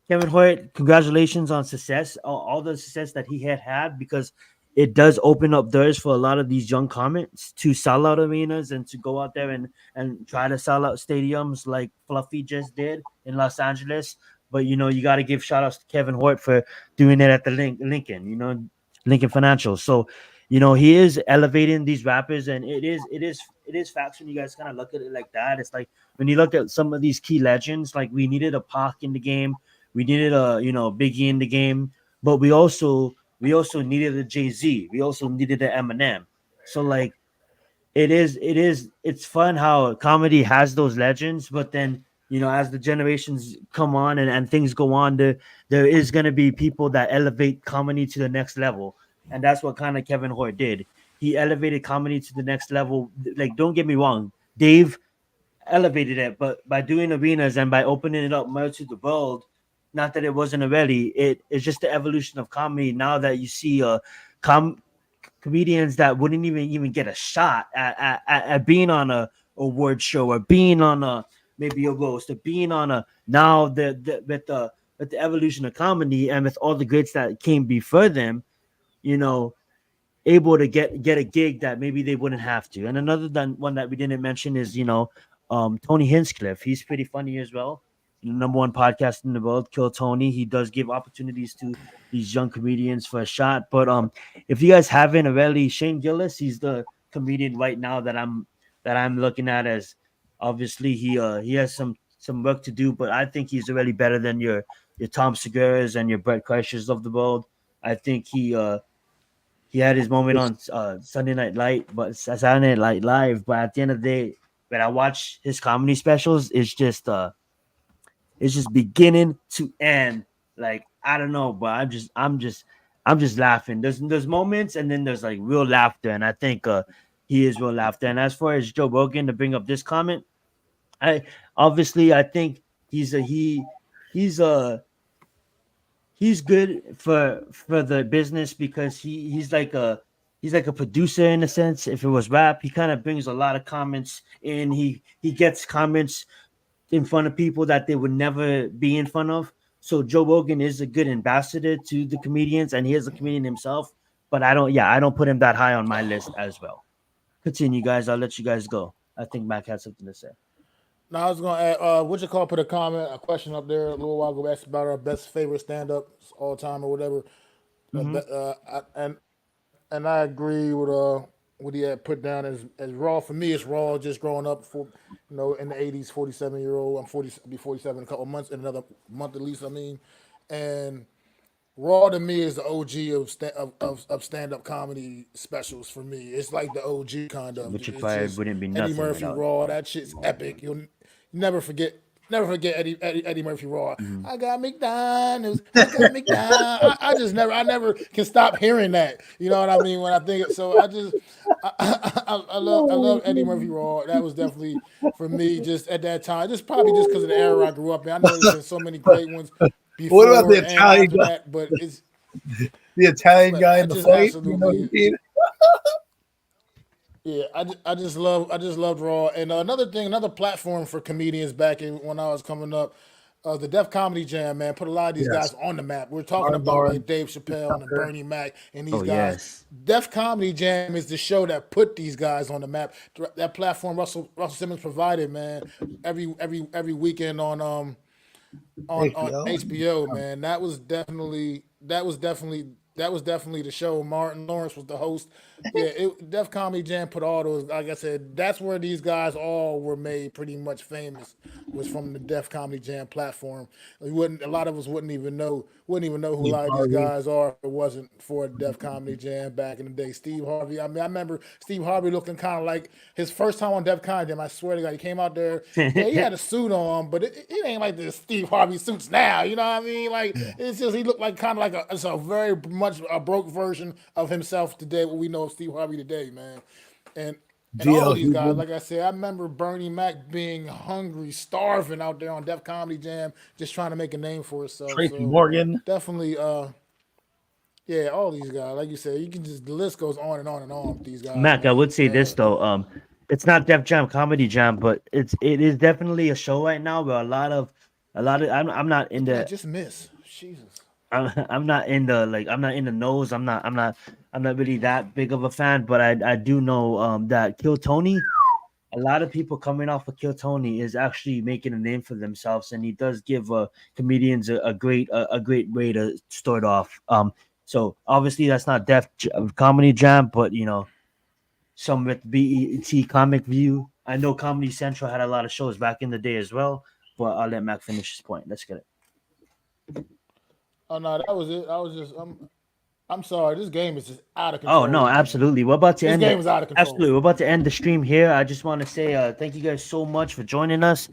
Kevin Hart, congratulations on success, all the success that he had, because it does open up doors for a lot of these young comics to sell out arenas and to go out there and try to sell out stadiums like Fluffy just did in Los Angeles. But you got to give shout outs to Kevin Hart for doing it at the Lincoln Financial. So he is elevating these rappers, and it is facts when you guys kind of look at it like that. It's like when you look at some of these key legends, like we needed a Pac in the game, we needed a Biggie in the game, but we also needed a Jay-Z, we also needed an Eminem. So like it's fun how comedy has those legends, but then as the generations come on and things go on, there is going to be people that elevate comedy to the next level. and that's what kind of Kevin Hart did. He elevated comedy to the next level. Like, don't get me wrong, Dave elevated it, but by doing arenas and by opening it up more to the world, not that it wasn't already, it's just the evolution of comedy. Now that you see comedians that wouldn't even get a shot at being on a award show or being on a maybe a roast or being on a now with the evolution of comedy and with all the greats that came before them, you know, able to get a gig that maybe they wouldn't have to. And another one that we didn't mention is Tony Hinchcliffe. He's pretty funny as well. Number one podcast in the world, Kill Tony. He does give opportunities to these young comedians for a shot. But if you guys haven't already, Shane Gillis, he's the comedian right now that I'm looking at as obviously he has some work to do, but I think he's already better than your Tom Segura's and your Brett Kreischers of the world. I think he had his moment on Sunday Night Light, but Saturday Night Live. But at the end of the day, when I watch his comedy specials, it's just beginning to end. Like, I don't know, but I'm just laughing. There's moments, and then there's like real laughter, and I think he is real laughter. And as far as Joe Rogan, to bring up this comment, I think he's a he's a he's good for the business because he's like a producer in a sense. If it was rap, he kind of brings a lot of comments in. He gets comments in front of people that they would never be in front of. So Joe Rogan is a good ambassador to the comedians, and he is a comedian himself. But I don't put him that high on my list as well. Continue, guys. I'll let you guys go. I think Mac had something to say. Now I was gonna add, put a question up there a little while ago, asked about our best favorite stand up all time or whatever. Mm-hmm. And I agree with what he had put down as Raw. For me, it's Raw. Just growing up in the '80s, 47-year-old. I'm 40, I'll be 47 in a couple of months, in another month at least. I mean, and Raw to me is the OG of stand up comedy specials for me. It's like the OG kind of. Which It's probably just wouldn't be Eddie nothing Murphy without. Raw. That shit's epic. You'll never forget. Never forget Eddie Murphy Raw. Mm-hmm. I got McDonald's. I got McDonald's. I never can stop hearing that. You know what I mean? When I think it, so I love Eddie Murphy Raw. That was definitely for me just at that time. Just probably just because of the era I grew up in. I know there's been so many great ones What about before the and Italian after guy? that, but it's The Italian but guy I in the just fight. You know what I absolutely mean? yeah, I just loved Raw. And another platform for comedians back when I was coming up, the Def Comedy Jam, man, put a lot of these Yes. guys on the map. We're talking Martin about like Lawrence, Dave Chappelle and Tucker. Bernie Mac and these Oh guys. yes. Def Comedy Jam is the show that put these guys on the map. That platform Russell Simmons provided, man, every weekend on HBO. HBO, man. That was definitely the show. Martin Lawrence was the host. Yeah, Def Comedy Jam put all those. Like I said, that's where these guys all were made pretty much famous. Was from the Def Comedy Jam platform. A lot of us wouldn't even know who a Steve lot of these Harvey. guys are if it wasn't for Def Comedy Jam back in the day. Steve Harvey. I mean, I remember Steve Harvey looking kind of like his first time on Def Comedy Jam. I swear to God, he came out there. Yeah, he had a suit on, but it ain't like the Steve Harvey suits now. You know what I mean? Like Yeah. it's just he looked like kind of like it's a very much a broke version of himself today. What we know of Steve Harvey today, man. And all GL these guys, Huber. like I said, I remember Bernie Mac being hungry, starving out there on Def Comedy Jam, just trying to make a name for himself. Tracy So Morgan. definitely, yeah, all these guys, like you said, you can just the list goes on and on and on with these guys, Mac, I would man. say this though. It's not Def Jam Comedy Jam, but it is definitely a show right now where a lot of I'm not in What did I the just miss? Jesus. I'm not in the I'm not in the nose. I'm not really that big of a fan, but I do know that Kill Tony, a lot of people coming off of Kill Tony is actually making a name for themselves, and he does give comedians a great way to start off. So obviously that's not Comedy Jam, but some with BET Comic View. I know Comedy Central had a lot of shows back in the day as well, but I'll let Mac finish his point. Let's get it. Oh no, that was it. I was just I'm sorry. This game is just out of Oh control, no, man. absolutely. We're about to This end it. game is out of control. Absolutely, we're about to end the stream here. I just want to say thank you guys so much for joining us.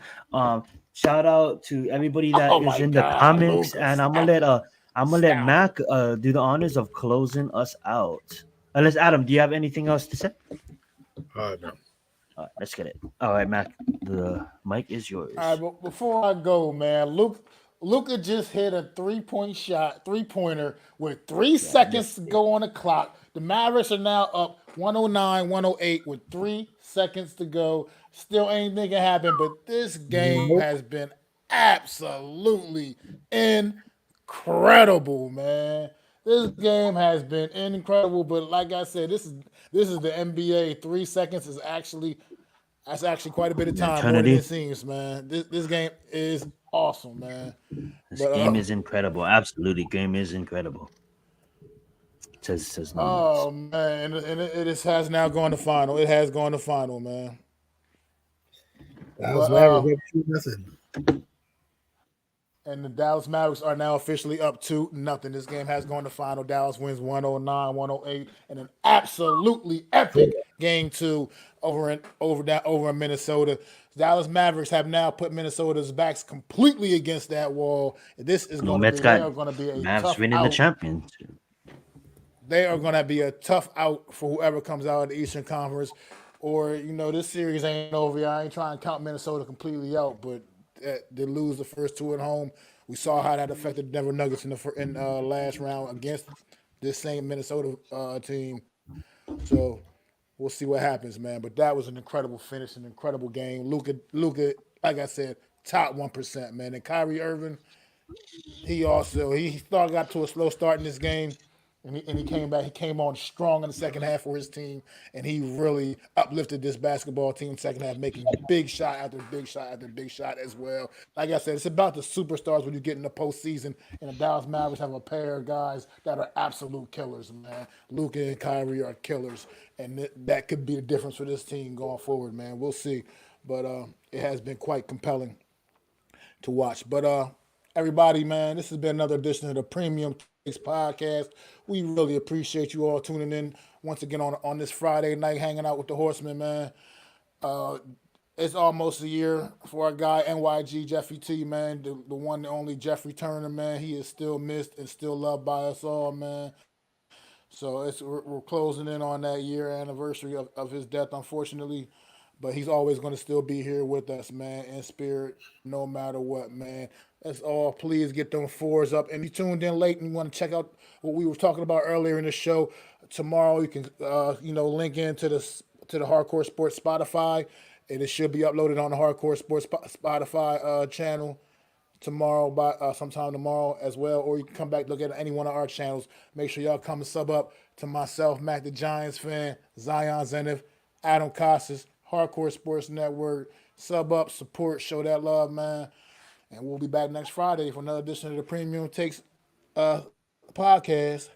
Shout out to everybody that Oh is my in the God, comments, and Lucas. I'm gonna let Mac do the honors of closing us out. Unless Adam, do you have anything else to say? No. All right, let's get it. All right, Mac, the mic is yours. All right, but before I go, man, Luca just hit a 3-point shot, 3-pointer with 3 seconds to go on the clock. The Mavericks are now up 109, 108 with 3 seconds to go. Still anything can happen, but this game has been absolutely incredible, man. This game has been incredible, but like I said, this is the NBA. 3 seconds is actually that's actually quite a bit of time, more than Eternity. it seems, man. This game is awesome, man. This But game is incredible. Absolutely, game is incredible. Says no oh words. man, and it has now gone to final. It has gone to final, man. Dallas But Mavericks up 2-0. and the Dallas Mavericks are now officially up 2-0. This game has gone to final. Dallas wins 109, 108, and an absolutely epic game 2 over in Minnesota. Dallas Mavericks have now put Minnesota's backs completely against that wall. This is going to Mets be they got are going to be a Mavs tough winning the out. championship. They are going to be a tough out for whoever comes out of the Eastern Conference. Or, this series ain't over yet. I ain't trying to count Minnesota completely out, but they lose the first 2 at home. We saw how that affected Denver Nuggets in last round against this same Minnesota team. So we'll see what happens, man. But that was an incredible finish, an incredible game. Luka, like I said, top 1%, man. And Kyrie Irving, he got to a slow start in this game, and he came back. He came on strong in the second half for his team, and he really uplifted this basketball team second half, making big shot after big shot after big shot as well. Like I said, it's about the superstars when you get in the postseason, and the Dallas Mavericks have a pair of guys that are absolute killers, man. Luka and Kyrie are killers, and that could be the difference for this team going forward, man. We'll see, but it has been quite compelling to watch. But everybody, man, this has been another edition of the Premium Takes Podcast. We really appreciate you all tuning in once again on this Friday night, hanging out with the Horsemen, man. It's almost a year for our guy NYG Jeffrey T, man, the one and only Jeffrey Turner, man. He is still missed and still loved by us all, man. So we're closing in on that year anniversary of his death, unfortunately. But he's always going to still be here with us, man, in spirit, no matter what, man. Let's all please get them 4s up. And you tuned in late and you want to check out what we were talking about earlier in the show. Tomorrow you can, link into the Hardcore Sports Spotify, and it should be uploaded on the Hardcore Sports Spotify channel tomorrow by sometime tomorrow as well, or you can come back look at any one of our channels. Make sure y'all come and sub up to myself, Mac the Giants fan, Zion Zenith, Adam Costas, Hardcore Sports Network. Sub up, support, show that love, man. And we'll be back next Friday for another edition of the Premium Takes podcast.